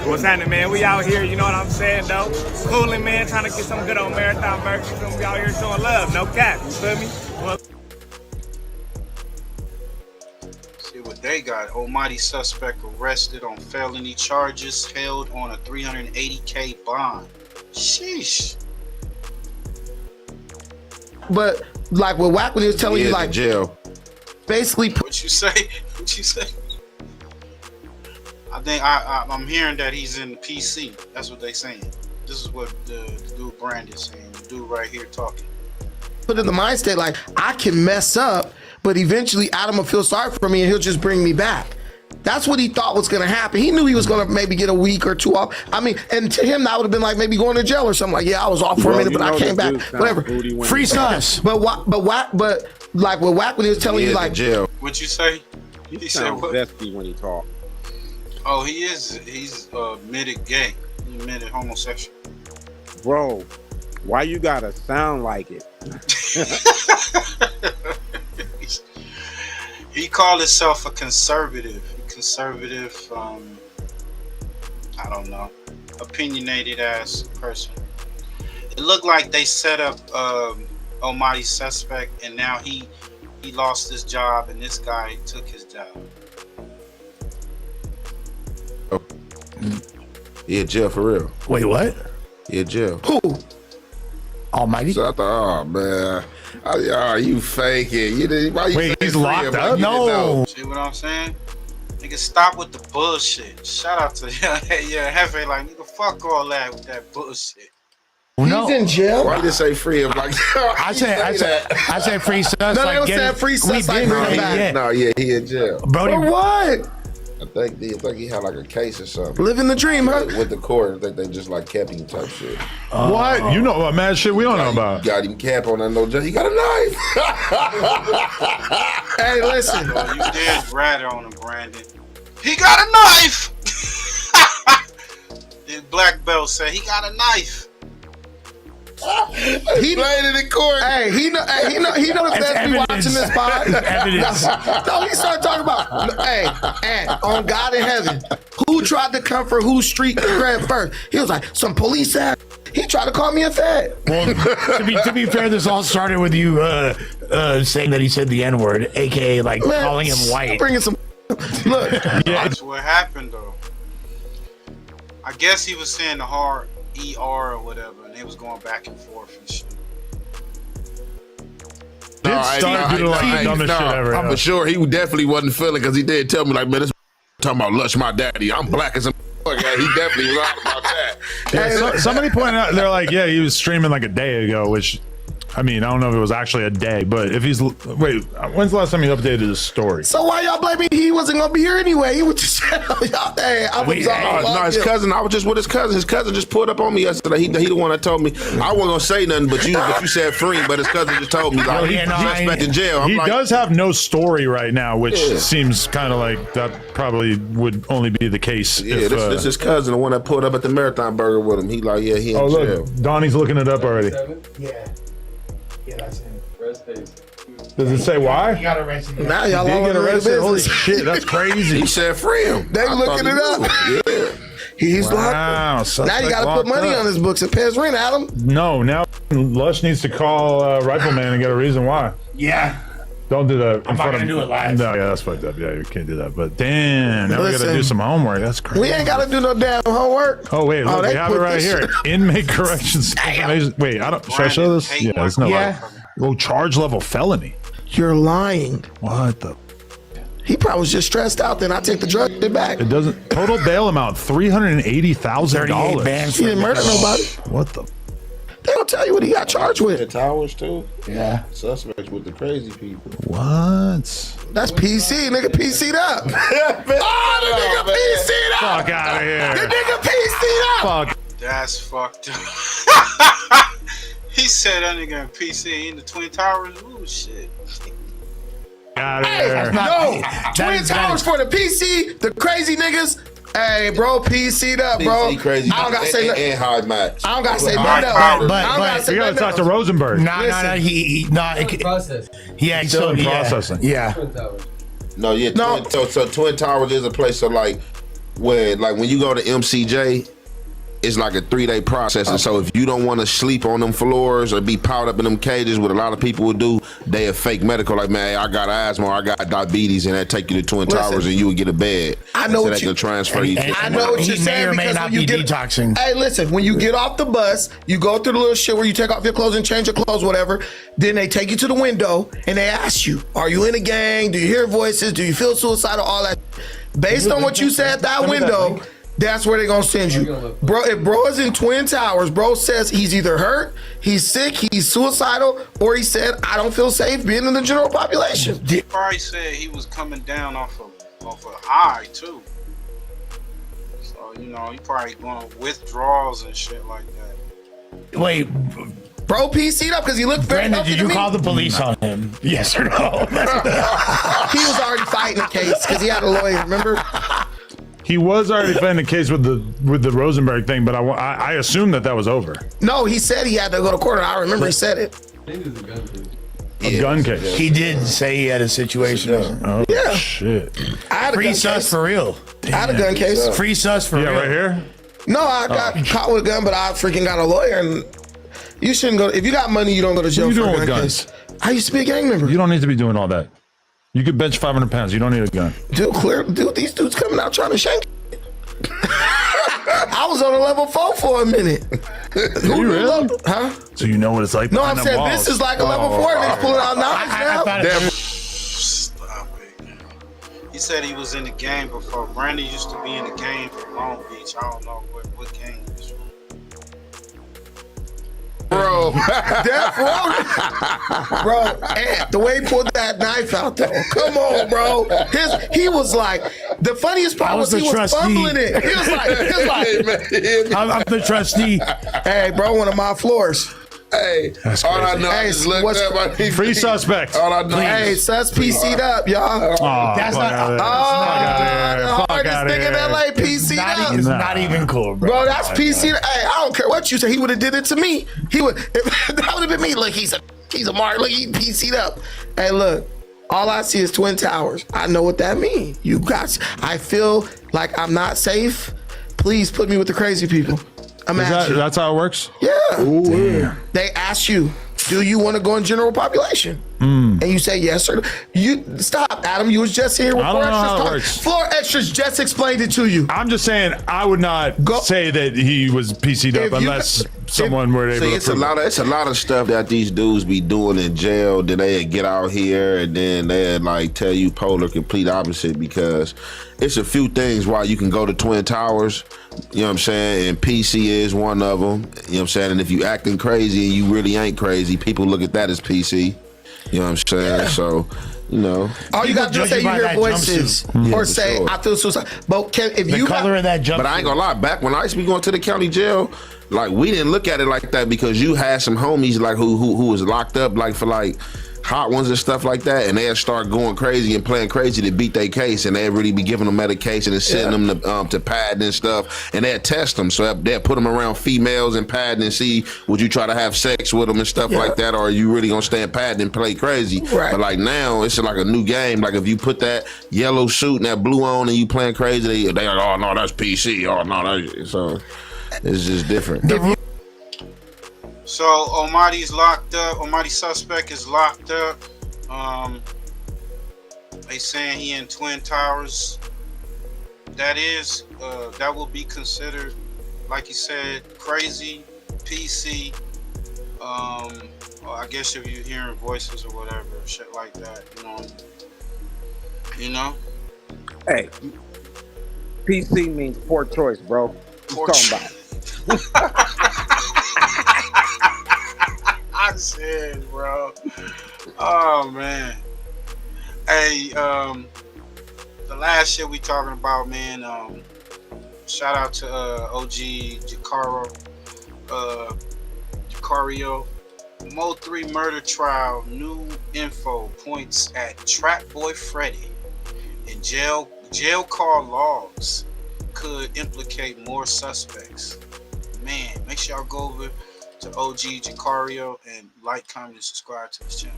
What's happening, man? We out here, you know what I'm saying, though? Cooling, man, trying to get some good old Marathon burgers. We out here showing love, no cap, you feel me? See what they got. Almighty suspect arrested on felony charges, held on a $380K bond. Sheesh. But like what Wacc was telling you, like jail. Basically, what you say? What you say? I think I'm hearing that he's in the PC. That's what they saying. This is what the dude Brandon's saying. The dude right here talking. Put in the mind state like I can mess up, but eventually Adam will feel sorry for me and he'll just bring me back. That's what he thought was going to happen. He knew he was going to maybe get a week or two off. I mean, and to him that would have been like maybe going to jail or something. Like, yeah, I was off for a minute, but I came back. Whatever. Free stuff. But like what Wacc was telling you, like jail. What you say? He sounds zesty when he talk. Oh, he is. He's admitted gay. He admitted homosexual. Bro, why you gotta sound like it? He called himself a conservative. I don't know, opinionated ass person. It looked like they set up Almighty suspect, and now he lost his job, and this guy took his job. Oh. Yeah, jail for real. Wait, what? Yeah, jail. Who? Almighty? So I thought, oh man, you faking? Why you? Wait, he's locked up? No. See what I'm saying? Nigga, stop with the bullshit. Shout out to yeah, Hefe, like nigga, fuck all that with that bullshit. He's in jail. Why you say free him like I said free sus. No, like, they don't say free sus like bring him back. No, yeah, he in jail. Brody, For what? I think he had like a case or something. Living the dream, huh? With the court, I think they just like kept him type shit. What? You know about mad shit we don't know about. Got him cap on that no jail. He got a knife. Hey, listen. Oh, you did rat on him, Brandon. He got a knife. The black belt said he got a knife. He played it in court. Hey, he knows that's me watching this pod. No, he started talking about, hey, and on God in heaven, who tried to come for whose street cred first? He was like, some police ass. He tried to call me a fed. Well, to be fair, this all started with you saying that he said the N-word, aka like calling him white. Bringing some. Look, That's what happened though. I guess he was saying the hard ER or whatever, and they was going back and forth and shit. I'm for sure he definitely wasn't feeling because he did tell me like, man, this talking about Lush, my daddy. I'm black as a he definitely was out about that. Hey, somebody pointed out, they're like, yeah, he was streaming like a day ago, which, I mean, I don't know if it was actually a day, but if he's, wait, when's the last time he updated his story? So why y'all blaming he wasn't gonna be here anyway? He was just y'all. Hey, I was no, his cousin. I was just with his cousin. His cousin just pulled up on me yesterday. He the one that told me I wasn't gonna say nothing, but you said free. But his cousin just told me like he's expecting jail. He does have no story right now, which seems kind of like that probably would only be the case. Yeah, if, this is his cousin, the one that pulled up at the Marathon Burger with him. He like, yeah, he in jail. Look, Donnie's looking it up already. Yeah. Yeah, that's him. Does it say why? He got arrested. Now y'all all get arrested. Holy shit, that's crazy. He said free him. They looking it up. Yeah. He's locked. Now you got to put money on his books and pay his rent, Adam. No, now Lush needs to call Rifleman and get a reason why. Yeah. Don't do that. I'm not gonna do it live. No, yeah, that's fucked up. Yeah, you can't do that. But damn, now we gotta do some homework. That's crazy. We ain't gotta do no damn homework. Oh wait, look, we have it right here. Inmate corrections. Wait, I don't. Should I show this? Yeah, it's not. Yeah. Oh, charge level felony. You're lying. What the? He probably was just stressed out. Then I take the drug back. It doesn't. Total bail amount $380,000. He didn't murder nobody. What the? They don't tell you what he got charged with. The towers too. Yeah. Suspects with the crazy people. What? That's PC. Nigga PC'd up. Oh, the nigga PC'd up. Fuck out of here. The nigga PC'd up. Fuck. That's fucked up. He said that nigga in PC in the Twin Towers. Ooh, shit. Out of here. No. Twin Towers for the PC, the crazy niggas. Hey, bro, PC'd up, bro. Crazy. I don't gotta say nothing. And hard match. I don't gotta say nothing. But you gotta talk to Rosenberg. No, he He's still in processing. Yeah. No, yeah. No. So Twin Towers is a place so like when you go to MCJ, it's like a 3-day process. And so if you don't want to sleep on them floors or be piled up in them cages, what a lot of people would do, they have fake medical, like, man, hey, I got asthma or I got diabetes, and they take you to Twin Towers and you would get a bed. I know so what they can transfer you. I know what you're saying. May or may not be detoxing. Hey, listen, when you get off the bus, you go through the little shit where you take off your clothes and change your clothes, whatever. Then they take you to the window and they ask you, are you in a gang? Do you hear voices? Do you feel suicidal? All that. Based on what you said at that window, that's where they're gonna send you. Bro, if bro is in Twin Towers, bro says he's either hurt, he's sick, he's suicidal, or he said, I don't feel safe being in the general population. He probably said he was coming down off a high too. So, you know, he probably going withdrawals and shit like that. Wait, bro PC'd up because he looked very Brandon, did you call the police on him? Yes or no? He was already fighting the case because he had a lawyer, remember? He was already fighting the case with the Rosenberg thing, but I assumed that was over. No, he said he had to go to court, and I remember he said it. A gun case. He did say he had a situation. Oh, yeah. Shit. I had a Free gun sus case. for real. I had a gun case. Free sus for real. Yeah, right here? No, I got caught with a gun, but I freaking got a lawyer. And you shouldn't go. If you got money, you don't go to jail What are you for a doing gun with case. guns? I used to be a gang member. You don't need to be doing all that. You could bench 500 pounds. You don't need a gun. Dude, these dudes coming out trying to shank. I was on a level 4 for a minute. You really? Huh? So you know what it's like? No, I'm behind them saying walls. this is like a level 4 and they're pulling out knives now. Stop it. He said he was in the game before. Brandon used to be in the game for Long Beach. I don't know what game he was from. Bro, Death Row, bro, and the way he pulled that knife out though, come on, bro. He was like, the funniest part was he was fumbling it. He was like, I'm the trustee. Hey, bro, one of my floors. Hey, all I know is look up. Free suspect. All I know. Hey, sus PC'd up, y'all. That's not. The hardest nigga in LA PC'd up. It's not even cool, bro. Bro, that's PC. Hey, I don't care what you say. He would have did it to me. He would. That would have been me. Look, he's a mark. Look, he PC'd up. Hey, look. All I see is Twin Towers. I know what that means. I feel like I'm not safe. Please put me with the crazy people. That's how it works? Yeah. Ooh, they ask you, do you want to go in general population? And you say yes or no. You stop, Adam. You was just here with I don't know how it works. 4XTRAS just explained it to you. I'm just saying I would not say that he was PC'd up unless someone were able to it's a lot of stuff that these dudes be doing in jail. Then they get out here and then they like tell you polar complete opposite, because it's a few things why you can go to Twin Towers. You know what I'm saying? And PC is one of them. You know what I'm saying? And if you acting crazy and you really ain't crazy, people look at that as PC. You know what I'm saying? Yeah. So, you know. All you got to do is say you hear voices or say, I feel suicide. But if you color of that jumpsuit. But I ain't gonna lie, back when I used to be going to the county jail, like we didn't look at it like that, because you had some homies like who was locked up like for like hot ones and stuff like that, and they'd start going crazy and playing crazy to beat their case, and they'd really be giving them medication and sending them to PAD and stuff, and they'd test them. So they'd put them around females and PAD and see, would you try to have sex with them and stuff like that, or are you really gonna stay in PAD and play crazy? Right. But like now, it's like a new game. Like if you put that yellow suit and that blue on and you playing crazy, they like, oh no, that's PC. Oh no, so it's just different. So Omari's locked up. Omari suspect is locked up. They saying he in Twin Towers. That will be considered, like you said, crazy, PC. I guess if you're hearing voices or whatever, shit like that, you know. Hey, PC means poor choice, bro. What you talking about? I said, bro. Oh man. Hey, the last shit we talking about, man. Shout out to OG Jacario. Mo 3 murder trial. New info points at Trap Boy Freddy. And jail car logs could implicate more suspects. Man, make sure y'all go over to OG Jacario and like, comment, and subscribe to this channel.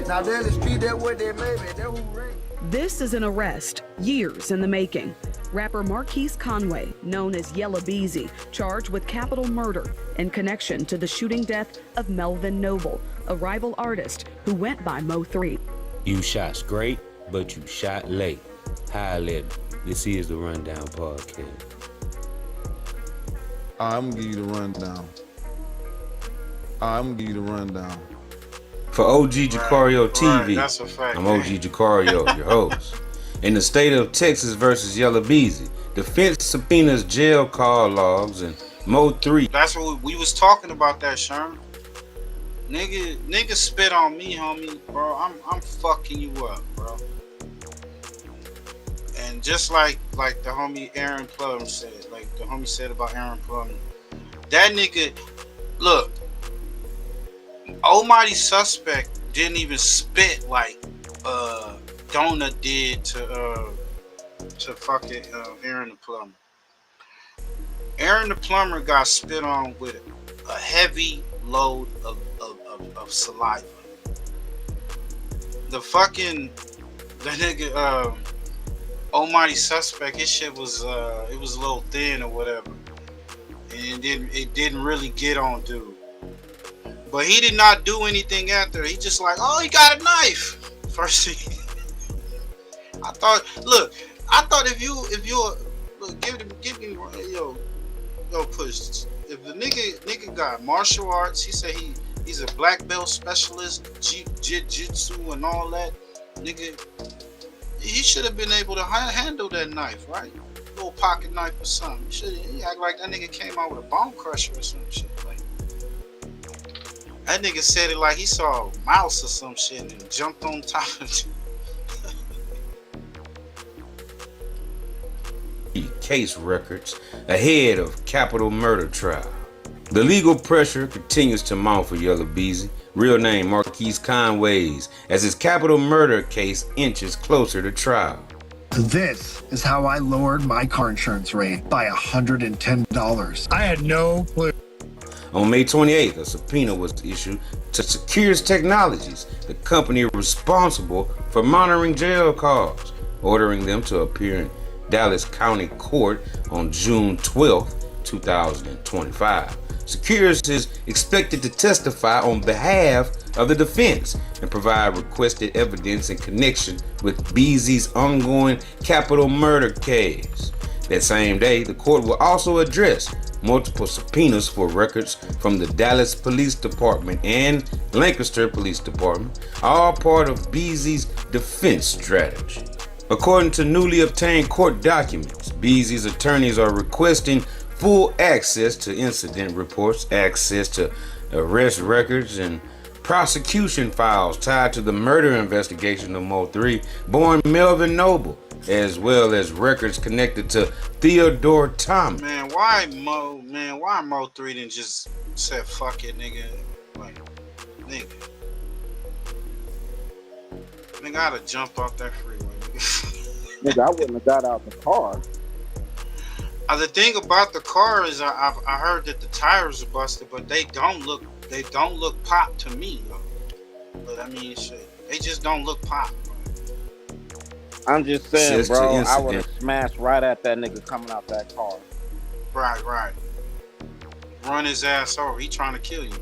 Now then, the street that way they made it. That who ran. This is an arrest, years in the making. Rapper Marquise Conway, known as Yella Beezy, charged with capital murder in connection to the shooting death of Melvin Noble, a rival artist who went by Mo 3. You shot straight, but you shot late. High level. This is the Rundown Podcast. I'm gonna give you the rundown. For OG Jacario TV, Right, that's a fact, I'm OG Jacario, your host. In the state of Texas versus Yella Beezy, defense subpoenas jail car logs and Mo 3. That's what we was talking about, that Sherman. Nigga spit on me, homie, bro. I'm fucking you up, bro. And just like the homie Aaron Plum said, like the homie said about Aaron Plum, that nigga, look, Almighty suspect didn't even spit like Donut did to fucking Aaron the Plumber. Aaron the Plumber got spit on with a heavy load of saliva. The nigga Almighty suspect, his shit was it was a little thin or whatever, and it didn't really get on dude. But he did not do anything after. He just like, oh, he got a knife. First thing. I thought if you look, give me yo push. If the nigga got martial arts, he said he's a black belt specialist, jiu-jitsu and all that, nigga, he should have been able to handle that knife, right? Little pocket knife or something. He act like that nigga came out with a bone crusher or some shit. Like, That nigga said it like he saw a mouse or some shit and jumped on top of it. Case records ahead of capital murder trial. The legal pressure continues to mount for Yella Beezy, real name Marquise Conways, as his capital murder case inches closer to trial. This is how I lowered my car insurance rate by $110. I had no clue. On May 28th, a subpoena was issued to Secures Technologies, the company responsible for monitoring jail cars, ordering them to appear in Dallas County Court on June 12, 2025. Secures is expected to testify on behalf of the defense and provide requested evidence in connection with Beezy's ongoing capital murder case. That same day, the court will also address multiple subpoenas for records from the Dallas Police Department and Lancaster Police Department, all part of Beezy's defense strategy. According to newly obtained court documents, Beezy's attorneys are requesting full access to incident reports, access to arrest records, and prosecution files tied to the murder investigation of Mo 3 born Melvin Noble, as well as records connected to Theodore Thomas. Man, why Mo 3 didn't just say fuck it, nigga? Like, nigga, I'd have jumped off that freeway, nigga. Nigga, I wouldn't have got out the car. The thing about the car is I heard that the tires are busted, but they don't look pop to me though. But I mean, shit, they just don't look pop. I'm just saying, Says to bro, I incident. would have smashed right at that nigga coming out that car. Right. Run his ass over. He trying to kill you.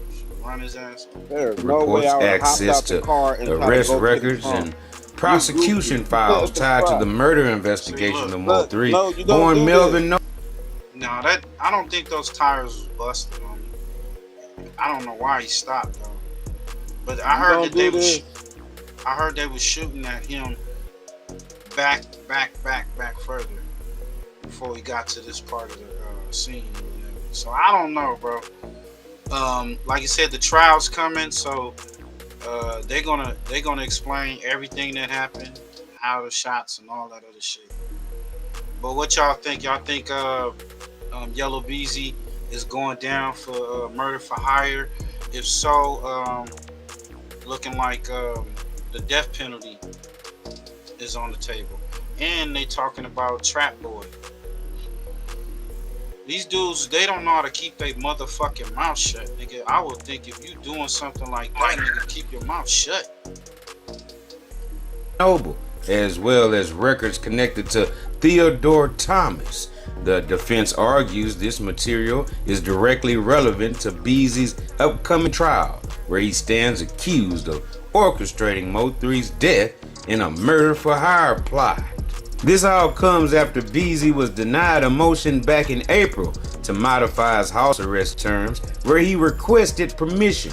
Run his ass over. There's no way I would have hopped access out the to car and tried to arrest go to the records front. and prosecution files tied to the murder investigation of Mo 3 no, you don't born do Melvin Noble. No, I don't think those tires was busted on me. I don't know why he stopped though. But I heard that they was shooting at him back further before we got to this part of the scene. So I don't know, bro. Like you said, the trial's coming, so they're gonna explain everything that happened, how the shots and all that other shit. But what y'all think? Y'all think Yella Beezy is going down for murder for hire? If so, looking like the death penalty is on the table. And they talking about Trap Boy. These dudes, they don't know how to keep their motherfucking mouth shut, nigga. I would think if you doing something like that, nigga, keep your mouth shut. Noble, as well as records connected to Theodore Thomas. The defense argues this material is directly relevant to Beezy's upcoming trial, where he stands accused of orchestrating Mo 3's death in a murder for hire plot. This all comes after Beezy was denied a motion back in April to modify his house arrest terms, where he requested permission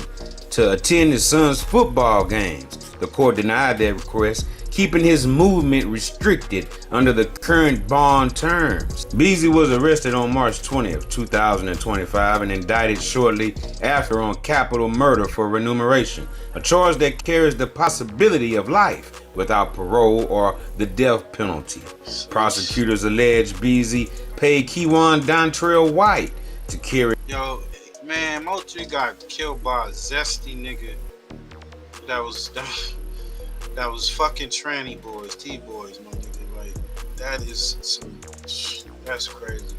to attend his son's football games. The court denied that request, keeping his movement restricted under the current bond terms. Beezy was arrested on March 20th, 2025 and indicted shortly after on capital murder for remuneration, a charge that carries the possibility of life without parole or the death penalty. Prosecutors allege Beezy paid Kewan Dontrell White to carry. Yo, man, Mo 3 got killed by a zesty nigga that was fucking tranny boys, T-boys, my nigga. Like, that's crazy.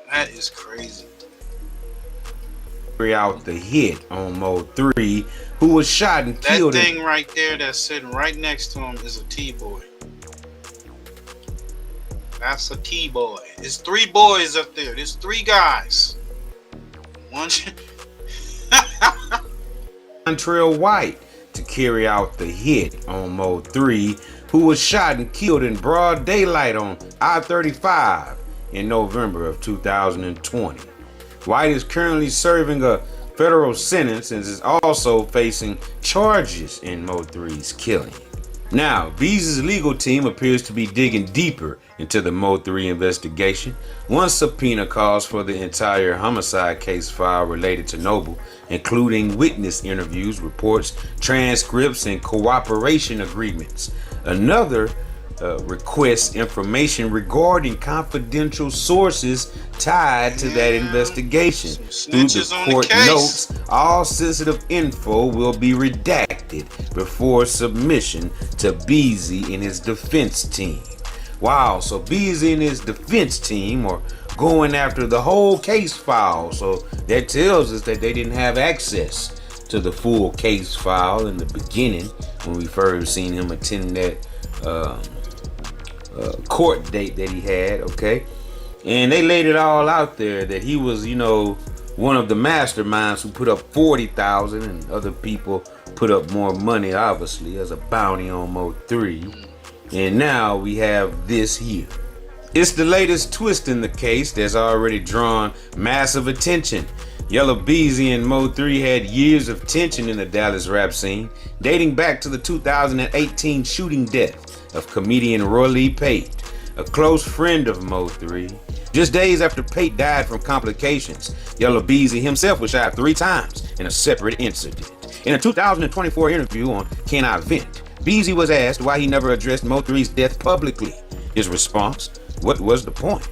That is crazy. Carry out the hit on Mo 3, who was shot and killed. That thing right there that's sitting right next to him is a T-boy. That's a T-boy. There's 3 boys up there. There's 3 guys. One. Dontrell White to carry out the hit on Mo 3, who was shot and killed in broad daylight on I-35 in November of 2020. White is currently serving a federal sentence and is also facing charges in Mo 3's killing. Now, Beezy's legal team appears to be digging deeper into the Mo 3 investigation. One subpoena calls for the entire homicide case file related to Noble, including witness interviews, reports, transcripts, and cooperation agreements. Another requests information regarding confidential sources tied to that investigation. Through the court notes, all sensitive info will be redacted before submission to Beezy and his defense team. Wow, so Beezy and his defense team are going after the whole case file. So that tells us that they didn't have access to the full case file in the beginning when we first seen him attend that court date that he had, okay? And they laid it all out there that he was, you know, one of the masterminds who put up 40,000 and other people put up more money, obviously, as a bounty on Mo 3. And now we have this here. It's the latest twist in the case that's already drawn massive attention. Yella Beezy and Mo 3 had years of tension in the Dallas rap scene, dating back to the 2018 shooting death of comedian Roy Lee Pate, a close friend of Mo 3. Just days after Pate died from complications, Yella Beezy himself was shot 3 times in a separate incident. In a 2024 interview on Can I Vent, Beezy was asked why he never addressed Mo 3's death publicly. His response, what was the point?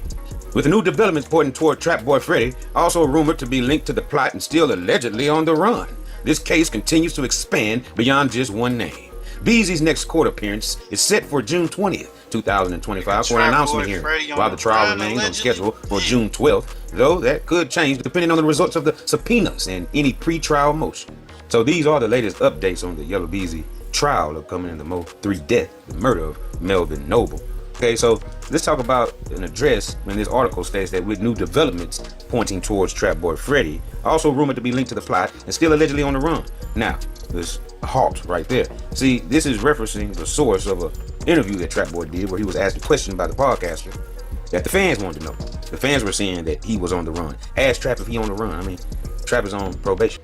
With new developments pointing toward Trap Boy Freddy, also rumored to be linked to the plot and still allegedly on the run, this case continues to expand beyond just one name. Beezy's next court appearance is set for June 20th, 2025 for an announcement hearing, while the trial remains on schedule for June 12th, though that could change depending on the results of the subpoenas and any pre-trial motion. So these are the latest updates on the Yella Beezy trial upcoming in the Mo 3 death, the murder of Melvin Noble. Okay, so let's talk about an address when this article states that with new developments pointing towards Trap Boy Freddy, also rumored to be linked to the plot and still allegedly on the run. Now, there's a halt right there. See, this is referencing the source of an interview that Trap Boy did where he was asked a question by the podcaster that the fans wanted to know. The fans were saying that he was on the run. Ask Trap if he on the run. I mean, Trap is on probation.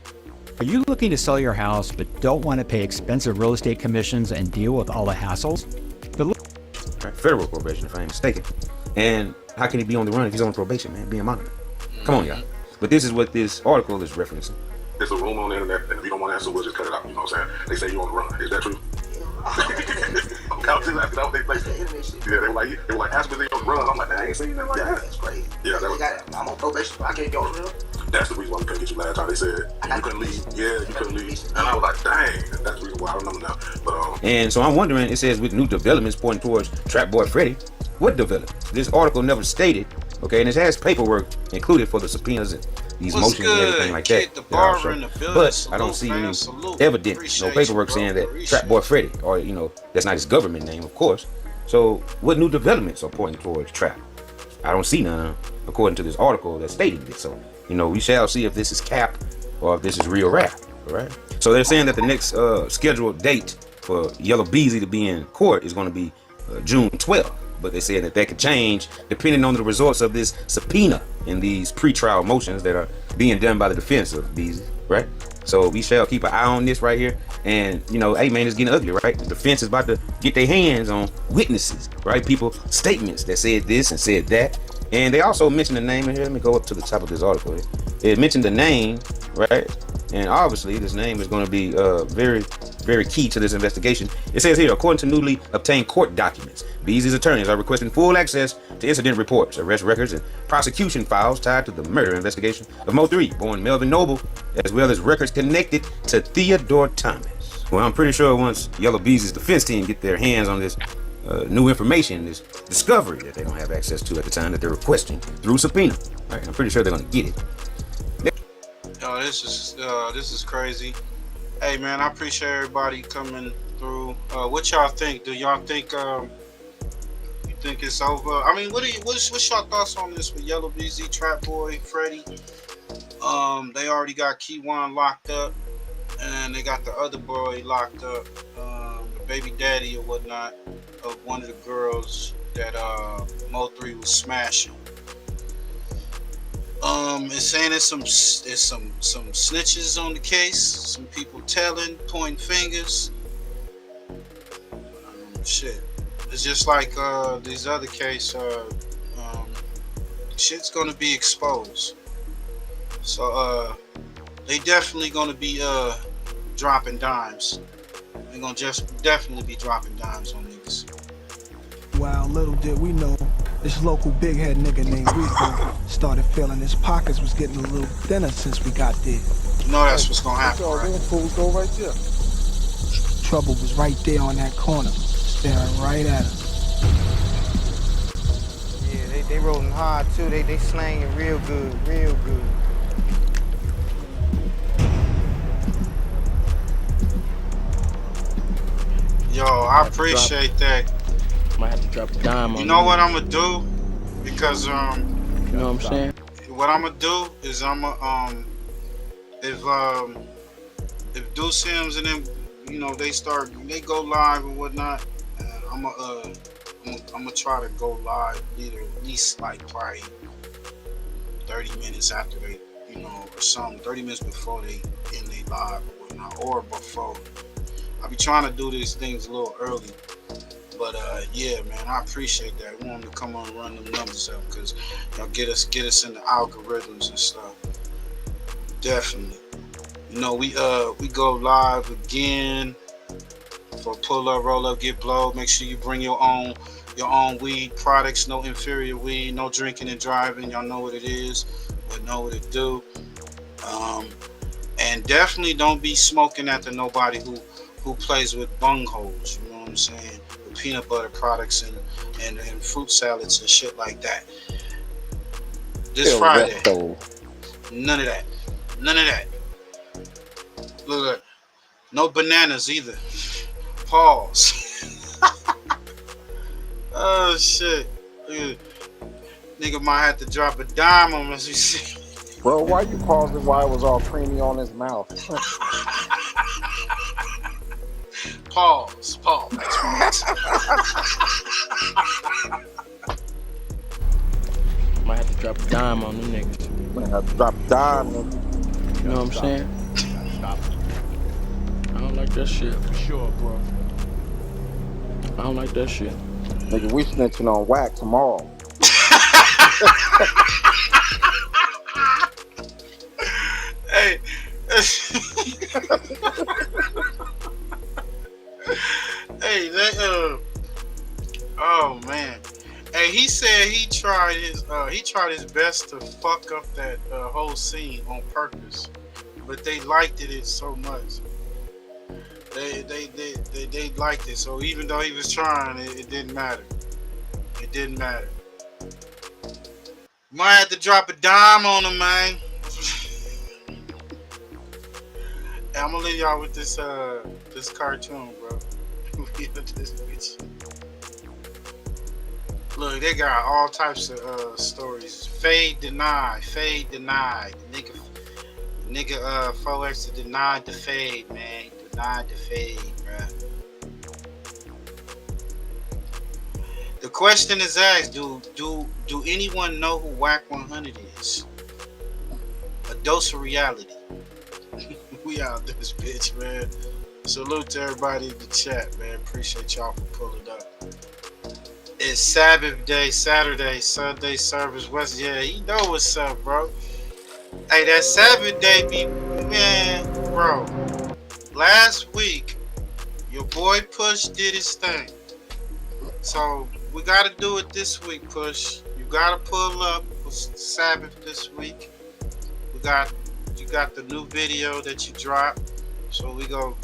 Are you looking to sell your house but don't want to pay expensive real estate commissions and deal with all the hassles? Federal probation, if I ain't mistaken. And how can he be on the run if he's on probation, man? Being monitored. Come on, y'all. But this is what this article is referencing. There's a room on the internet, and if you don't want to answer, we'll just cut it out. You know what I'm saying? They say you're on the run. Is that true? Yeah, they were like, ask me if you're on the run. I'm like, I ain't seen nothing like that. That's crazy. Yeah, I'm on probation. I can't go on the run. That's the reason why we couldn't get you last time. They said you couldn't leave. Yeah, you couldn't leave. And I was like, dang. That's the reason why I remember now. But and so I'm wondering, it says with new developments pointing towards Trap Boy Freddy, what developments? This article never stated, okay, and it has paperwork included for the subpoenas and these motions and everything like that. But I don't see any evidence, no paperwork saying that Trap Boy Freddy, or you know, that's not his government name, of course. So what new developments are pointing towards Trap? I don't see none, according to this article that stated it. So, you know, we shall see if this is cap or if this is real rap, all right? So they're saying that the next scheduled date for Yella Beezy to be in court is going to be June 12th. But they said that could change depending on the results of this subpoena and these pre-trial motions that are being done by the defense of Beezy, right? So we shall keep an eye on this right here. And, you know, hey, man, it's getting ugly, right? The defense is about to get their hands on witnesses, right? People, statements that said this and said that. And they also mentioned the name in here. Let me go up to the top of this article. It mentioned the name, right? And obviously, this name is going to be very, very key to this investigation. It says here, according to newly obtained court documents, Beezy's attorneys are requesting full access to incident reports, arrest records, and prosecution files tied to the murder investigation of Mo 3, born Melvin Noble, as well as records connected to Theodore Thomas. Well, I'm pretty sure once Yella Beezy's defense team get their hands on this new information, this discovery that they don't have access to at the time that they're requesting through subpoena, right? I'm pretty sure they're going to get it. Yo, this is crazy. Hey man, I appreciate everybody coming through. What y'all think? Do y'all think you think it's over? I mean, what's y'all thoughts on this with Yella Beezy, Trap Boy, Freddy? They already got Key1 locked up, and they got the other boy locked up, the baby daddy or whatnot of one of the girls that Mo 3 was smashing. It's saying there's some snitches on the case, some people telling, pointing fingers. shit. It's just like these other cases. Shit's gonna be exposed. So they definitely gonna be dropping dimes. They're gonna just definitely be dropping dimes on niggas. Wow, little did we know, this local big head nigga named Rico started feeling his pockets was getting a little thinner since we got there. You know that's what's gonna happen, right? Fools go right there. Trouble was right there on that corner, staring right at us. Yeah, they rolling hard too. They slanging real good, real good. Yo, I appreciate that. Might have to drop a dime on You know what I'm gonna do? Because you know what I'm saying? what I'm gonna do is I'm gonna if Deuce Sims and them, you know, they go live and whatnot, I'm gonna try to go live either at least like probably 30 minutes after they, you know, or something, 30 minutes before they end their live or whatnot, or before. I be trying to do these things a little early. But yeah, man, I appreciate that. We want them to come on and run them numbers up because y'all get us in the algorithms and stuff. Definitely. You know, we go live again for pull up, roll up, get blowed. Make sure you bring your own weed products, no inferior weed, no drinking and driving. Y'all know what it is, but know what it do. And definitely don't be smoking after nobody who plays with bung holes. You know what I'm saying? Peanut butter products and fruit salads and shit like that. This Friday. None of that. None of that. Look, no bananas either. Pause. Oh shit. Nigga might have to drop a dime on us, you see. Bro, why you pausing while it was all creamy on his mouth? Pause. Might have to drop a dime on them niggas. Might have to drop a dime, nigga. You know what I'm saying? I don't like that shit. For sure, bro. I don't like that shit. Nigga, we snitching on Wacc tomorrow. Hey. Hey, oh man. Hey, he said he tried his best to fuck up that whole scene on purpose, but they liked it so much. They liked it. So even though he was trying, it didn't matter. It didn't matter. Might have to drop a dime on him, man. Hey, I'm gonna leave y'all with this cartoon, bro. This bitch. Look, they got all types of stories. Fade denied. Nigga 4X denied the fade, man. Denied the fade, bruh. The question is asked: Do anyone know who Wacc 100 is? A dose of reality. We out this bitch, man. Salute to everybody in the chat, man. Appreciate y'all for pulling up. It's Sabbath day, Saturday, Sunday service, West. Yeah, you know what's up, bro. Hey, that Sabbath day be, man, bro. Last week, your boy Push did his thing. So we gotta do it this week, Push. You gotta pull up for Sabbath this week. You got the new video that you dropped. So we go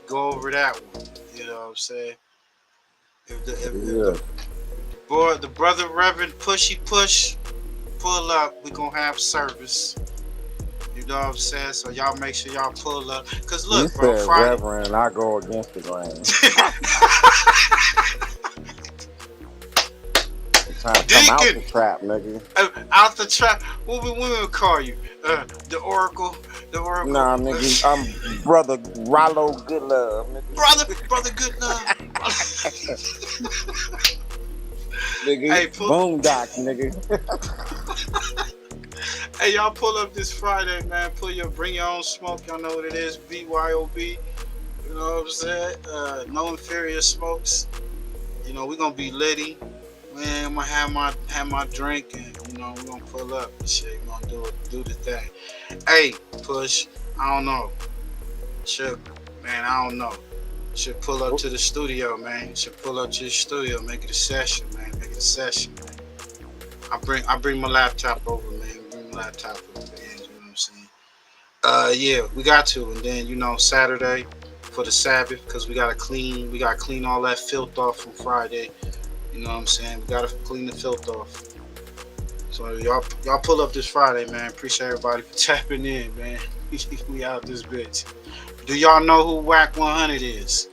over that one. You know what I'm saying? If the brother Reverend Pushy Push pull up, we gonna have service. You know what I'm saying? So y'all make sure y'all pull up. Cause look, you bro, said Friday. Reverend, and I go against the grain. It's time to come out the trap, nigga. Out the trap. What we would call you? The Oracle. The Oracle. Nah, nigga, I'm Brother Rollo Goodlove, nigga. Brother Goodlove. Nigga, Hey, Boondock, nigga. Hey, y'all pull up this Friday, man. Bring your own smoke. Y'all know what it is. BYOB. You know what I'm saying? No inferior smokes. You know, we're gonna be litty. Man, I'm gonna have my drink, and you know, we're gonna pull up and shit. We're gonna do the thing. Hey, Push, I don't know. I don't know. Should pull up to the studio, man. Should pull up to the studio, make it a session, man. Make it a session, man. I bring my laptop over, man. Bring my laptop over, man. You know what I'm saying? Yeah, we got to, and then you know, Saturday for the Sabbath, because we gotta clean all that filth off from Friday. You know what I'm saying? We gotta clean the filth off. So y'all pull up this Friday, man. Appreciate everybody for tapping in, man. We out this bitch. Do y'all know who Wacc 100 is?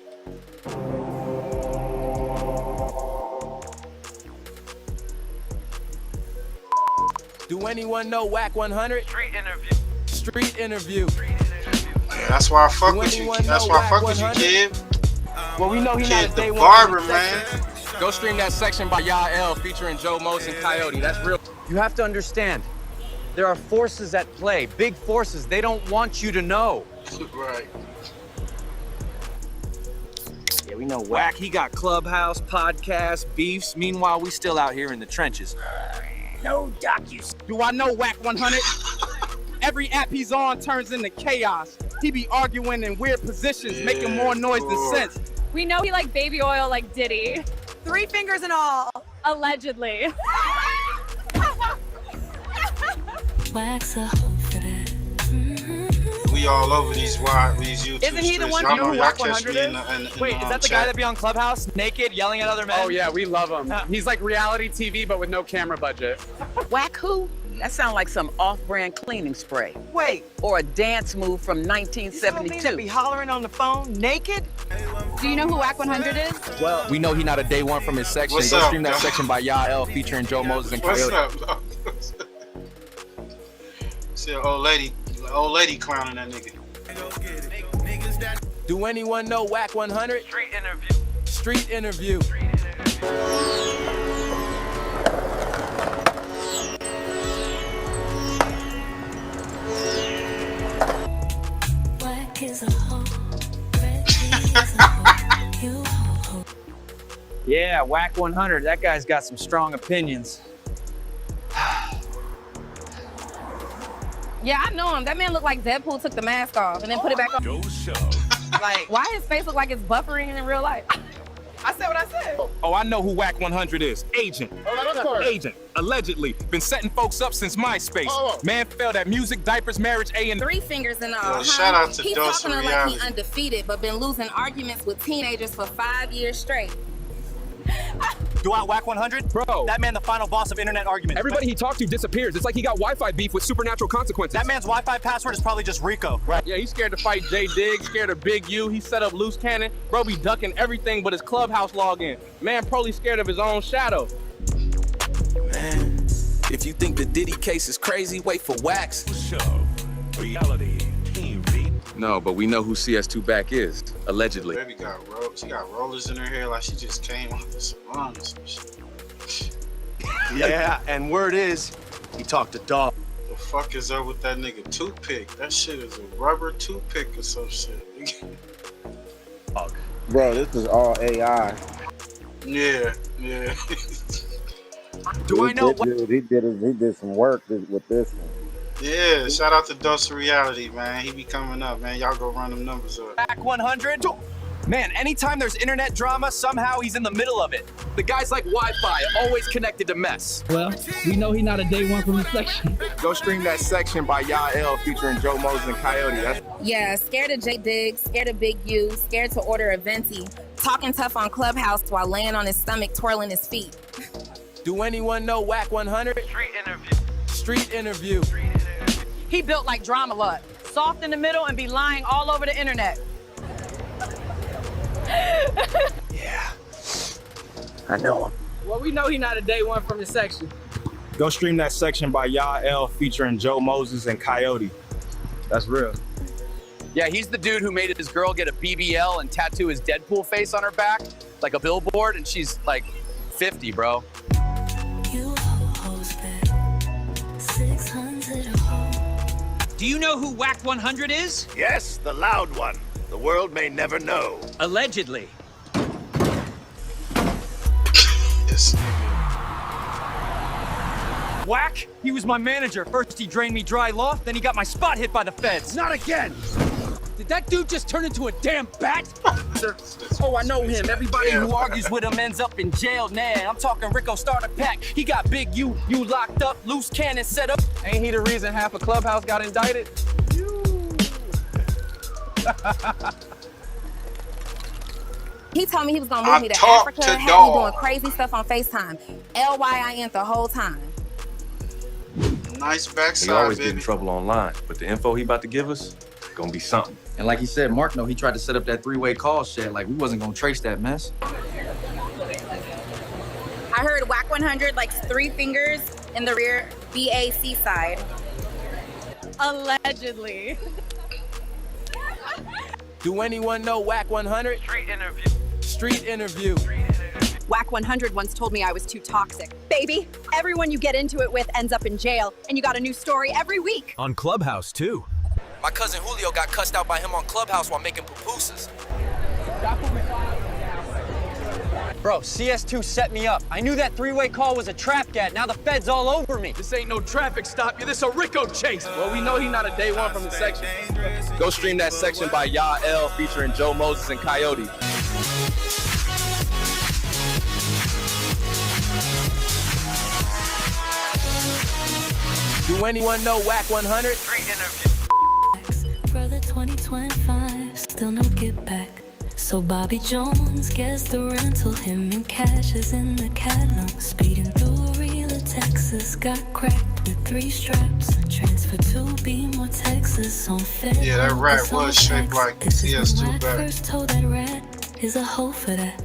Do anyone know Wacc 100? Street interview. Yeah, that's why I fuck with you. That's why I fuck with you, kid. Well, we know he Kid, not a day the one. barber, man. Go stream that section by Yael featuring Joe Mose and Coyote. That's real. You have to understand, there are forces at play, big forces. They don't want you to know. Right. Yeah, we know Wacc. He got clubhouse, podcasts, beefs. Meanwhile, we still out here in the trenches. No docus. Do I know Wacc 100? Every app he's on turns into chaos. He be arguing in weird positions, making more noise than sense. We know he like baby oil like Diddy. 3 fingers and all. Allegedly. We all over these YouTube Isn't he the streets. one Y'all who know knew y'all Wacc catch 100 me is? in the Wait, is that the guy chat. that be on Clubhouse, naked, yelling at other men? Oh yeah, we love him. He's like reality TV, but with no camera budget. Whack who? That sounds like some off-brand cleaning spray. Wait, or a dance move from 1972. You to be hollering on the phone naked? Do you know who Wacc 100 is? Well, we know he not a day one from his section. What's Go up, stream that dog? section by Yael featuring Joe Moses and What's Coyote. up, dog? See an old lady clowning that nigga. Do anyone know Wacc 100? Street interview. Yeah, Wacc 100. That guy's got some strong opinions. Yeah, I know him. That man looked like Deadpool took the mask off and then put it back on. Like, why his face look like it's buffering in real life? I said what I said. Oh, I know who Wacc 100 is. Agent. Agent. Allegedly. Been setting folks up since MySpace. Man failed at music, diapers, marriage, A&. 3 fingers and all. Yo, shout out to He's Dose talking of like Reality. he undefeated, but been losing arguments with teenagers for 5 years straight. Do I Wacc 100? Bro. That man the final boss of internet arguments. Everybody he talked to disappears. It's like he got Wi-Fi beef with supernatural consequences. That man's Wi-Fi password is probably just Rico. Right. Yeah, he's scared to fight J Diggs, scared of Big U. He set up loose cannon. Bro be ducking everything but his clubhouse login. Man probably scared of his own shadow. Man, if you think the Diddy case is crazy, wait for Wacc. Reality TV. No, but we know who CS2 Back is, allegedly. Baby she got rollers in her hair like she just came off the salon or some shit. Yeah, and word is, he talked to dog. The fuck is up with that nigga toothpick? That shit is a rubber toothpick or some shit. Bro, this is all AI. Yeah. Do I know what? He did some work with this one. Yeah, shout out to Dose of Reality, man. He be coming up, man. Y'all go run them numbers up. Wacc 100? Man, anytime there's internet drama, somehow he's in the middle of it. The guy's like Wi-Fi, always connected to mess. Well, we know he not a day one from the section. Go stream that section by Yael featuring Joe Moses and Coyote. That's Yeah, scared of J Diggs, scared of Big U, scared to order a venti, talking tough on Clubhouse while laying on his stomach, twirling his feet. Do anyone know Wacc 100? Street interview. He built like Drama Lot. Soft in the middle and be lying all over the internet. Yeah, I know him. Well, we know he not a day one from the section. Go stream that section by Yael featuring Joe Moses and Coyote. That's real. Yeah, he's the dude who made his girl get a BBL and tattoo his Deadpool face on her back, like a billboard, and she's like 50, bro. Do you know who Wacc 100 is? Yes, the loud one. The world may never know. Allegedly. This Wacc? He was my manager. First he drained me dry loft, then he got my spot hit by the feds. Not again! Did that dude just turn into a damn bat? Oh, I know him. Everybody who argues with him ends up in jail now. I'm talking Rico starter pack. He got big you locked up, loose cannon set up. Ain't he the reason half a clubhouse got indicted? He told me he was gonna move me to Africa, had me doing crazy stuff on FaceTime. LYIN the whole time. nice backside, He always baby. get in trouble online, but the info he about to give us, gonna be something. And like he said, Mark, he tried to set up that three-way call shed. Like, we wasn't gonna trace that mess. I heard Wacc 100 like 3 fingers in the rear, BAC side. Allegedly. Do anyone know Wacc 100? Street interview. Wacc 100 once told me I was too toxic. Baby, everyone you get into it with ends up in jail, and you got a new story every week. On Clubhouse, too. My cousin Julio got cussed out by him on Clubhouse while making pupusas. Bro, CS2 set me up. I knew that three-way call was a trap gat. Now the fed's all over me. This ain't no traffic stop. This a Rico chase. Well, we know he not a day one from the section. Go stream that section by L featuring Joe Moses and Coyote. Do anyone know Wacc 100? Brother 2025, still no get back. So Bobby Jones gets the rental, him and Cash is in the catalog. Speeding through real Texas, got cracked with 3 straps. Transferred to Beamore, Texas on Fed. Yeah, that rat was shaped like CS2 back. First told that rat is a hoe for that.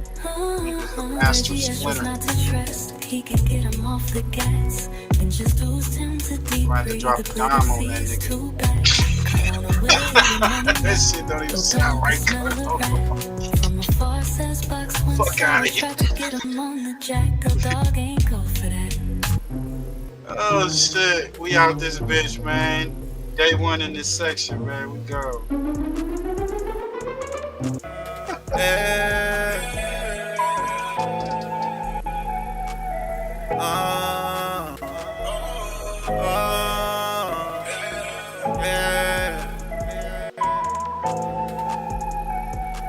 Master GS was Splinter. not to trust, he could get him off the gas. And just boost him to deep Tried to drop a dime on that nigga. That shit don't even sound right. Fuck out of here. Oh shit, we out this bitch, man. Day 1 in this section, man. We go.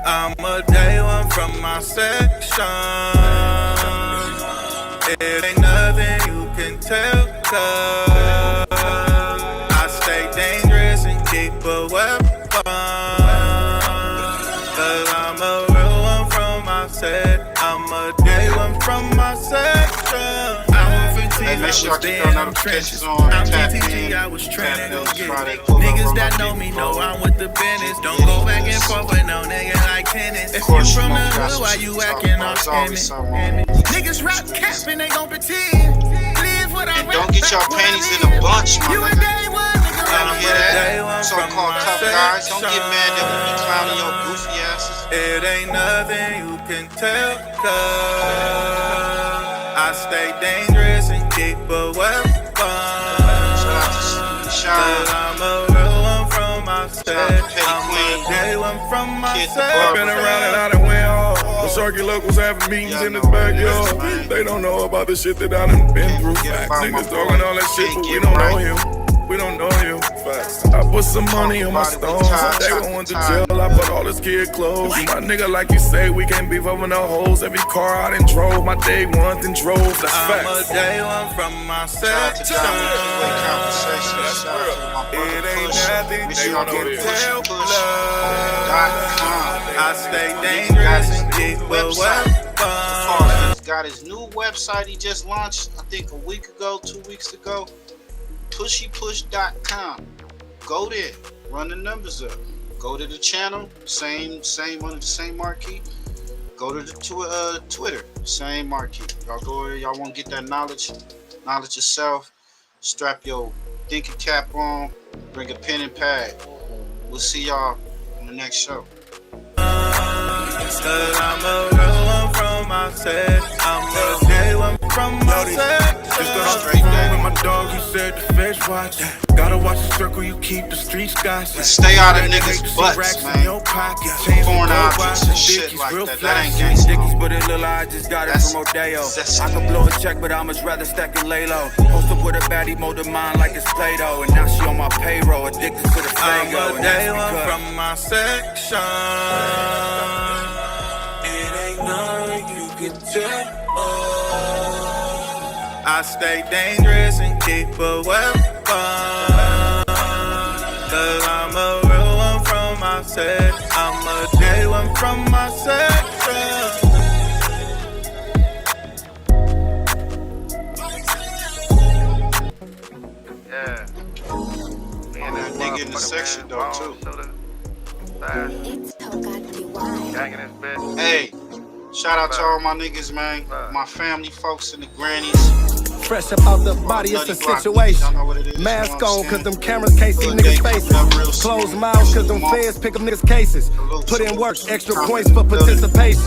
I'm a day 1 from my section. It ain't nothing you can tell, 'cause I stay dangerous and keep a weapon. 'Cause I'm a real one from my set. I'm a day 1 from my section. Hey, make sure y'all keep your notifications on. I'm Tap TTG, in. I was training to get Friday, niggas that know me know I'm with the business. Don't go back and forth with no nigga like tennis. If you from the hood, why you acting all scamming? Niggas rap capping, they gon' pretend. Live what I rap. Don't get y'all panties in a bunch, my nigga. Y'all hear that? So-called tough guys. Don't get mad that we be clowning your goofy asses. It ain't nothing you can tell, 'cause I stay dangerous and keep a weapon. 'Cause I'm a real one from my set. I'm a day 1 from my set. Been around and I done went hard. The circuit locals having meetings in his backyard. They don't know about the shit that I done been through. Facts. Niggas talking all that shit, but we don't know him. We don't know you. Facts. I put some money on my stones. They went to jail. I put all this kid clothes. My nigga, like you say, we can't beef over no hoes. Every car I done drove, my day 1 then drove. That's facts. I'm a day 1 from my section. It ain't nothing they can tell, I stay dangerous and keep a weapon. He's got his new website he just launched, I think a week ago, 2 weeks ago. pushypush.com. Go there, run the numbers up. Go to the channel, same under the same marquee. Go to the Twitter, same marquee. Y'all go there, y'all want to get that knowledge yourself. Strap your thinking cap on, bring a pen and pad. We'll see y'all on the next show. 'Cause I'm a real one from my set. I'm a day 1 from my set. Straight day. With my dog, he said the fish watch. Gotta watch the circle, you keep the streets gossip. Stay out of niggas' butts, man. Foreign objects and shit like that. That ain't gangsta. But it look like I just got it from Rodeo. I could blow a check, but I'd much rather stack and lay low. Post up with a baddie, mold of mine like it's Play-Doh. And now she on my payroll, addicted to the Fago. I'm a day one from my section. It ain't nothing you can tell. I stay dangerous and keep a weapon. Cause I'm a real one from my section. I'm a day one from my section. Yeah. That nigga in the section though too. Hey, shout out to all my niggas, man. My family, folks, and the grannies. Fresh up out the body, it's a situation. Mask on, cause them cameras can't see niggas' faces. Closed mouths, cause them feds pick up niggas' cases. Put in work, extra points for participation.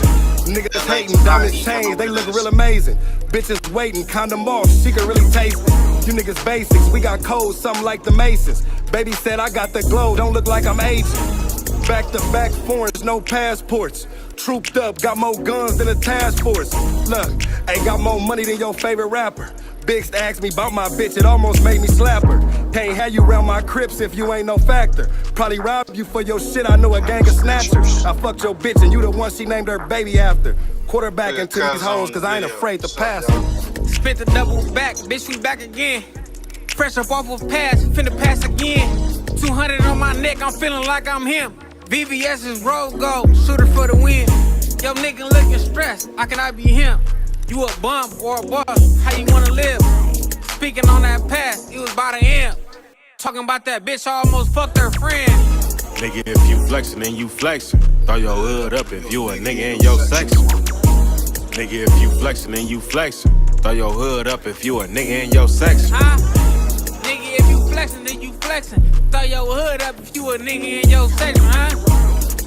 Niggas hating, diamond chains, they look real amazing. Bitches waiting, condom off, she can really taste it. You niggas basics, we got codes, something like the Masons. Baby said I got the glow, don't look like I'm aging. Back to back foreigns, no passports. Trooped up, got more guns than a task force. Look, ain't got more money than your favorite rapper. Biggs asked me about my bitch, it almost made me slap her. Can't have you round my crips if you ain't no factor. Probably rob you for your shit, I know a gang of snatchers. I fucked your bitch and you the one she named her baby after. Quarterback into these hoes cause I ain't afraid to pass them. Spit the double back, bitch, we back again. Fresh up off of pass, finna pass again. 200 on my neck, I'm feeling like I'm him. VVS is road gold, shooter for the win. Yo nigga looking stressed, how can I be him? You a bum or a boss, how you wanna live? Speaking on that past, it was by the end. Talking about that bitch, I almost fucked her friend. Nigga, if you flexin', then you flexin'. Throw your hood up if you a nigga in your section. Nigga, if you flexin', then you flexin'. Throw your hood up if you a nigga in your section. Huh? Nigga, if you flexin', then you flexin'. Throw your hood up if you a nigga in your section, huh?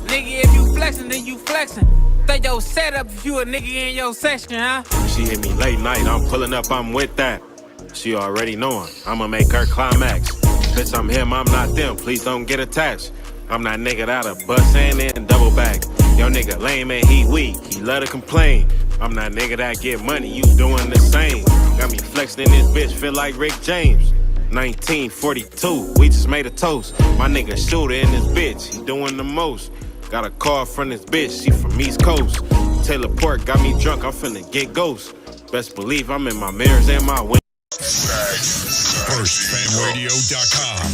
Nigga, if you flexin', then you flexin'. Throw your set up if you a nigga in your section, huh? She hit me late night, I'm pulling up, I'm with that. She already knowin', I'ma make her climax. Bitch, I'm him, I'm not them, please don't get attached. I'm that nigga that'll bust and then double back. Yo nigga lame and he weak, he love to complain. I'm that nigga that get money, you doing the same. Got me flexing in this bitch, feel like Rick James. 1942, we just made a toast. My nigga shooter in this bitch, he doing the most. Got a call from this bitch, she from East Coast. Taylor Port got me drunk, I'm finna get ghost. Best believe I'm in my mirrors and my windows. FirstFamRadio.com.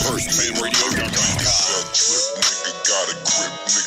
FirstFamRadio.com. Nigga got a grip, nigga.